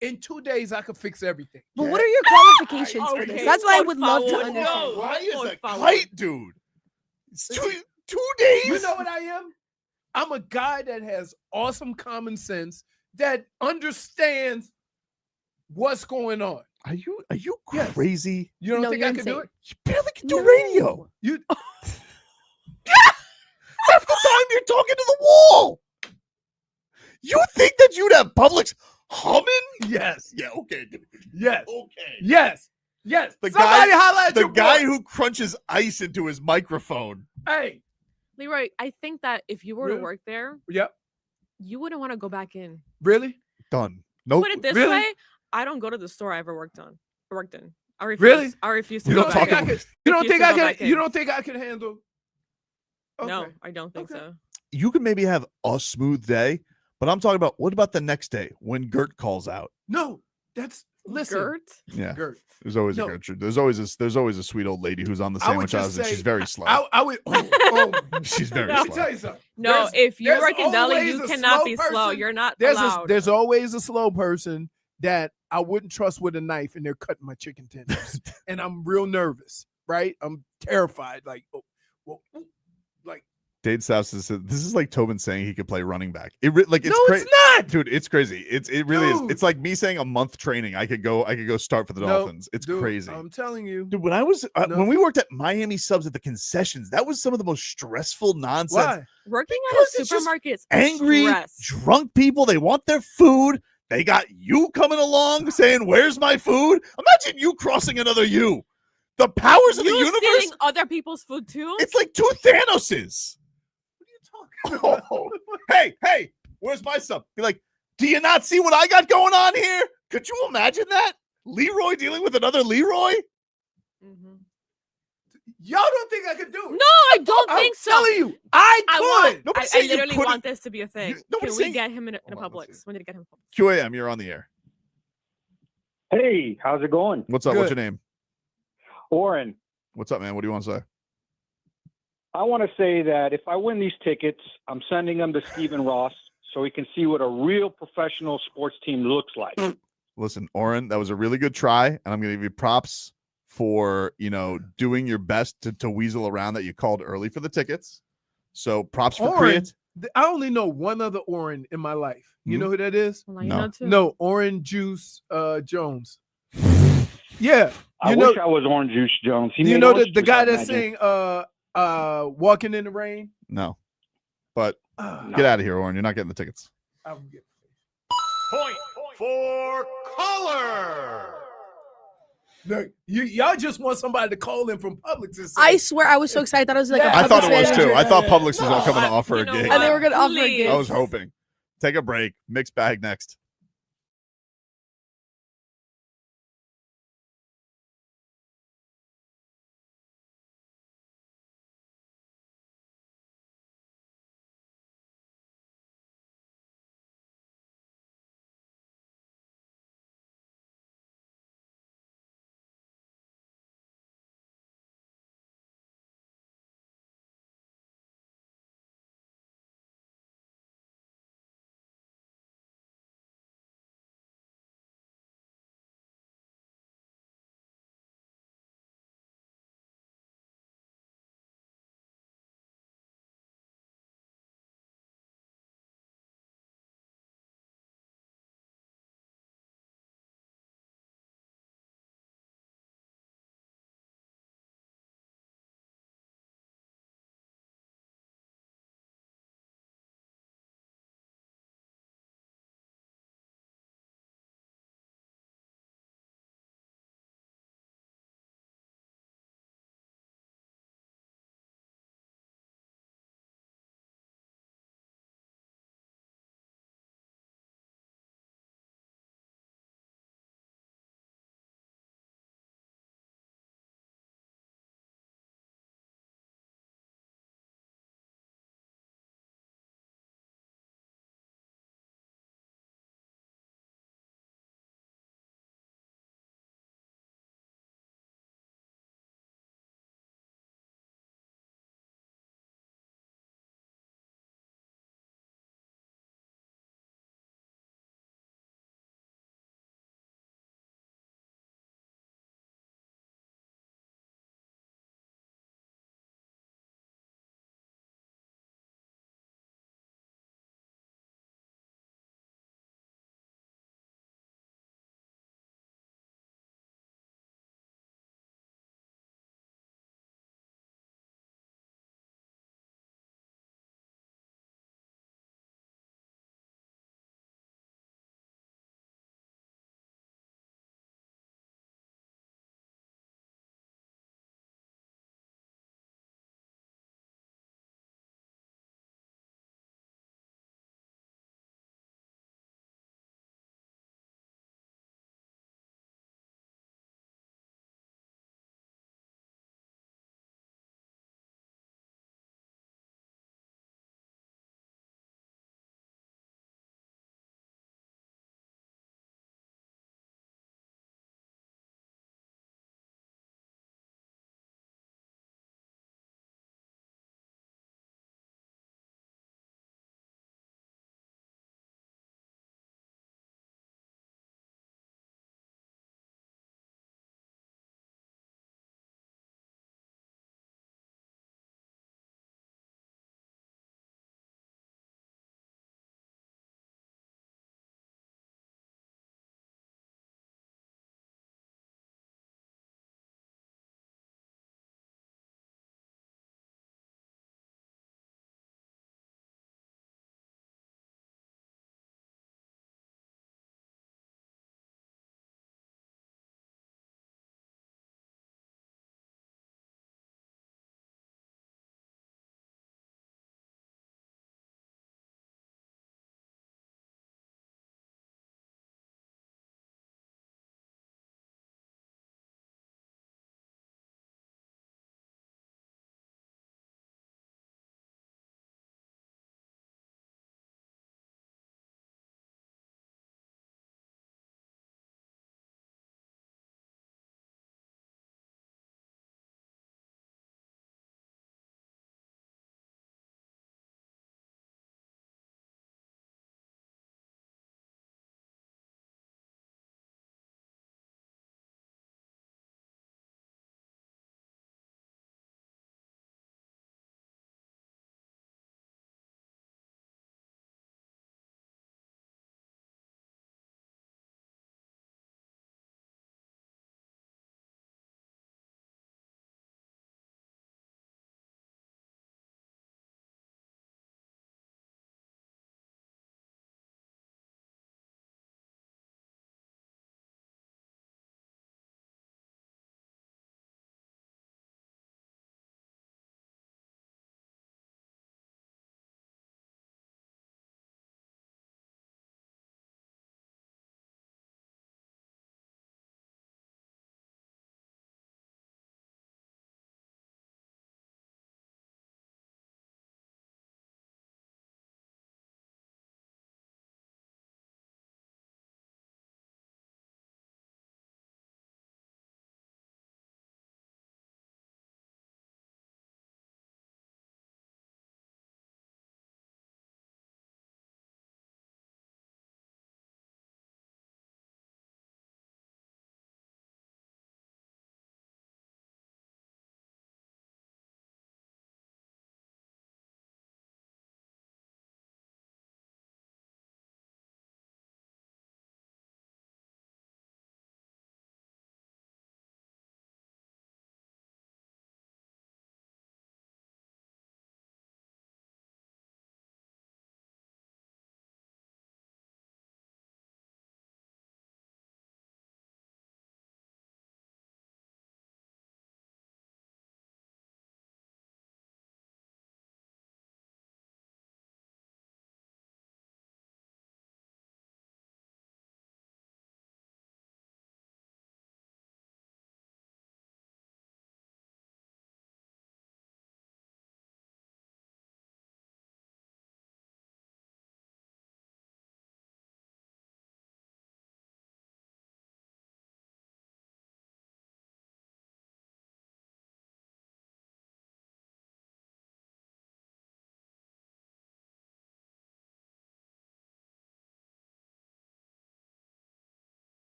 in 2 days, I could fix everything. But what are your qualifications for Okay, this? That's what I por would love to favor, understand. no. Why is Por a favor. kite, dude? It's 2 days. You know what I am? I'm a guy that has awesome common sense that understands what's going on. Are you Yes. crazy? You don't No, think you're I can do insane. it? You barely can do radio. You Half the time you're talking to the wall. You think that you'd have Publix humming? yes. Yeah, okay. Yes. Okay. Yes. Yes. The Somebody guy, holla at the your guy boy. who crunches ice into his microphone. Hey. Leroy, I think that if you were Really? to work there, Yep. you wouldn't want to go back in. Really? Done. Nope. Put it this Really? way: I don't go to the store I ever worked in. I refuse. Really? I refuse to You go don't back talk in. about- You don't Refuse think to I go back can? in. You don't think I can handle? No, Okay. I don't think Okay. so. You can maybe have a smooth day, but I'm talking about what about the next day when Gert calls out? No. That's listen. Gert? Yeah. Gert. There's always No. a Gertrude. There's always a sweet old lady who's on the I would sandwich just aisle and say- she's very slow. I would. Oh, She's very let me slow. tell you something. No, There's- if you there's work in deli, always you a cannot slow be slow. person. You're not There's allowed. there's always a slow person that I wouldn't trust with a knife, and they're cutting my chicken tenders, and I'm real nervous. Right? I'm terrified. Like, like Dade South says this is like Tobin saying he could play running back. It's no, crazy. it's not. Dude, it's crazy. It really is. Dude. It's like me saying a month training. I could go start for the No, Dolphins. It's dude, crazy. I'm telling you. Dude, when I was No. when we worked at Miami Subs at the concessions, that was some of the most stressful nonsense. Why? Working at Because a it's just supermarket is Angry, stress. drunk people. They want their food. They got you coming along saying, "Where's my food?" Imagine you crossing another you. The powers of the You universe. stealing other people's food too? It's like two Thanoses. Oh, hey, where's my sub? Be like, do you not see what I got going on here? Could you imagine that? Leroy dealing with another Leroy? Mhm. Y'all don't think I could do it? No, I don't think so. I'm telling you, I could. I literally want this to be a thing. Can we get him in a Publix? We need to get him. QAM, you're on the air. Hey, how's it going? What's up? What's your name? Oren. What's up, man? What do you want to say? I want to say that if I win these tickets, I'm sending them to Stephen Ross so he can see what a real professional sports team looks like. Listen, Oren, that was a really good try, and I'm going to give you props for, doing your best to weasel around that you called early for the tickets. So props for Oren, create. I only know one other Oren in my life. You know who that is? Well, you know too. No, Orange Juice Jones. Yeah. I wish I was Orange Juice Jones. He You made know orange the juice, guy I that imagine. sang Walking in the Rain? No. But get out of here, Oren. You're not getting the tickets. Point for color. Look, y'all just want somebody to call in from Publix and say, I swear I was so excited. I thought it was like a I thought Publix it was too. manager. I thought Publix was all coming to offer a gig. And they were going to offer a gig. I was hoping. Take a break. Mixed bag next.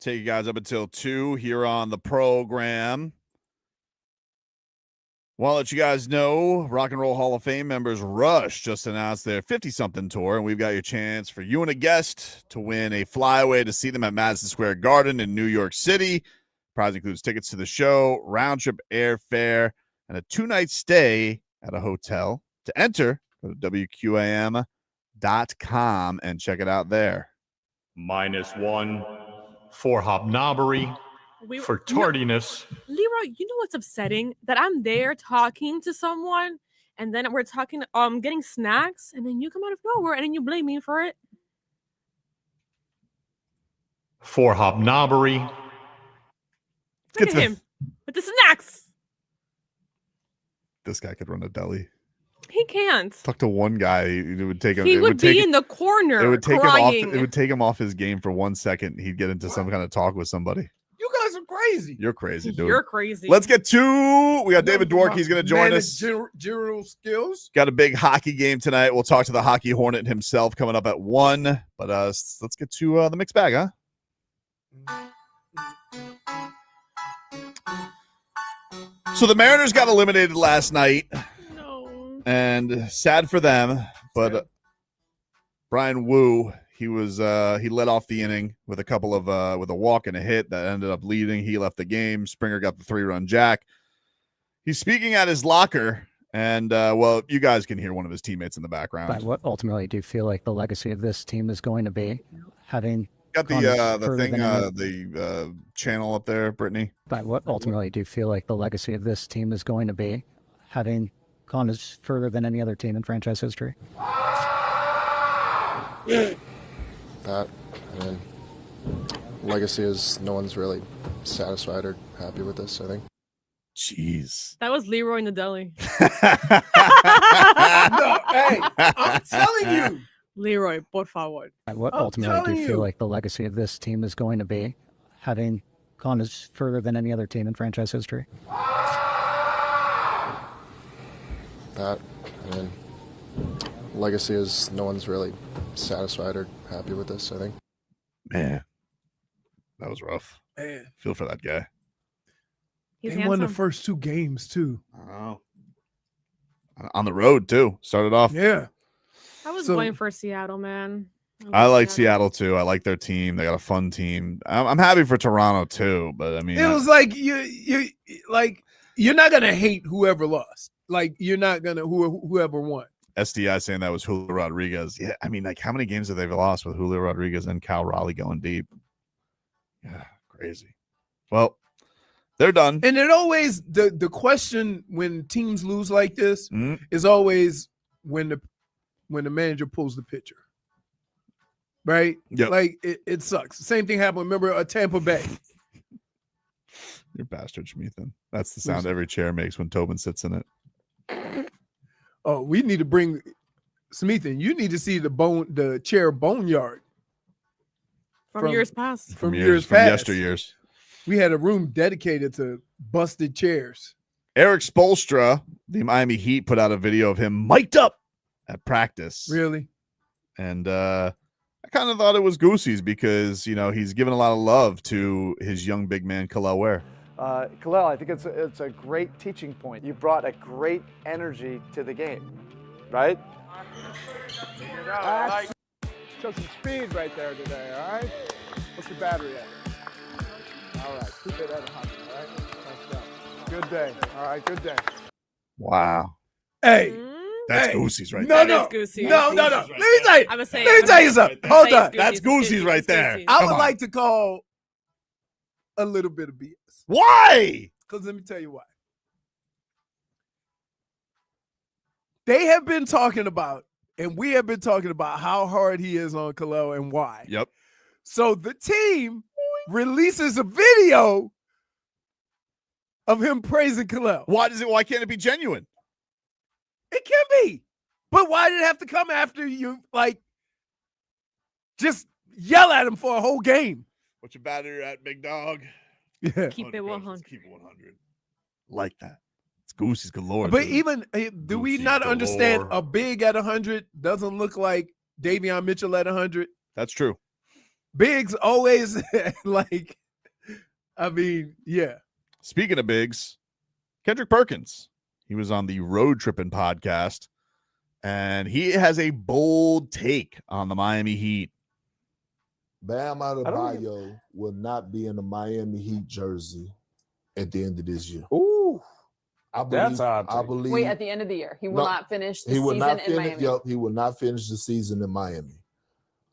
Take you guys up until 2 here on the program. Want to let you guys know, Rock and Roll Hall of Fame members Rush just announced their 50-something tour, and we've got your chance for you and a guest to win a flyaway to see them at Madison Square Garden in New York City. Prize includes tickets to the show, round-trip airfare, and a 2-night stay at a hotel. To enter, go to WQAM.com and check it out there. -1 for hobnobbery, for tardiness. Leroy, you know what's upsetting? That I'm there talking to someone, and then we're talking, getting snacks, and then you come out of nowhere, and then you blame me for it. For hobnobbery. Look at him with the snacks. This guy could run a deli. He can't. Talk to one guy, it would take him. He would be in the corner. It would take crying. him off. It would take him off his game for 1 second. He'd get into some kind of talk with somebody. You guys are crazy. You're crazy, dude. You're crazy. Let's get to. We got David Dwork. He's going to join us. Managerial skills. Got a big hockey game tonight. We'll talk to the Hockey Hornet himself coming up at 1. But let's get to the mixed bag, huh? So the Mariners got eliminated last night. And sad for them, but Brian Wu, he led off the inning with a couple of with a walk and a hit that ended up leading. He left the game. Springer got the 3-run jack. He's speaking at his locker, and well, you guys can hear one of his teammates in the background. But what ultimately do you feel like the legacy of this team is going to be? Having got the thing, the channel up there, Brittany. But what ultimately do you feel like the legacy of this team is going to be? Having gone as further than any other team in franchise history. Legacy is no one's really satisfied or happy with this, I think. Jeez. That was Leroy in the deli. No, hey, I'm telling you. Leroy, por favor. What ultimately do you feel like the legacy of this team is going to be? Having gone as further than any other team in franchise history. Legacy is no one's really satisfied or happy with this, I think. Man, that was rough. Man. Feel for that guy. They won the first 2 games too. Oh. On the road too. Started off. Yeah. I was going for Seattle, man. I like Seattle too. I like their team. They got a fun team. I'm happy for Toronto too, but I mean, it was like you're not gonna hate whoever lost. Like you're not gonna whoever won. SDI saying that was Julio Rodriguez. Yeah, I mean, like how many games have they lost with Julio Rodriguez and Cal Raleigh going deep? Yeah, crazy. Well, they're done. And it always the question when teams lose like this is always when the manager pulls the pitcher. Right? Yep. Like it sucks. Same thing happened. Remember Tampa Bay. You're bastard, Schmeathan. That's the sound every chair makes when Tobin sits in it. Oh, we need to bring Smeathan. You need to see the chair boneyard from years past. From years past. Yesteryears. We had a room dedicated to busted chairs. Eric Spoelstra, the Miami Heat, put out a video of him mic'd up at practice. Really? And I kind of thought it was Goosey's because, you know, he's given a lot of love to his young big man, Khalil Ware. Khalil, I think it's a great teaching point. You brought a great energy to the game, right? Show some speed right there today, all right? What's your battery at? All right, keep it at 100, all right? Nice job. Good day, all right, good day. Wow. Hey. That's Goosey's right there. No. Let me tell you something. Hold on. That's Goosey's right there. I would like to call a little bit of BS. Why? Because let me tell you why. They have been talking about, and we have been talking about how hard he is on Khalil and why. Yep. So the team releases a video of him praising Khalil. Why can't it be genuine? It can be. But why did it have to come after you, like, just yell at him for a whole game? What's your battery at, big dog? Yeah. Keep it 100. Keep it 100. Like that. It's Goosey's galore. But dude. even, do we not understand a big at 100 doesn't look like Davion Mitchell at 100? That's true. Biggs always like, I mean, yeah. Speaking of Biggs, Kendrick Perkins, he was on the Road Trippin' podcast, and he has a bold take on the Miami Heat. Bam Adebayo will not be in the Miami Heat jersey at the end of this year. Ooh, I believe. Wait, at the end of the year, he will No, not finish the he will season not in finish. Miami. Yep, he will not finish the season in Miami.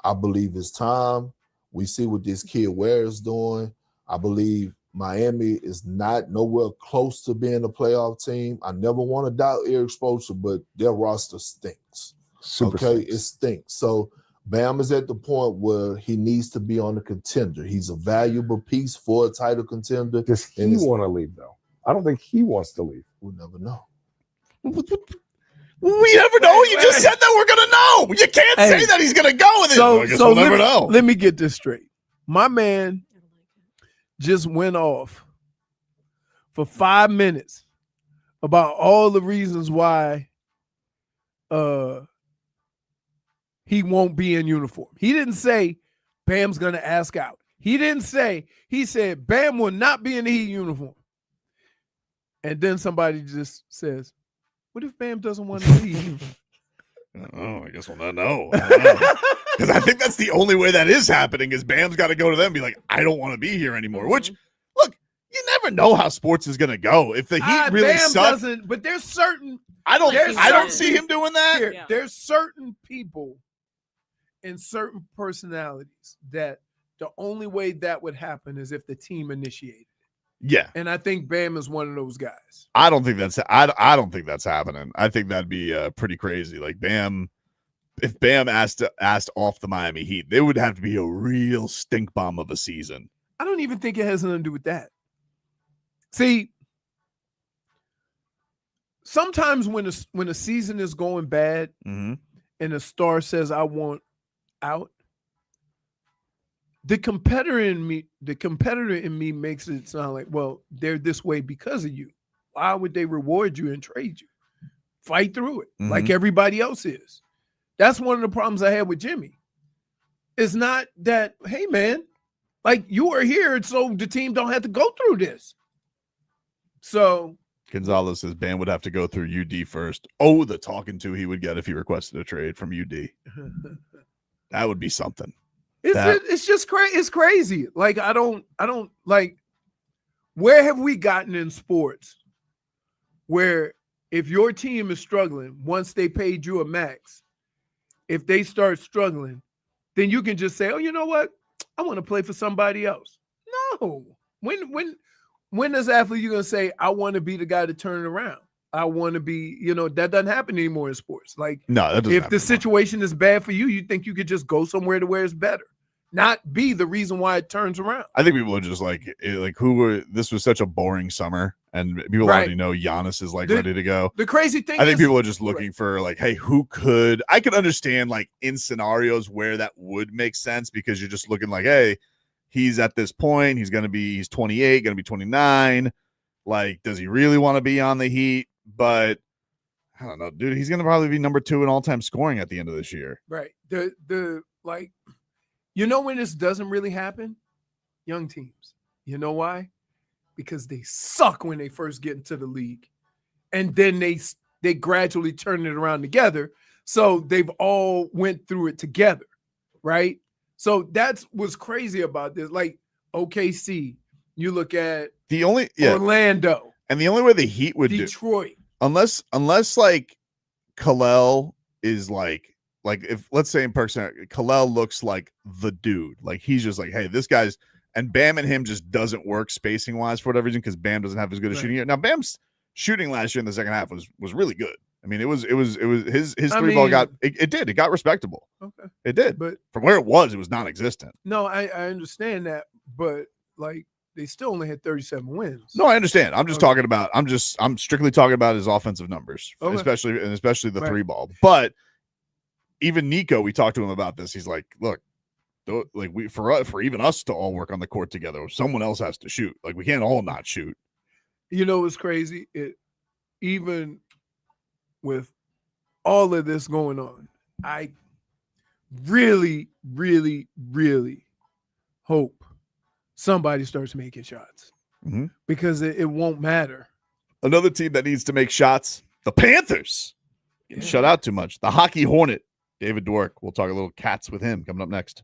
I believe it's time. We see what this kid Ware is doing. I believe Miami is not nowhere close to being a playoff team. I never want to doubt Eric Spoelstra, but their roster stinks. It stinks. So Bam is at the point where he needs to be on the contender. He's a valuable piece for a title contender. Does he want to leave, though? I don't think he wants to leave. We'll never know. We never know. You just said that we're gonna know. You can't say that he's gonna go with it. I guess we'll never know. Let me get this straight. My man just went off for 5 minutes about all the reasons why he won't be in uniform. He didn't say Bam's gonna ask out. He said Bam will not be in the Heat uniform. And then somebody just says, what if Bam doesn't want to leave? Oh, I guess we'll not know. Because I think that's the only way that is happening is Bam's got to go to them and be like, I don't want to be here anymore. Which, look, you never know how sports is going to go. If the Heat really Bam suck, doesn't, but there's certain. I don't see him doing that. There's certain people and certain personalities that the only way that would happen is if the team initiated. Yeah. And I think Bam is one of those guys. I don't think that's happening. I think that'd be pretty crazy. Like Bam, if Bam asked off the Miami Heat, they would have to be a real stink bomb of a season. I don't even think it has nothing to do with that. See, sometimes when a season is going bad and a star says, I want out, the competitor in me makes it sound like, well, they're this way because of you. Why would they reward you and trade you? Fight through it like everybody else is. That's one of the problems I had with Jimmy. It's not that, hey man, like you are here so the team don't have to go through this. So Gonzalez says Bam would have to go through UD first. Oh, the talking to he would get if he requested a trade from UD. That would be something. It's just crazy. It's crazy. Like I don't like. Where have we gotten in sports where if your team is struggling, once they paid you a max, if they start struggling, then you can just say, "Oh, you know what? I want to play for somebody else." No. When as athlete you gonna say, "I want to be the guy to turn it around"? I want to be, that doesn't happen anymore in sports. Like, no, that doesn't if happen the situation is bad for you, you think you could just go somewhere to where it's better, not be the reason why it turns around. I think people are just this was such a boring summer, and people already know Giannis is ready to go. The crazy thing I think people are just looking for hey, who could? I could understand in scenarios where that would make sense because you're just looking hey, he's at this point, he's 28, going to be 29. Does he really want to be on the Heat? But I don't know, dude. He's going to probably be number 2 in all-time scoring at the end of this year. Right. When this doesn't really happen? Young teams. You know why? Because they suck when they first get into the league. And then they gradually turn it around together. So they've all went through it together. Right? So that's what's crazy about this. OKC, you look at Orlando. And the only way the Heat would Detroit. Unless Khalil is if let's say in person, Khalil looks like the dude. He's just hey, this guy's and Bam and him just doesn't work spacing wise for whatever reason because Bam doesn't have as good a shooting. Now Bam's shooting last year in the second half was really good. I mean, it was his three ball got it got respectable. Okay. It did. But from where it was non-existent. No, I understand that, but they still only had 37 wins. No, I understand. I'm just talking about. I'm strictly talking about his offensive numbers, especially the three ball. But even Nico, we talked to him about this. He's like, look, for even us to all work on the court together, someone else has to shoot. We can't all not shoot. It's crazy. Even with all of this going on, I really, really, really hope somebody starts making shots Mhm. because it won't matter. Another team that needs to make shots, the Panthers. Getting shut out too much. The Hockey Hornet, David Dwork. We'll talk a little Cats with him coming up next.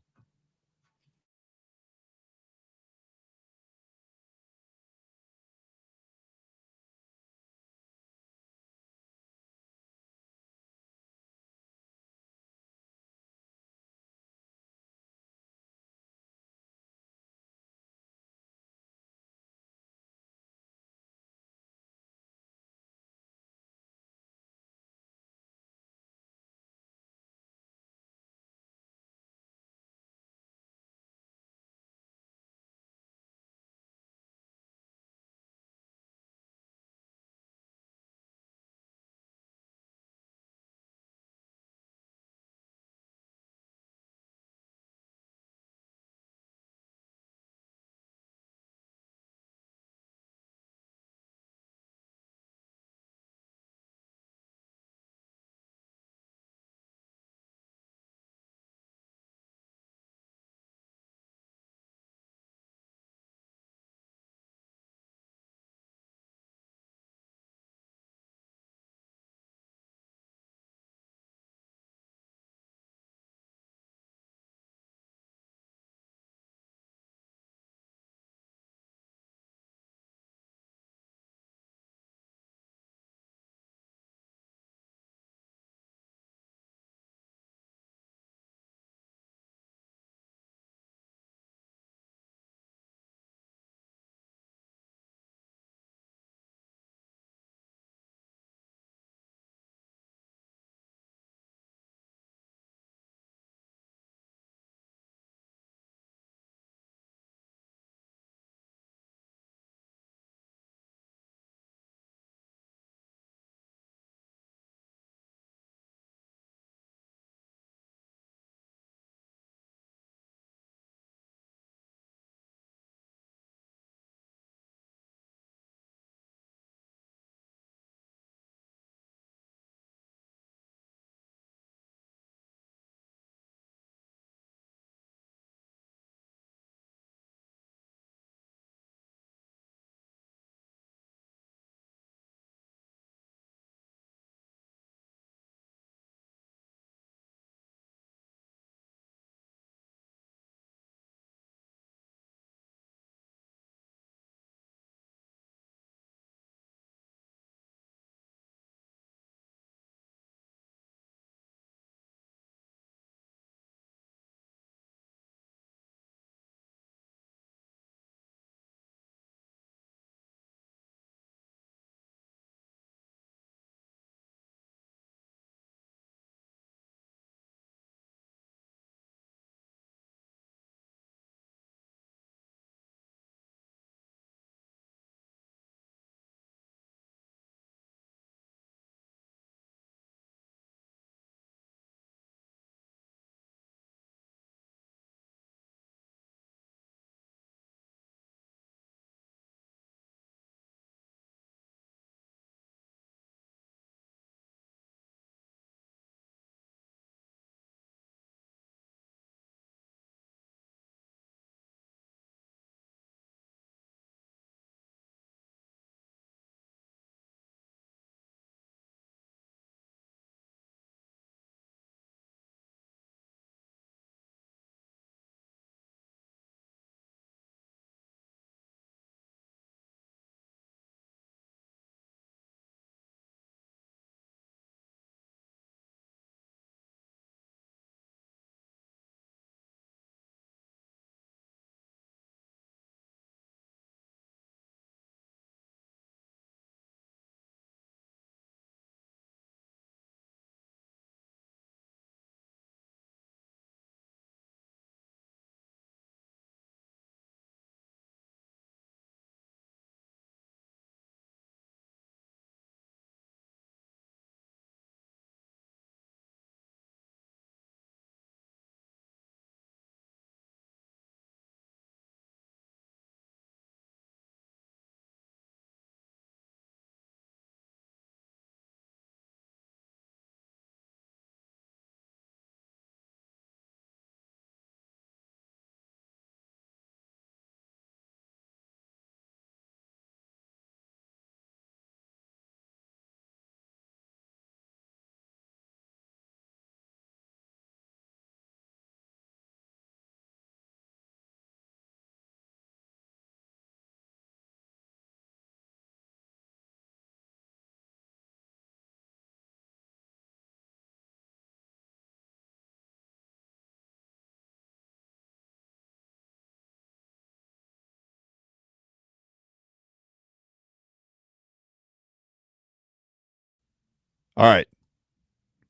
All right.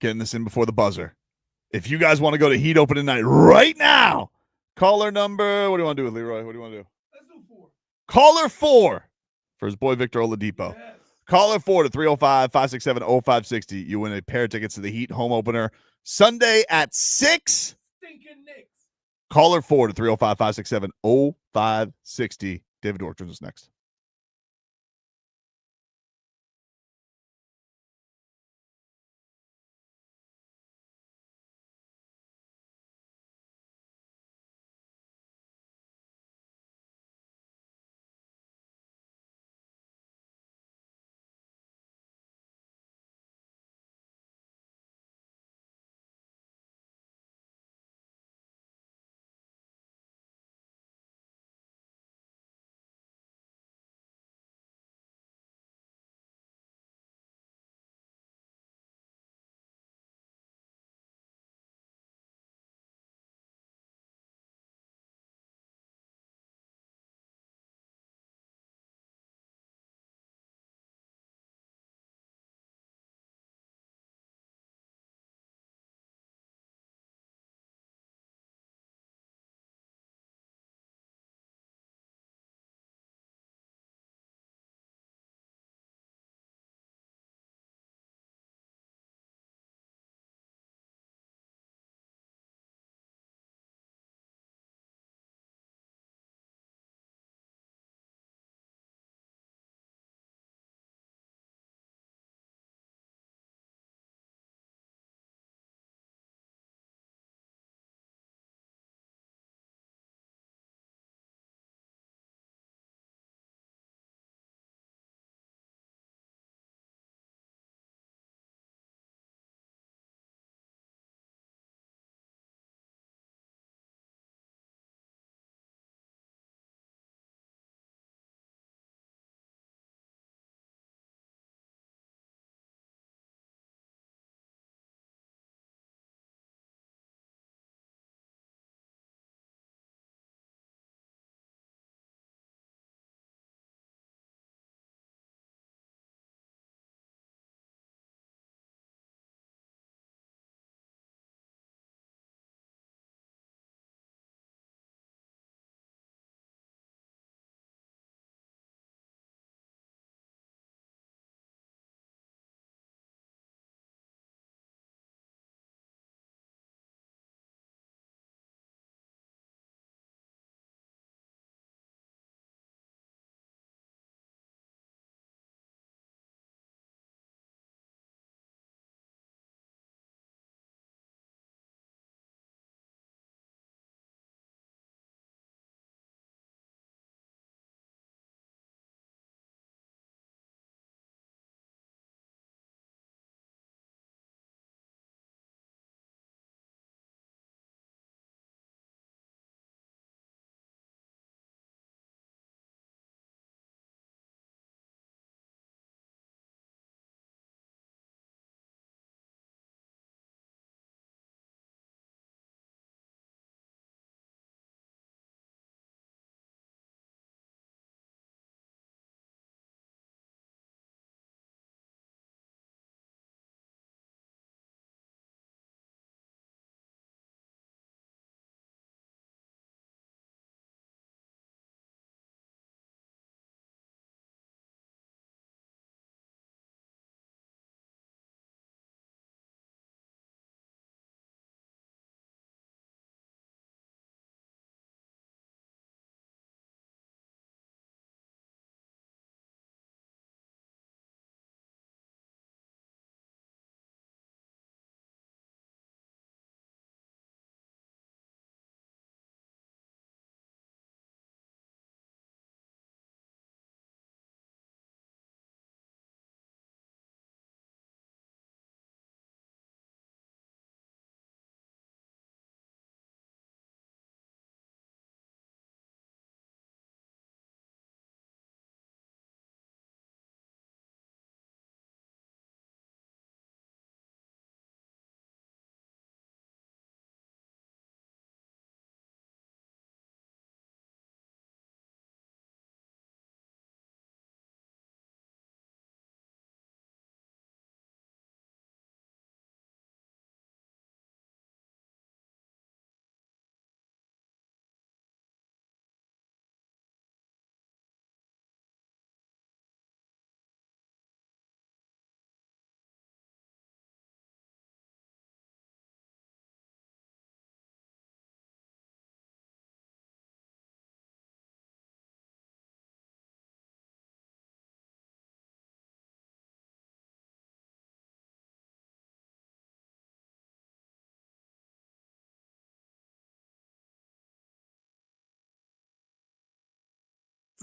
Getting this in before the buzzer. If you guys want to go to Heat Open tonight right now, caller number, what do you want to do with Leroy? What do you want to do? Let's do 4. Caller 4 for his boy Victor Oladipo. Yes. Caller 4 to 305-567-0560. You win a pair of tickets to the Heat home opener Sunday at 6. Stinking Knicks. Caller 4 to 305-567-0560. David Dwork joins us next.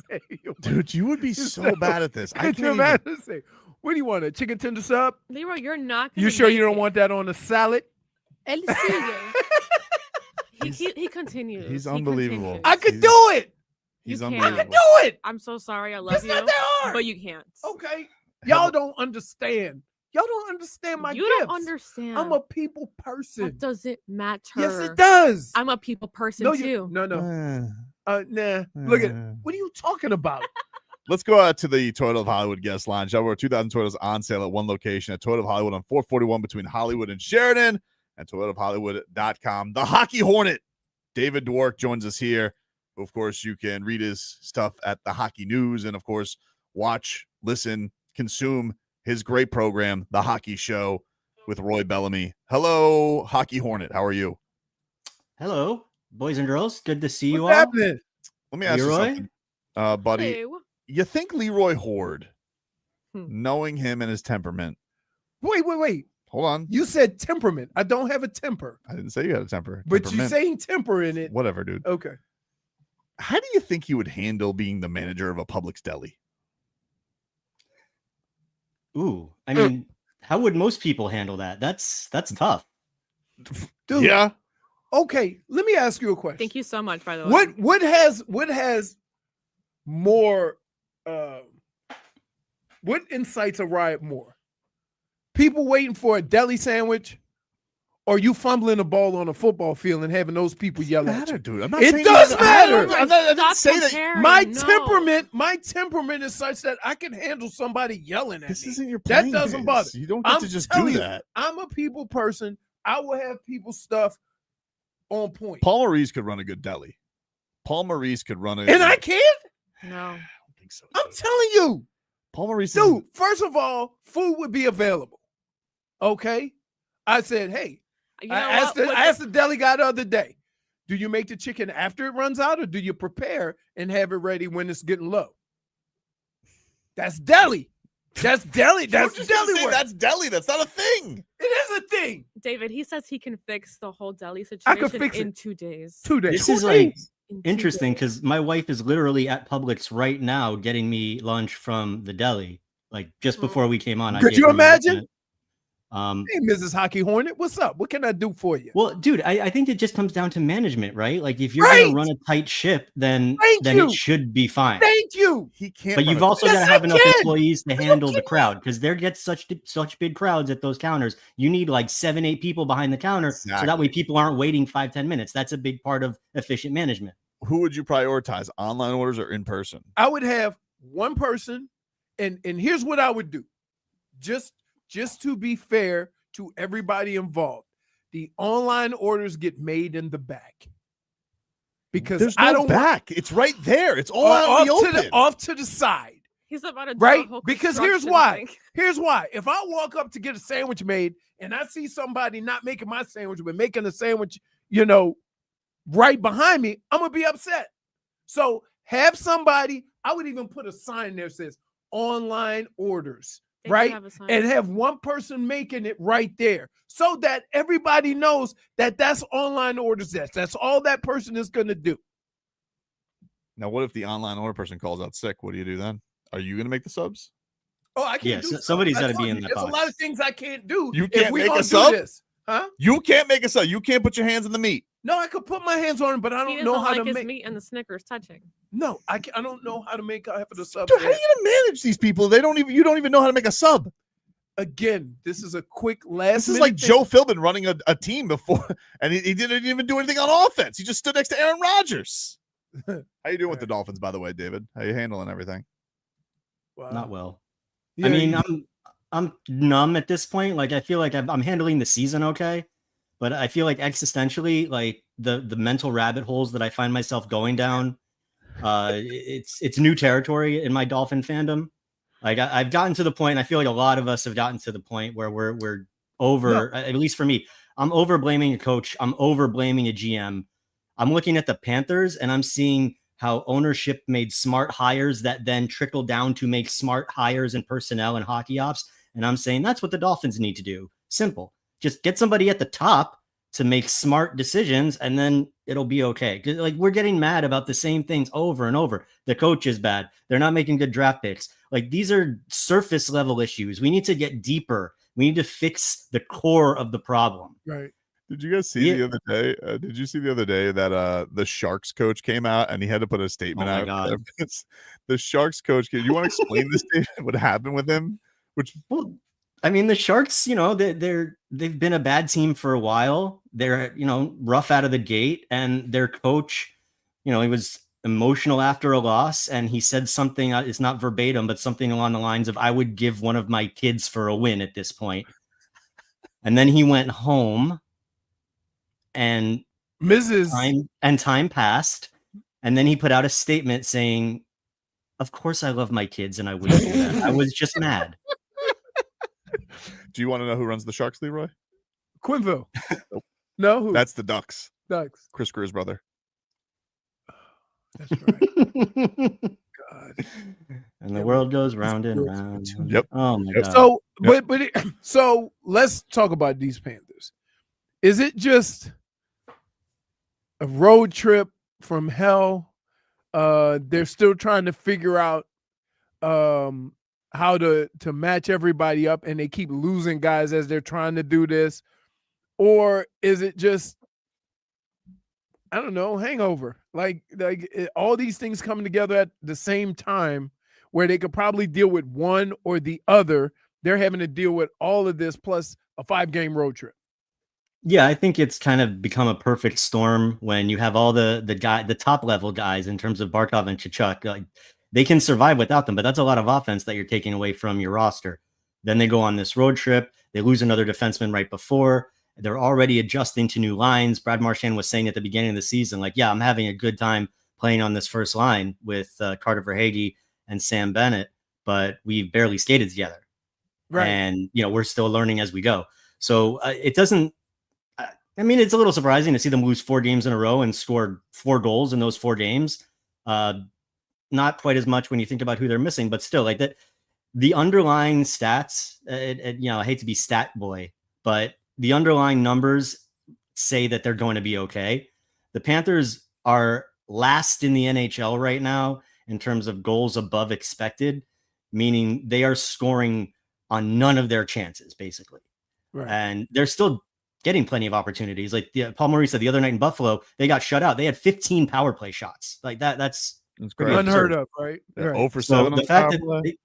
say? Dude, you would be so bad at this. I Could can't you even. imagine say, what do you want? A chicken tender sub? Leroy, you're not. You gonna sure you make don't it. want that on a salad? Él sigue. He continues. He's He unbelievable. continues. I could do it. He's You can't. unbelievable. I could do it. I'm so sorry. I love It's you. not that hard. But you can't. Okay. Y'all don't understand. Y'all don't understand my You gifts. don't understand. I'm a people person. That doesn't matter. Yes, it does. I'm a people person No, too. no. Nah. Look at what are you talking about? Let's go out to the Toyota of Hollywood guest lounge. Over 2,000 Toyotas on sale at one location at Toyota of Hollywood on 441 between Hollywood and Sheridan, and ToyotaofHollywood.com. The Hockey Hornet, David Dwork, joins us here. Of course, you can read his stuff at the Hockey News, and of course, watch, listen, consume his great program, The Hockey Show, with Roy Bellamy. Hello, Hockey Hornet. How are you? Hello, boys and girls. Good to see you all. What's happening? Let me ask you Leroy? something, buddy. Hello. You think Leroy Horde, knowing him and his temperament? Wait. Hold on. You said temperament. I don't have a temper. I didn't say you had a temper. But you're Temperament. saying temper in it. Whatever, dude. Okay. How do you think you would handle being the manager of a Publix Deli? Ooh, I mean, how would most people handle that? That's tough. Dude. Yeah. Okay, let me ask you a question. Thank you so much, by the way. What has more what incites a riot more? People waiting for a deli sandwich, or you fumbling the ball on a football field and having those people yell at you? Dude. I'm not It saying does you- matter. I didn't say that. My temperament is such that I can handle somebody yelling at This me. isn't your That playing doesn't days. bother. You don't get to just do telling you, that. I'm a people person. I will have people's stuff on point. Paul Maurice could run a good deli. Paul Maurice could run a. And I can't? No. I'm telling you. Paul Maurice. Dude, first of all, food would be available. Okay? I said, hey, You know I asked what? I asked the deli guy the other day, do you make the chicken after it runs out, or do you prepare and have it ready when it's getting low? That's deli. That's deli. That's deli work. That's deli. That's not a thing. It is a thing. David, he says he can fix the whole deli I could situation fix in it. 2 days. 2 days. This 2 is like days. interesting because my wife is literally at Publix right now getting me lunch from the deli. Like just before we came on. I Could gave you her a imagine? minute. Hey, Mrs. Hockey Hornet, what's up? What can I do for you? Well, dude, I think it just comes down to management, right? Like if you're Right. gonna run a tight ship, then Thank it you. should be fine. Thank you. He can't. But run you've a- also got to Yes, have I enough can. employees to handle the crowd because there gets such big crowds at those counters. You need like 7-8 people behind the counter, so that way Exactly. people aren't waiting 5-10 minutes. That's a big part of efficient management. Who would you prioritize, online orders or in person? I would have one person, and here's what I would do. Just to be fair to everybody involved, the online orders get made in the back. Because There's I no don't back. It's right there. It's all out in the open. off to the side. He's about to do a Right? whole Because here's construction why. thing. Here's why. If I walk up to get a sandwich made and I see somebody not making my sandwich, but making a sandwich, right behind me, I'm gonna be upset. So have somebody, I would even put a sign there that says online orders, They do right? have a sign. And have one person making it right there so that everybody knows that that's online orders. That's all that person is gonna do. Now, what if the online order person calls out sick? What do you do then? Are you going to make the subs? Oh, I can't Yeah, do so subs. somebody's I gotta told be in you, that There's a lot box. of things I can't do. You if can't we make gonna a do sub? this. Huh? You can't make a sub. You can't put your hands in the meat. No, I could put my hands on it, but I He don't doesn't know how like to his make. meat and the Snickers touching. No, I don't know how to make half of the sub. Dude, how are you going to manage these people? You don't even know how to make a sub. Again, this is a quick last. This is minute like thing. Joe Philbin running a team before, and he didn't even do anything on offense. He just stood next to Aaron Rodgers. How you doing with the Dolphins, by the way, David? How you handling everything? Not well. Yeah, I mean, I'm numb at this point. Like I feel like I'm handling the season okay, but I feel like existentially, like the mental rabbit holes that I find myself going down, it's new territory in my Dolphin fandom. Like I've gotten to the point. I feel like a lot of us have gotten to the point where we're over. At least for me, I'm over blaming a coach. I'm over blaming a GM. I'm looking at the Panthers and I'm seeing how ownership made smart hires that then trickle down to make smart hires in personnel and hockey ops. And I'm saying that's what the Dolphins need to do. Simple. Just get somebody at the top to make smart decisions and then it'll be okay. 'Cause, like, we're getting mad about the same things over and over. The coach is bad. They're not making good draft picks. Like, these are surface level issues. We need to get deeper. We need to fix the core of the problem. Right. Did you guys see the other day? Did you see the other day that the Sharks coach came out and he had to put a statement my out? God. The Sharks coach. Do you want to explain this statement? What happened with him? Well, I mean, the Sharks, they've been a bad team for a while. They're, rough out of the gate, and their coach, he was emotional after a loss, and he said something, it's not verbatim, but something along the lines of, I would give one of my kids for a win at this point. And then he went home, and time passed, and then he put out a statement saying, of course I love my kids and I wouldn't do that. I was just mad. Do you want to know who runs the Sharks, Leroy? Quinville. Nope. No, who? That's the Ducks. Ducks. Chris Greer's brother. That's right. God. And the world goes round and round. Yep. Oh my God. So, so let's talk about these Panthers. Is it just a road trip from hell? They're still trying to figure out how to match everybody up, and they keep losing guys as they're trying to do this? Or is it just, I don't know, hangover? All these things coming together at the same time where they could probably deal with one or the other. They're having to deal with all of this plus a 5-game road trip. Yeah, I think it's kind of become a perfect storm when you have all the top level guys in terms of Barkov and Tkachuk. Like, they can survive without them, but that's a lot of offense that you're taking away from your roster. Then they go on this road trip. They lose another defenseman right before. They're already adjusting to new lines. Brad Marchand was saying at the beginning of the season, like, yeah, I'm having a good time playing on this first line with Carter Verhaeghe and Sam Bennett, but we barely skated together. Right. And, we're still learning as we go. So it doesn't, it's a little surprising to see them lose 4 games in a row and score 4 goals in those 4 games. Not quite as much when you think about who they're missing, but still, like, that, the underlying stats, I hate to be stat boy, but the underlying numbers say that they're going to be okay. The Panthers are last in the NHL right now in terms of goals above expected, meaning they are scoring on none of their chances, basically. Right. And they're still getting plenty of opportunities. Like Paul Maurice said the other night in Buffalo, they got shut out. They had 15 power play shots. Like that's great. Unheard of, right? Yeah, Right. 0 for So 7 on the the fact power that play.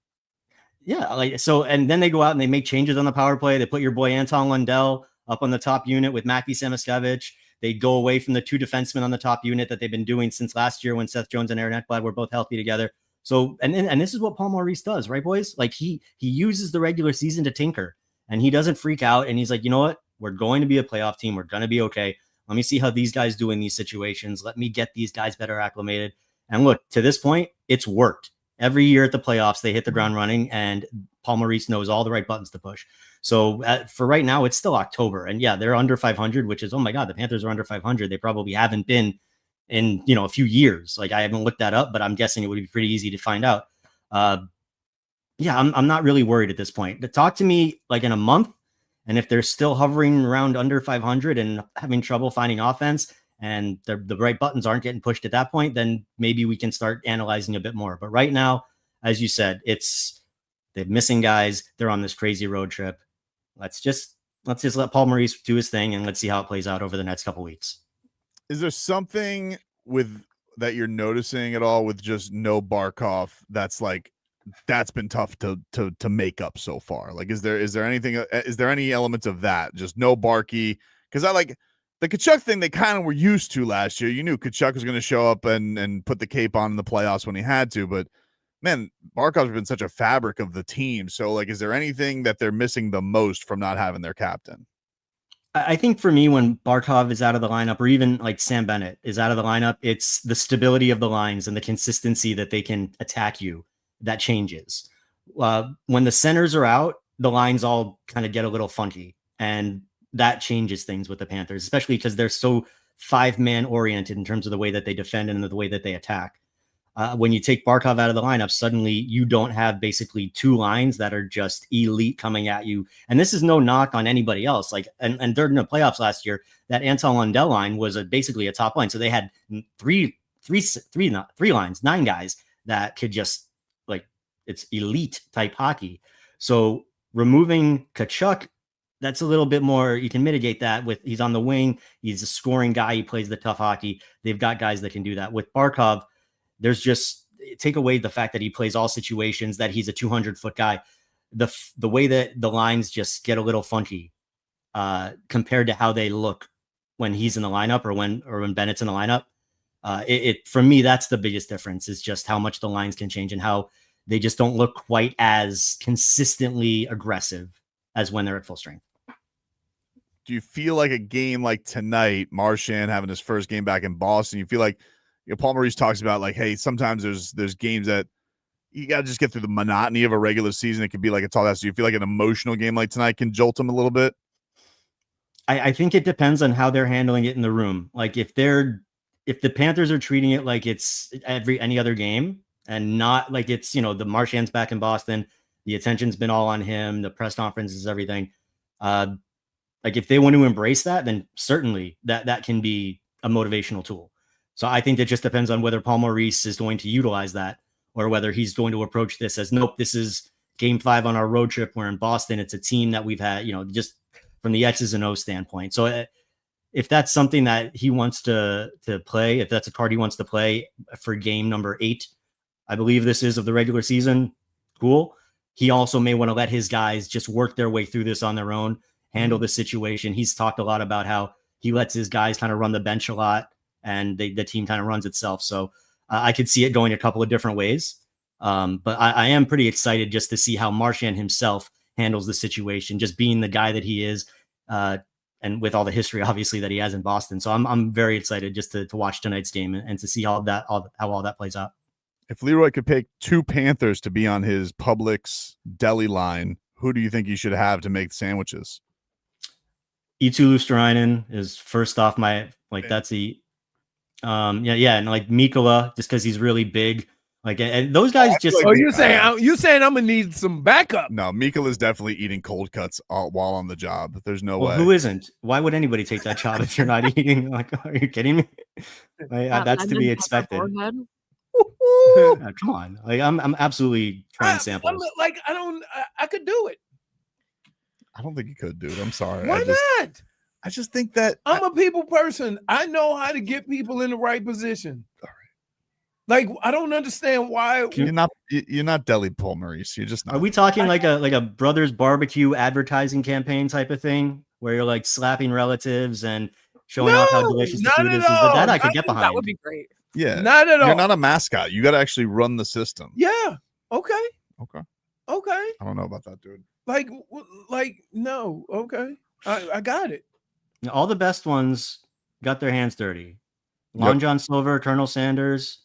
and then they go out and they make changes on the power play. They put your boy Anton Lundell up on the top unit with Mackie Samoskevich. They go away from the 2 defensemen on the top unit that they've been doing since last year when Seth Jones and Aaron Ekblad were both healthy together. So, and this is what Paul Maurice does, right, boys? Like, he uses the regular season to tinker, and he doesn't freak out. And he's like, you know what? We're going to be a playoff team. We're going to be okay. Let me see how these guys do in these situations. Let me get these guys better acclimated. And look, to this point, it's worked. Every year at the playoffs, they hit the ground running, and Paul Maurice knows all the right buttons to push. So for right now, it's still October. And yeah, they're under 500, which is, oh my God, the Panthers are under 500. They probably haven't been in, a few years. Like, I haven't looked that up, but I'm guessing it would be pretty easy to find out. Yeah, I'm not really worried at this point. Talk to me like in a month, and if they're still hovering around under 500 and having trouble finding offense, and the right buttons aren't getting pushed at that point, then maybe we can start analyzing a bit more. But right now, as you said, they're missing guys. They're on this crazy road trip. Let's just let Paul Maurice do his thing, and let's see how it plays out over the next couple weeks. Is there something that you're noticing at all with just no Barkov that's been tough to make up so far? Like, is there any elements of that? Just no Barkey? Because I like the Tkachuk thing they kind of were used to last year. You knew Tkachuk was going to show up and put the cape on in the playoffs when he had to, but man, Barkov's been such a fabric of the team. So, like, is there anything that they're missing the most from not having their captain? I think for me, when Barkov is out of the lineup, or even like Sam Bennett is out of the lineup, it's the stability of the lines and the consistency that they can attack you that changes. When the centers are out, the lines all kind of get a little funky, and that changes things with the Panthers, especially because they're so 5-man oriented in terms of the way that they defend and the way that they attack. When you take Barkov out of the lineup, suddenly you don't have basically two lines that are just elite coming at you. And this is no knock on anybody else. Like, and during the playoffs last year, that Anton Lundell line was basically a top line. So they had three lines, 9 guys that could just like, it's elite type hockey. So removing Tkachuk, that's a little bit more, you can mitigate that with, he's on the wing, he's a scoring guy, he plays the tough hockey. They've got guys that can do that. With Barkov, there's just, take away the fact that he plays all situations, that he's a 200-foot guy. The way that the lines just get a little funky compared to how they look when he's in the lineup or when Bennett's in the lineup. For me, that's the biggest difference, is just how much the lines can change and how they just don't look quite as consistently aggressive as when they're at full strength. Do you feel like a game like tonight, Marchand having his first game back in Boston, you feel like, Paul Maurice talks about like, hey, sometimes there's games that you got to just get through the monotony of a regular season. It could be like it's all that. So you feel like an emotional game like tonight can jolt him a little bit? I think it depends on how they're handling it in the room. Like if the Panthers are treating it like it's any other game and not like it's, the Marchand's back in Boston, the attention's been all on him, the press conferences, everything. Like if they want to embrace that, then certainly that can be a motivational tool. So I think it just depends on whether Paul Maurice is going to utilize that or whether he's going to approach this as, nope, this is game 5 on our road trip. We're in Boston. It's a team that we've had, just from the X's and O's standpoint. So if that's something that he wants to play, if that's a card he wants to play for game number 8, I believe this is of the regular season, cool. He also may want to let his guys just work their way through this on their own, handle the situation. He's talked a lot about how he lets his guys kind of run the bench a lot, and the team kind of runs itself. So I could see it going a couple of different ways. But I am pretty excited just to see how Marchand himself handles the situation, just being the guy that he is, and with all the history, obviously, that he has in Boston. So I'm very excited just to watch tonight's game and to see how all that plays out. If Leroy could pick 2 Panthers to be on his Publix Deli line, who do you think he should have to make the sandwiches? Eetu Luosterainen is first off my, like, that's the and like Mikkola, just because he's really big. Like, and those guys just. Oh, you're saying I'm gonna need some backup? No, Mikkola is definitely eating cold cuts while on the job. There's no way. Who isn't? Why would anybody take that job if you're not eating? Like, are you kidding me? That's to be expected. Come on, like I'm absolutely trying samples. I could do it. I don't think you could, dude. I'm sorry. Why not? I just think that I'm a people person. I know how to get people in the right position. All right. Like, I don't understand why you're not Deli Paul Maurice. You're just not. Are we talking like a Brothers Barbecue advertising campaign type of thing where you're like slapping relatives and showing off how delicious the food is? But that I could get behind. That would be great. Yeah, not at all. You're not a mascot. You got to actually run the system. Yeah. Okay. I don't know about that, dude. Like no. Okay. I got it. All the best ones got their hands dirty. Long John Silver, Colonel Sanders,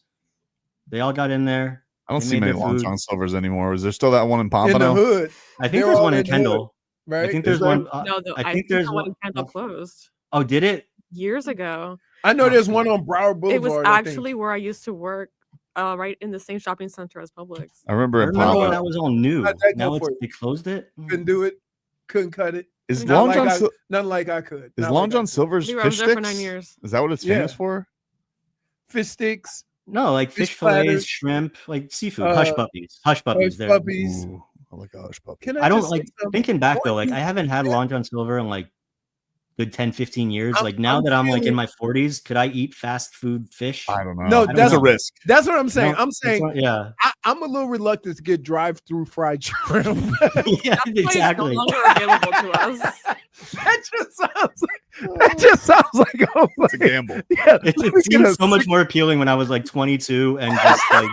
they all got in there. I don't see many Long John Silvers anymore. Is there still that one in Pompano? In the hood. I think there's one in Kendall. Right? I think there's one. I think there's one in Kendall closed. Oh, did it? Years ago. I know there's one on Broward Boulevard. It was actually where I used to work, right in the same shopping center as Publix. I remember when that was all new. Now they closed it. Couldn't do it. Couldn't cut it. Is Long John nothing like I could. Is Long John Silver's I fish was there for sticks? 9 years. Is that what it's famous for? Fish sticks. No, like fish fillets, shrimp, like seafood. Hush puppies. Hush puppies. Hush puppies. Ooh, I like a hush puppy. I don't like thinking back though. Like I haven't had Long John Silver in like good 10, 15 years. Like now that I'm like in my 40s, could I eat fast food fish? I don't know. No, that's a risk. That's what I'm saying. No, I'm saying, yeah. I'm a little reluctant to get drive-through fried shrimp. Yeah, exactly. No longer available to us. That just sounds like it's a gamble. Yeah, it seems so much more appealing when I was like 22 and just like.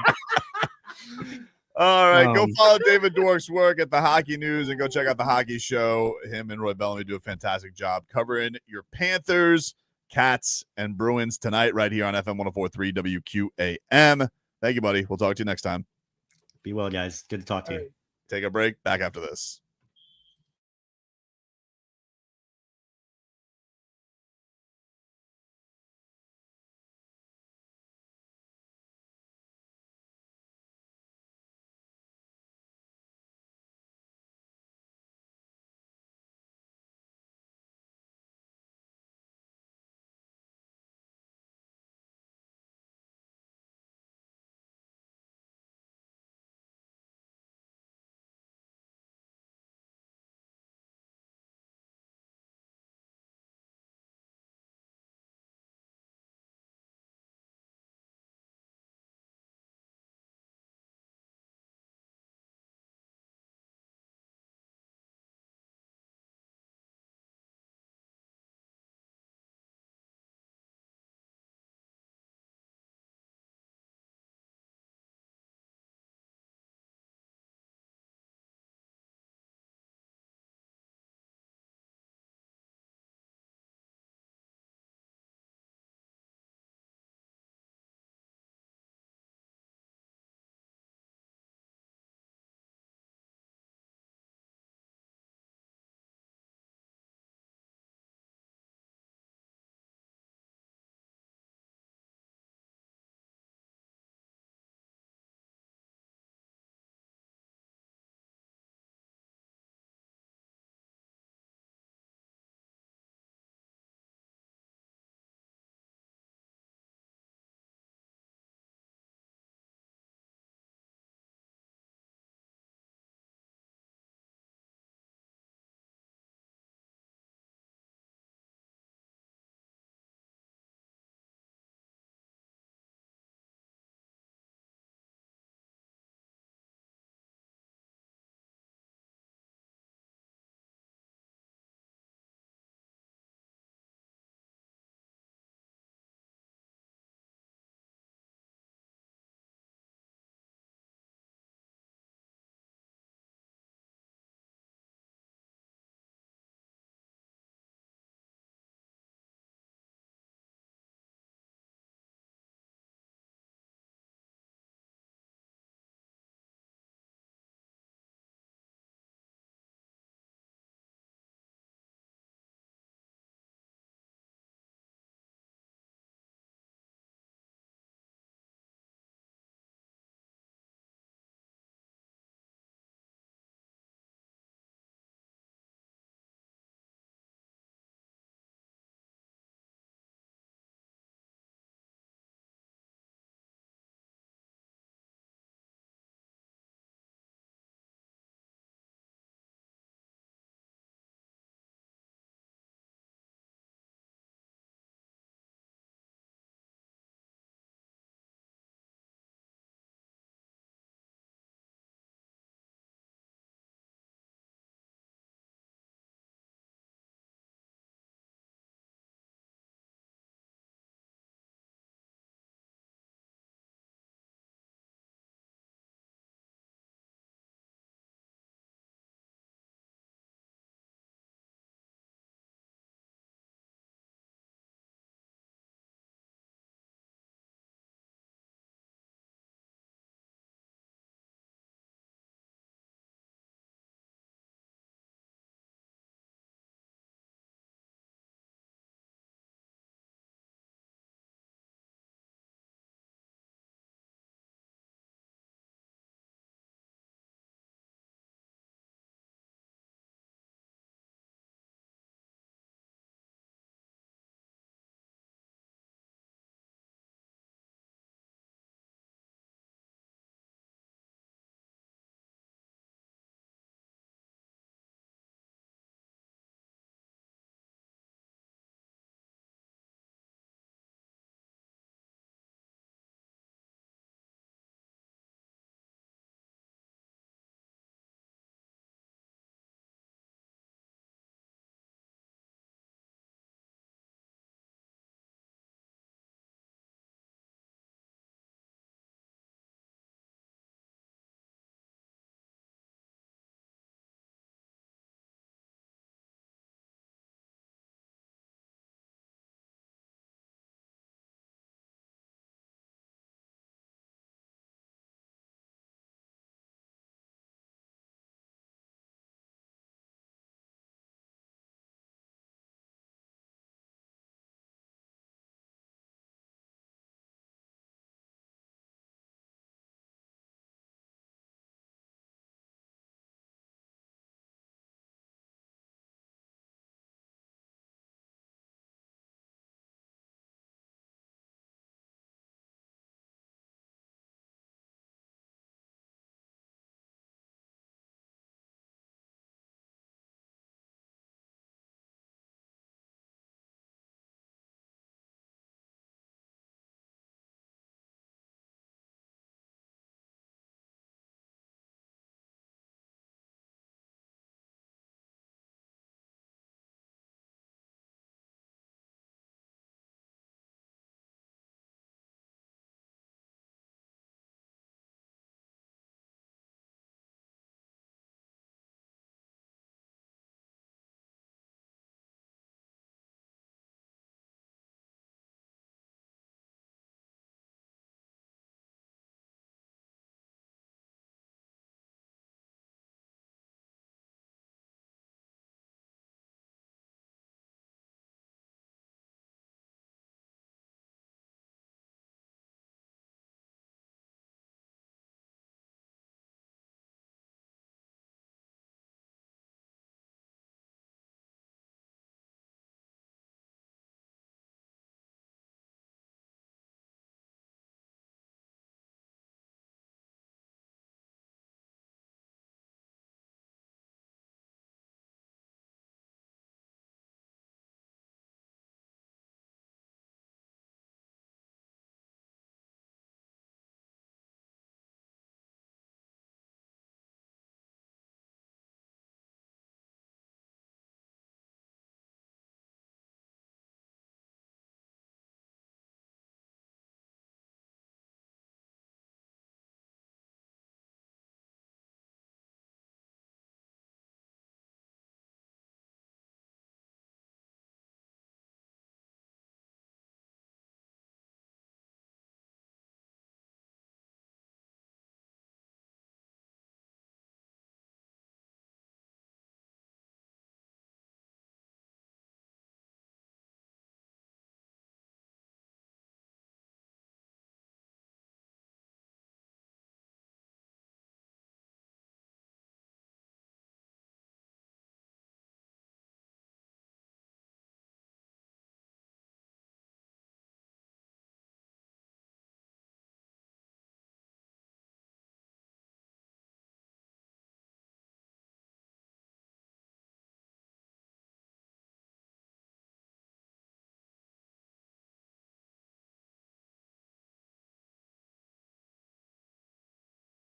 All right, go follow David Dwork's work at the Hockey News and go check out the Hockey Show. Him and Roy Bellamy do a fantastic job covering your Panthers, Cats, and Bruins tonight right here on FM 104.3 WQAM. Thank you, buddy. We'll talk to you next time. Be well, guys. Good to talk to you. Take a break. Back after this.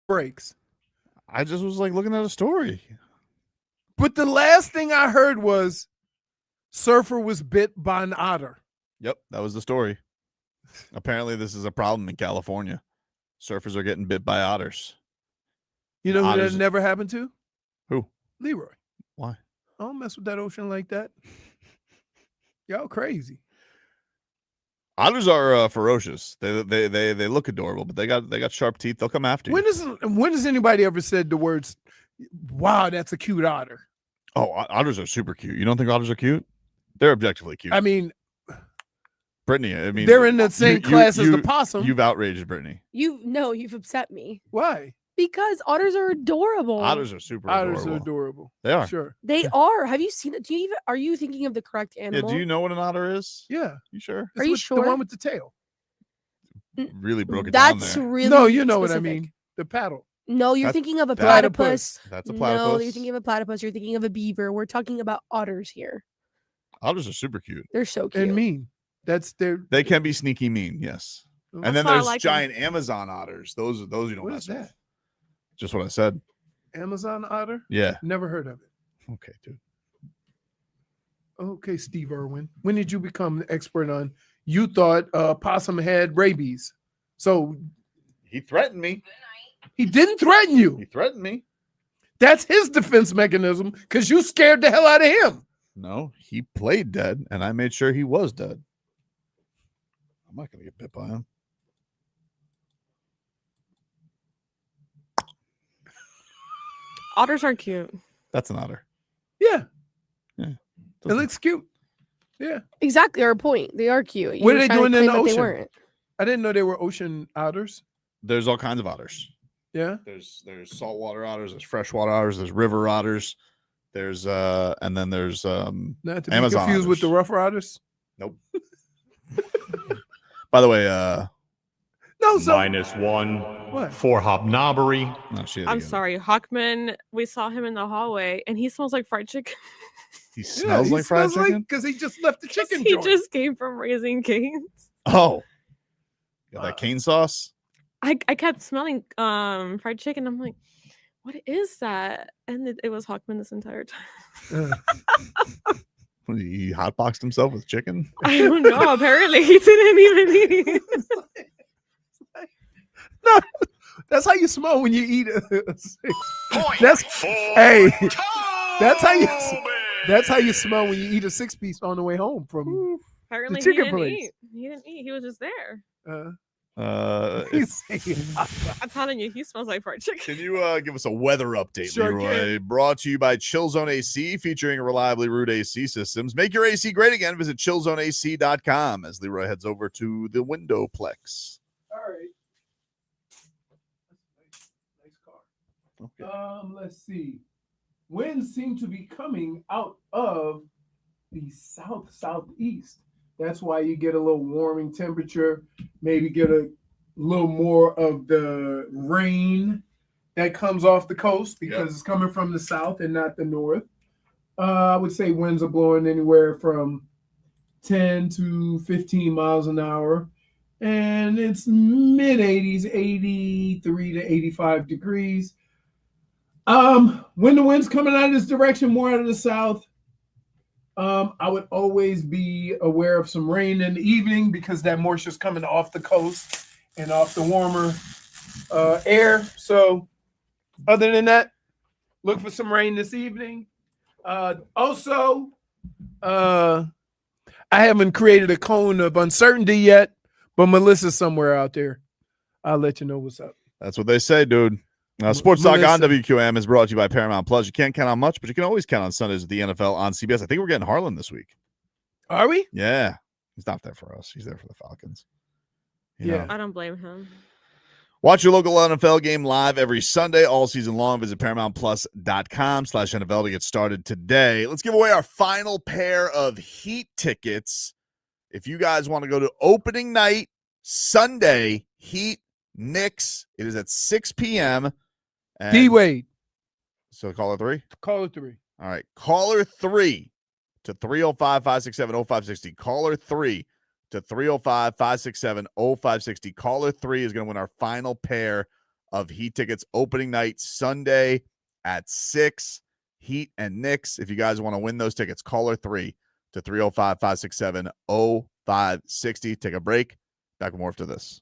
breaks. I just was like looking at a story. But the last thing I heard was surfer was bit by an otter. Yep, that was the story. Apparently, this is a problem in California. Surfers are getting bit by otters. You know who Otters- that never happened to? Who? Leroy. Why? I don't mess with that ocean like that. Y'all crazy. Otters are ferocious. They look adorable, but they got sharp teeth. They'll come after you. When has anybody ever said the words, "Wow, that's a cute otter"? Oh, otters are super cute. You don't think otters are cute? They're objectively cute. I mean, Brittany, I mean, they're in the same class as the possum. You've outraged Brittany. You've upset me. Why? Because otters are adorable. Otters are super Otters adorable. are adorable. They are. Sure. They are. Have you seen it? Are you thinking of the correct Yeah, animal? do you know what an otter is? Yeah. You sure? Are you The sure? one with the tail. Really broke it down That's there. really No, you know what I specific. mean. The paddle. No, you're That's- thinking of a that- platypus. That's a No, platypus. you're thinking of a platypus. You're thinking of a beaver. We're talking about otters here. Otters are super cute. They're so cute. And mean. That's their. They can be sneaky mean, yes. And then That's why I there's like 'em. giant Amazon otters. Those you don't What mess is with. that? Just what I said. Amazon otter? Yeah. Never heard of it. Okay, dude. Okay, Steve Irwin. When did you become the expert on? You thought possum had rabies, so He threatened me. he didn't threaten you. He threatened me. That's his defense mechanism because you scared the hell out of him. No, he played dead, and I made sure he was dead. I'm not gonna get bit by him. Otters are cute. That's an otter. Yeah, Yeah. it looks cute. Yeah. Exactly our point. They are cute. You What are were they trying to doing in the claim that they ocean? weren't. I didn't know they were ocean otters. There's all kinds of otters. Yeah. There's saltwater otters, there's freshwater otters, there's river otters, there's and then there's Not to be Amazon confused with otters. the rough otters. Nope. By the way, No, so -1 What? for hobnobbery. no, she I'm sorry, Hawkman. We saw him in the hallway, and he smells like fried chicken. He smells he like fried smells chicken. because he just left the chicken He joint. just came from Raising Cane's. Oh, got that cane sauce. I kept smelling fried chicken. I'm like, what is that? And it was Hawkman this entire time. He hotboxed himself with chicken. I don't know. Apparently, he didn't even eat. No, that's how you smell when you eat a six. That's hey. That's how you smell when you eat a 6-piece on the way home from Apparently, the he chicken didn't place. eat. He didn't eat. He was just there. He's I'm telling you, he smells like fried chicken. Can you give us a weather update, Sure Leroy? Brought to you by ChillZone AC, featuring reliably root AC systems. Make your AC great again. Visit chillzoneac.com as Leroy heads over to the WindowPlex. All right. Nice car. Okay. Let's see. Winds seem to be coming out of the southeast. That's why you get a little warming temperature, maybe get a little more of the rain that comes off the coast because it's coming from the south and not the north. I would say winds are blowing anywhere from 10 to 15 miles an hour. And it's mid 80s, 83 to 85 degrees. When the wind's coming out of this direction, more out of the south, I would always be aware of some rain in the evening because that moisture is coming off the coast and off the warmer air. So other than that, look for some rain this evening. Also, I haven't created a cone of uncertainty yet, but Melissa's somewhere out there. I'll let you know what's up. That's what they say, dude. Sports Talk on Melissa. WQAM is brought to you by Paramount Plus. You can't count on much, but you can always count on Sundays with the NFL on CBS. I think we're getting Harlan this week. Are we? Yeah. He's not there for us. He's there for the Falcons. You know. I don't blame him. Watch your local NFL game live every Sunday all season long. Visit ParamountPlus.com/NFL to get started today. Let's give away our final pair of Heat tickets. If you guys want to go to opening night, Sunday, Heat Knicks, it is at 6 p.m. D-Wade. So caller 3? Caller 3. All right. Caller 3 to 305-567-0560. Caller 3 to 305-567-0560. Caller 3 is going to win our final pair of Heat tickets opening night Sunday at 6. Heat and Knicks. If you guys want to win those tickets, caller 3 to 305-567-0560. Take a break. Back with more after this.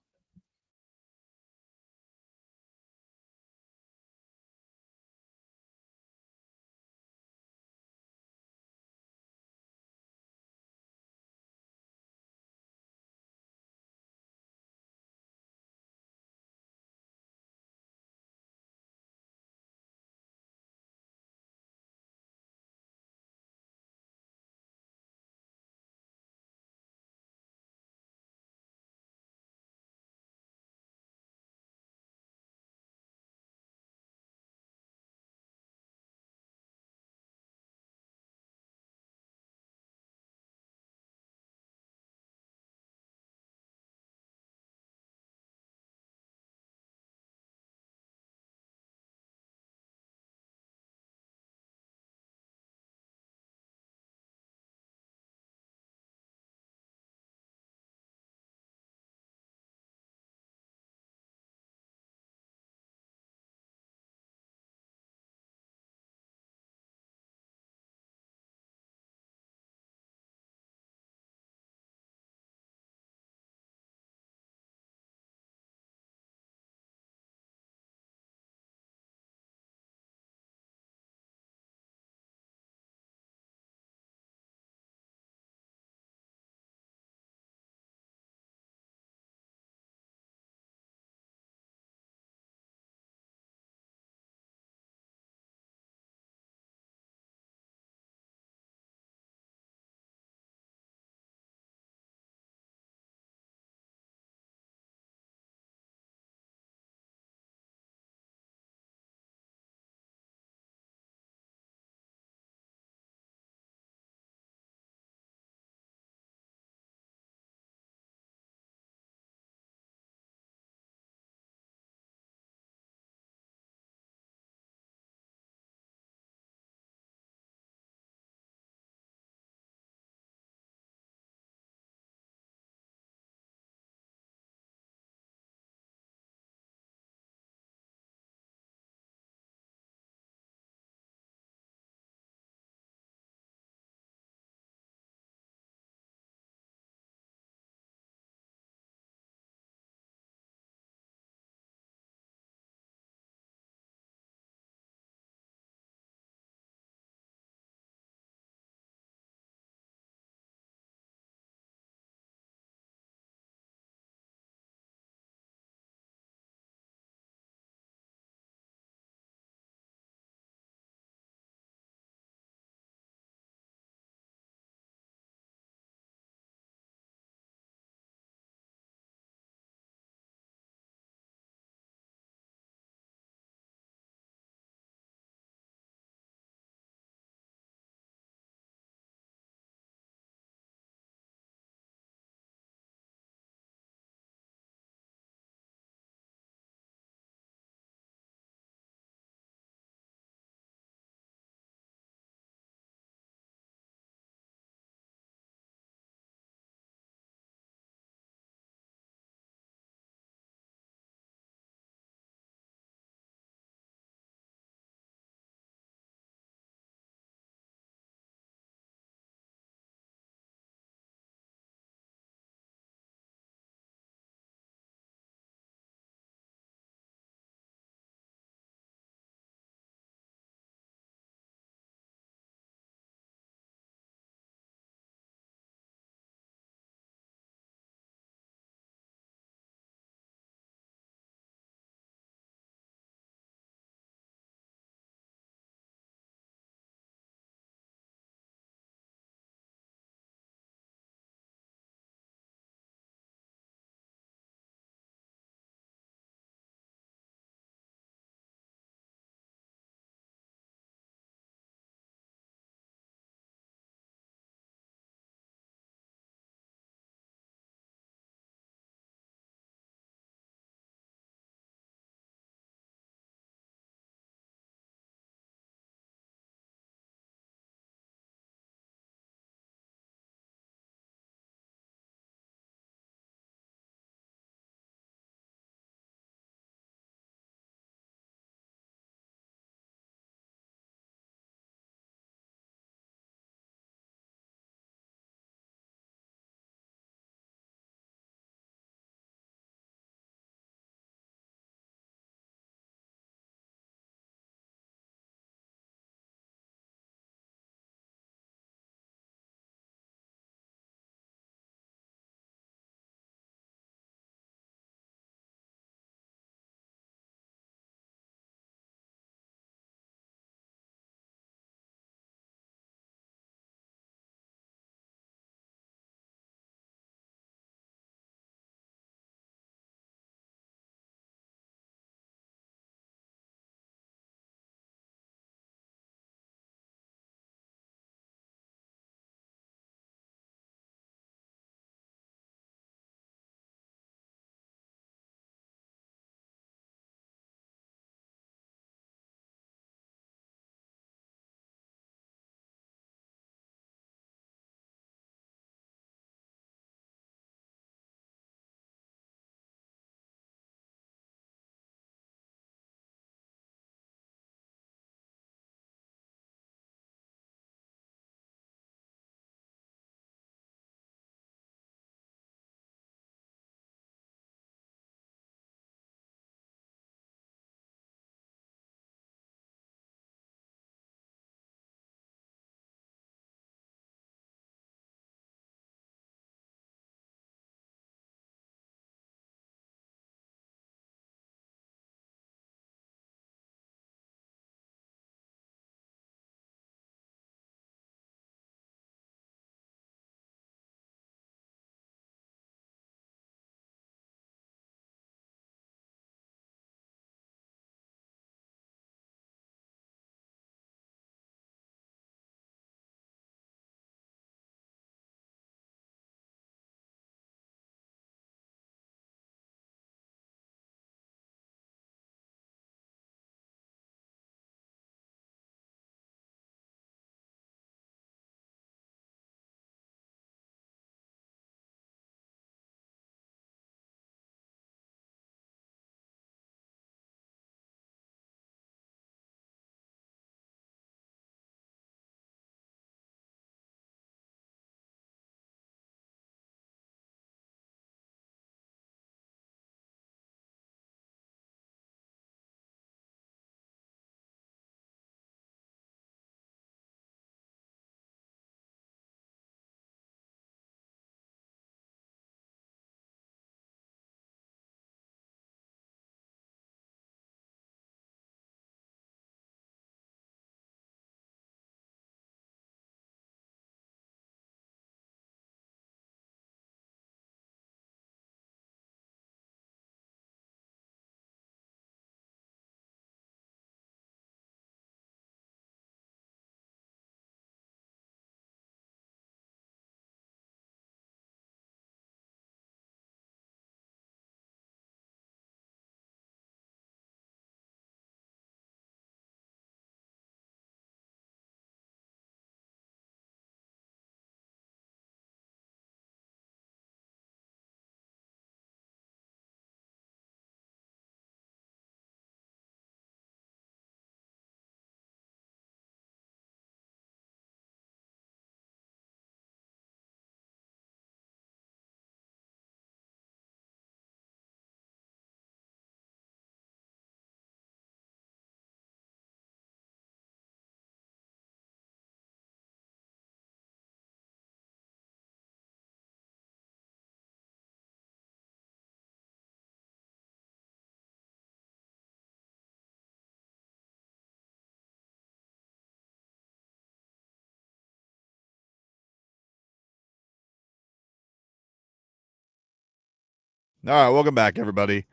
All right, welcome back, everybody.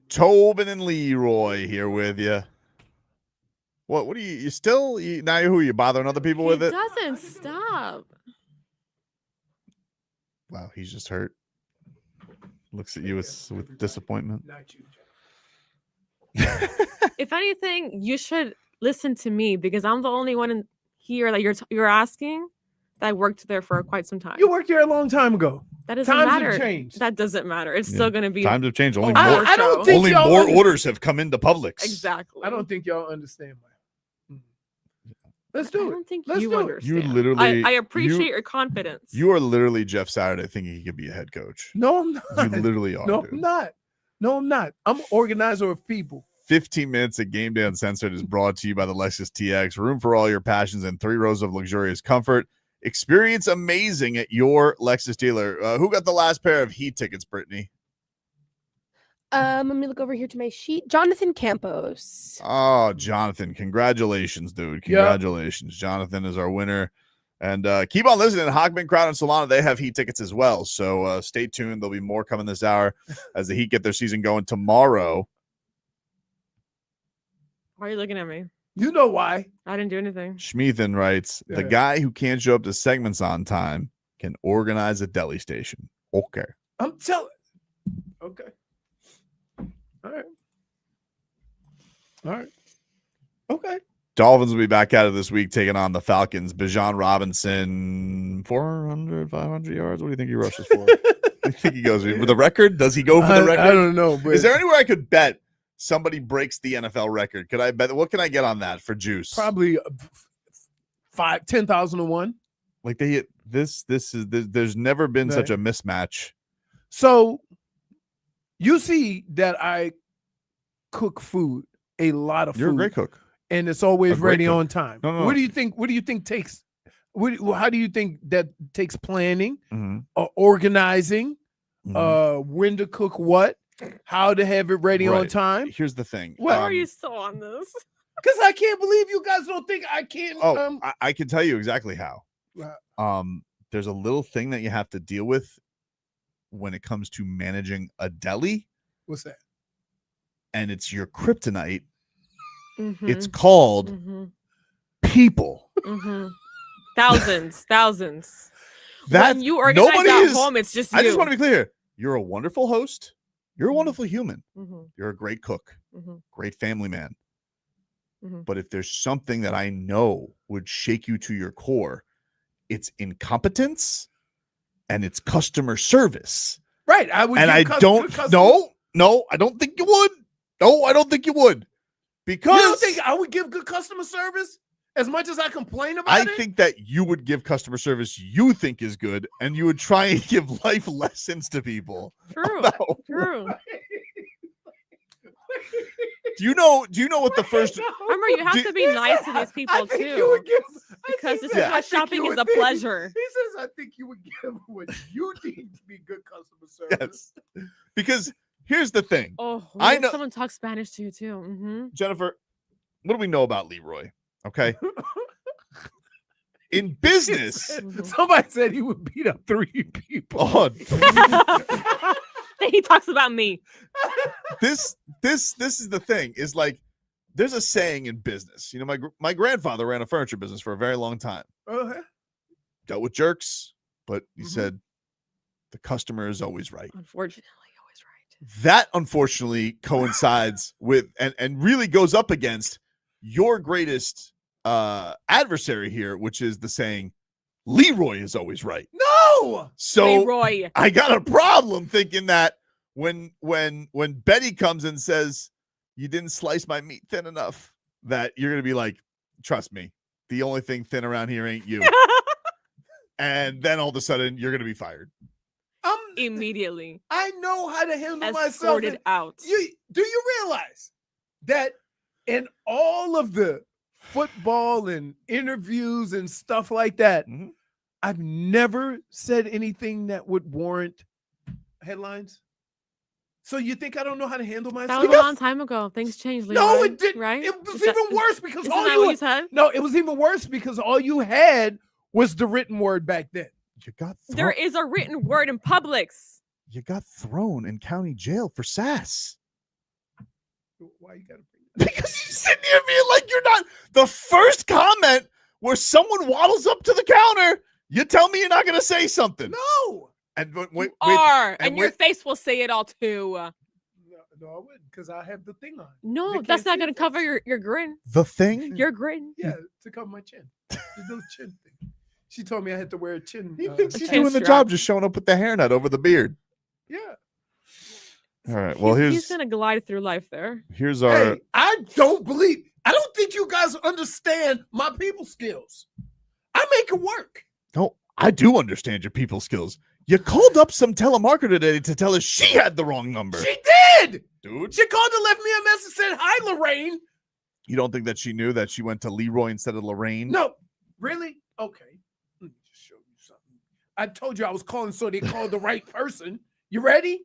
Tobin and Leroy here with you. What are you still now? Who are you bothering other people with it? Doesn't stop. Wow, he's just hurt. Looks at you with disappointment. If anything, you should listen to me because I'm the only one in here that you're asking that I worked there for quite some time. You worked here a long time ago. That doesn't Times matter. have changed. That doesn't matter. It's still going to be Times have changed. Only a more. more I don't show. think Only y'all more under- orders have come into Publix. Exactly. I don't think y'all understand why. Let's do it. I don't think Let's you do it. understand. You literally. I appreciate your confidence. You are literally Jeff Saturday thinking he could be a head coach. No, I'm not. You literally are. No, dude. I'm not. No, I'm not. I'm an organizer of people. 15 Minutes of Game Day Uncensored is brought to you by the Lexus TX. Room for all your passions and 3 rows of luxurious comfort. Experience amazing at your Lexus dealer. Who got the last pair of Heat tickets, Brittany? Let me look over here to my sheet. Jonathan Campos. Oh, Jonathan. Congratulations, dude. Congratulations. Jonathan is our winner. And keep on listening. Hockman, Crowd, and Solana, they have Heat tickets as well. So stay tuned. There'll be more coming this hour as the Heat get their season going tomorrow. Why are you looking at me? You know why. I didn't do anything. Schmeathan writes, the guy who can't show up to segments on time can organize a deli station. Okay. I'm telling. Okay. All right. All right. Okay. Dolphins will be back at it this week, taking on the Falcons. Bijan Robinson, 400, 500 yards. What do you think he rushes for? I think he goes for the record. Does he go for the record? I don't know. But is there anywhere I could bet somebody breaks the NFL record? Could I bet? What can I get on that for juice? Probably 10,000 to 1. Like they hit this. There's never been such a mismatch. So you see that I cook food, a lot of food. You're a great cook. And it's always ready cook. on time. No. What do you think? What do you think takes? How do you think that takes planning, Mm-hmm. organizing, when to cook what, how to have it ready on Right. time? Here's the thing. Why are you still on this? Because I can't believe you guys don't think I can. I can tell you exactly how. There's a little thing that you have to deal with when it comes to managing a deli, What's that? and it's your kryptonite. Mm-hmm. It's called people. Mm-hmm. Thousands. That when you organize at home, it's just you. I just want to be clear. You're a wonderful host. You're a wonderful human. Mm-hmm. You're a great cook. Mm-hmm. Great family man. Mm-hmm. But if there's something that I know would shake you to your core, it's incompetence and it's customer service. Right. I would. And give I don't. good No, I don't think you would. No, I don't think you would. Because You don't think I would give good customer service as much as I complain about it? I think that you would give customer service you think is good, and you would try and give life lessons to people. True. True. Do you know what the first? Remember, you have to be nice to these people too, because this is why shopping is a pleasure. He says, "I think you would give what you deem to be good customer service." Yes, because here's the thing. Oh, I know someone talks Spanish to you too. Mm-hmm. Jennifer. What do we know about Leroy? Okay. In business, Somebody said he would beat up 3 people. oh, He talks about me. this is the thing. Is like there's a saying in business. You know, my grandfather ran a furniture business for a very long time. Okay. Dealt with jerks, but he said the customer is always right. Unfortunately, That unfortunately coincides with and really goes up against your greatest adversary here, which is the saying Leroy is always right. No. So Leroy. I got a problem thinking that when Betty comes and says you didn't slice my meat thin enough, that you're gonna be like, trust me, the only thing thin around here ain't you. And then all of a sudden you're gonna be fired. Immediately. I know how to handle myself. Sorted out. Do you realize that in all of the football and interviews and stuff like that, I've never said anything that would warrant headlines? So you think I don't know how to handle myself? That was a long time ago. Things changed. Leroy, No, it didn't. Right? It was even worse because all what you said? No, it was even worse because all you had was the written word back then. You got There is a written word in Publix. you got thrown in county jail for sass. Why you gotta bring Because you're sitting here being like you're not. The first comment where someone waddles up to the counter, you tell me you're not going to say something. No. And and your face will say it all too. No, I wouldn't, because I have the thing on. No, that's not going to cover your grin. The thing? Your grin. Yeah, to cover my chin. The little chin thing. She told me I had to wear a chin. He thinks he's doing the job, just showing up with the hairnet over the beard. Yeah. All right. Well, he's going to glide through life there. Here's our. Hey, I don't think you guys understand my people skills. I make it work. No, I do understand your people skills. You called up some telemarketer today to tell us she had the wrong number. She did, dude. She called and left me a message said, "Hi, Lorraine." You don't think that she knew that she went to Leroy instead of Lorraine? No, really? Okay. Let me just show you something. I told you I was calling, so they called the right person. You ready?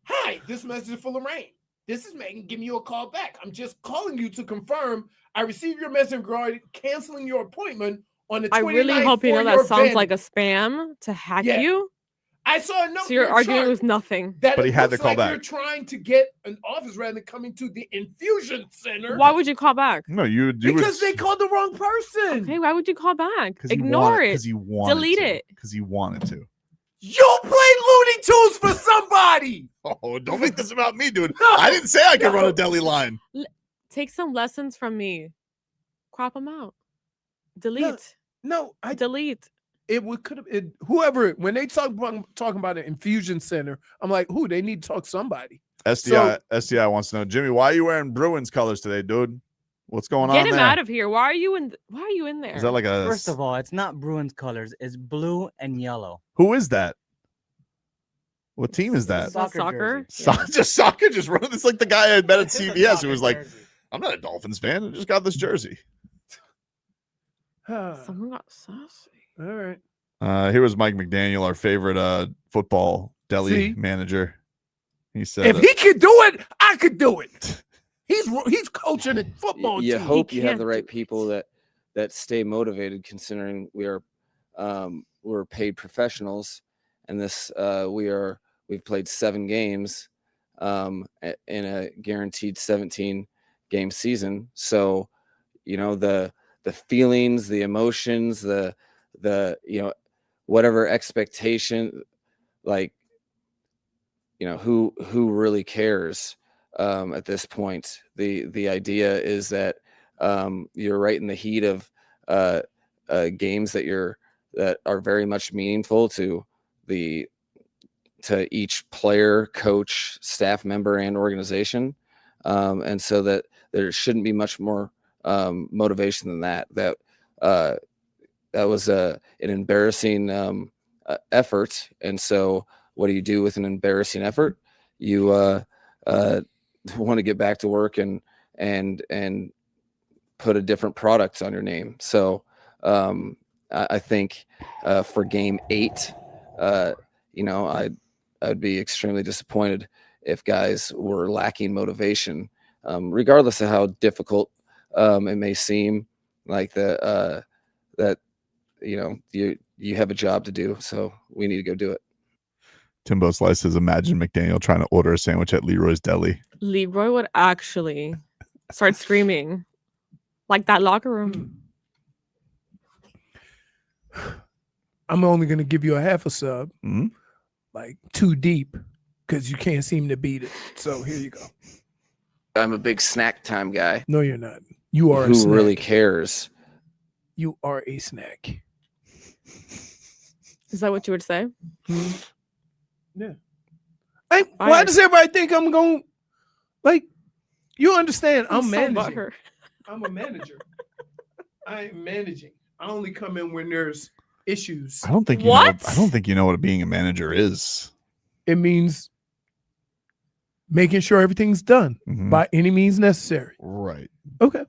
Hi, this message is for Lorraine. This is Megan giving you a call back. I'm just calling you to confirm I received your message regarding canceling your appointment on the 29th. I really hope you know that sounds like a spam to hack you. I saw a note. So you're arguing with nothing. But he had to call like back. You're trying to get an office rather than coming to the infusion center. Why would you call back? No, you because they called the wrong person. Okay, why would you call back? Ignore it. Because you wanted Delete to. it. Because you wanted to. You play Looney Tunes for somebody. Oh, don't make this about me, dude. I didn't say I could run a deli line. Take some lessons from me. Crop them out. Delete. No, I delete. It could have whoever when they talking about an infusion center. I'm like, who? They need to talk to somebody. SDI wants to know, Jimmy, why are you wearing Bruins colors today, dude? What's going on Get him there? out of here. Why are you in there? Is that like a? First of all, it's not Bruins colors. It's blue and yellow. Who is that? What team is that? Soccer. Just soccer. Just running. It's like the guy I met at CBS who was like, "I'm not a Dolphins fan. I just got this jersey." Someone got sassy. All right. Here was Mike McDaniel, our favorite football deli manager. He said, "If he could do it, I could do it." He's coaching a football team. You hope you have the right people that stay motivated, considering we're paid professionals, and we've played 7 games in a guaranteed 17 game season. So, you know, the feelings, the emotions, the whatever expectation, like, you know, who really cares at this point? The idea is that you're right in the heat of games that are very much meaningful to each player, coach, staff member, and organization, and so that there shouldn't be much more motivation than that. That was an embarrassing effort, and so what do you do with an embarrassing effort? You want to get back to work and put a different product on your name. So I think for game 8, I'd be extremely disappointed if guys were lacking motivation, regardless of how difficult it may seem. Like that you have a job to do, so we need to go do it. Timbo Slice says, imagine McDaniel trying to order a sandwich at Leroy's Deli. Leroy would actually start screaming like that locker room. I'm only going to give you a half a sub, like 2 deep, because you can't seem to beat it. So here you go. I'm a big snack time guy. No, you're not. You are who a snack. really cares. You are a snack. Is that what you would say? Yeah. Hey, why does everybody think I'm going? Like, you understand? I'm managing. I'm a manager. I am managing. I only come in when there's issues. I don't think you know what being a manager is. It means making sure everything's done by any means necessary. Right. Okay.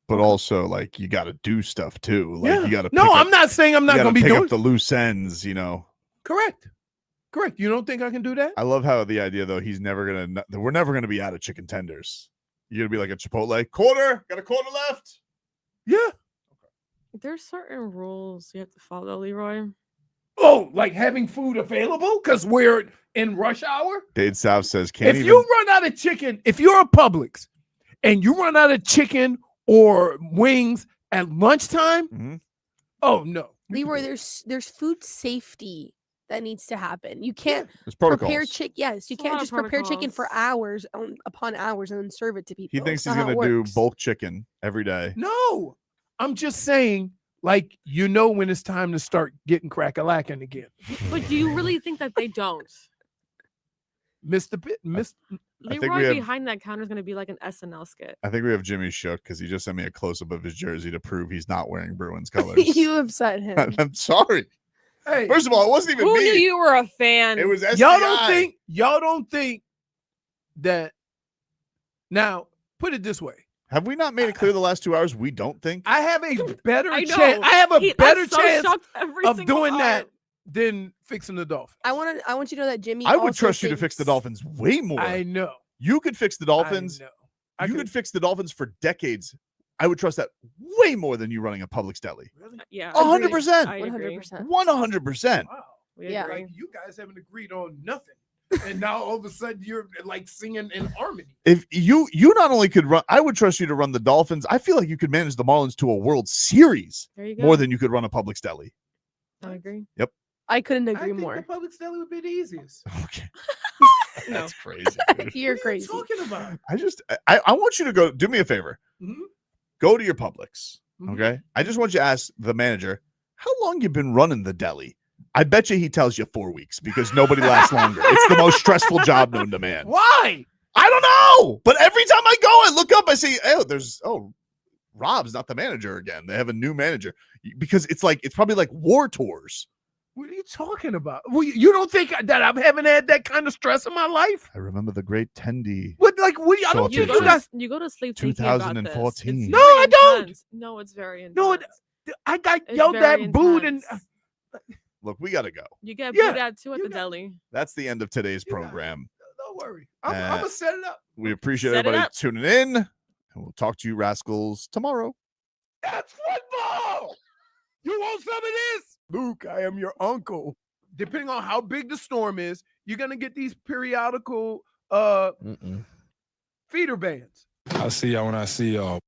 But also, like, you got to do stuff too. Like, you got to. No, I'm not saying I'm not going to be pick doing up the loose ends. You know. Correct. You don't think I can do that? I love how the idea though. We're never gonna be out of chicken tenders. You're gonna be like a Chipotle quarter. Got a quarter left. Yeah. There's certain rules you have to follow, Leroy. Oh, like having food available because we're in rush hour? Dade South says, can't If you run out of chicken, if you're a Publix and you run out of chicken or wings at lunchtime, oh no. Leroy, there's food safety that needs to happen. You can't There's prepare protocols. chicken. Yes, you There's a can't lot of just prepare chicken for protocols. hours upon hours and then serve it to people. He thinks That's he's not how going it to do works. bulk chicken every day. No, I'm just saying, like, you know when it's time to start getting crack-a-lacking again. But do you really think that they don't? Mr. Bit, Mr. think Leroy we have- behind that counter is going to be like an SNL skit. I think we have Jimmy shook because he just sent me a close-up of his jersey to prove he's not wearing Bruins colors. You upset him. I'm sorry. Hey, First of all, it wasn't even Who me. knew you were a fan? It was SDI. y'all don't think that. Now, put it this way. Have we not made it clear the last 2 hours? We don't think. I have a better I chance. know. I have a I'm better so chance shocked every of single doing time. that than fixing the Dolphins. I want you to know that Jimmy. I would also trust you to fix the thinks- Dolphins way more. I know. You could fix the Dolphins. I know. You could fix the Dolphins for decades. I would trust that way more than you running a Publix Deli. Yeah. 100%. I agree. 100%. 100%. Wow. We Yeah. agree. Like, you guys haven't agreed on nothing. And now all of a sudden you're like singing in harmony. If you not only could run, I would trust you to run the Dolphins. I feel like you could manage the Marlins to a World Series There you go. more than you could run a Publix Deli. I agree. Yep. I couldn't I agree think more. the Publix Deli would be the easiest. Okay. No. That's crazy. Dude. You're What are you crazy. talking about? I want you to go do me a favor. Mhm. Go to your Publix. Mhm. Okay. I just want you to ask the manager how long you been running the deli. I bet you he tells you 4 weeks because nobody lasts longer. It's the most stressful job known to man. Why? I don't know. But every time I go, I look up, I see, Rob's not the manager again. They have a new manager because it's probably like war tours. What are you talking about? Well, you don't think that I haven't had that kind of stress in my life? I rember the great Tendy. What, like, what? I don't Shortage think you guys. You go to sleep thinking about this. 2014. It's No, very I don't. intense. No, it's very intense. No, I got It's yelled very at, booed, and intense. Look, we got to go. You get Yeah, booed at too at the deli. That's the end of today's You got it. program. Don't worry. I'm gonna set it up. We appreciate Set it everybody up. tuning in, and we'll talk to you rascals tomorrow. That's football. You want some of this? Luke, I am your uncle. Depending on how big the storm is, you're gonna get these periodical feeder bands. I'll see y'all when I see y'all.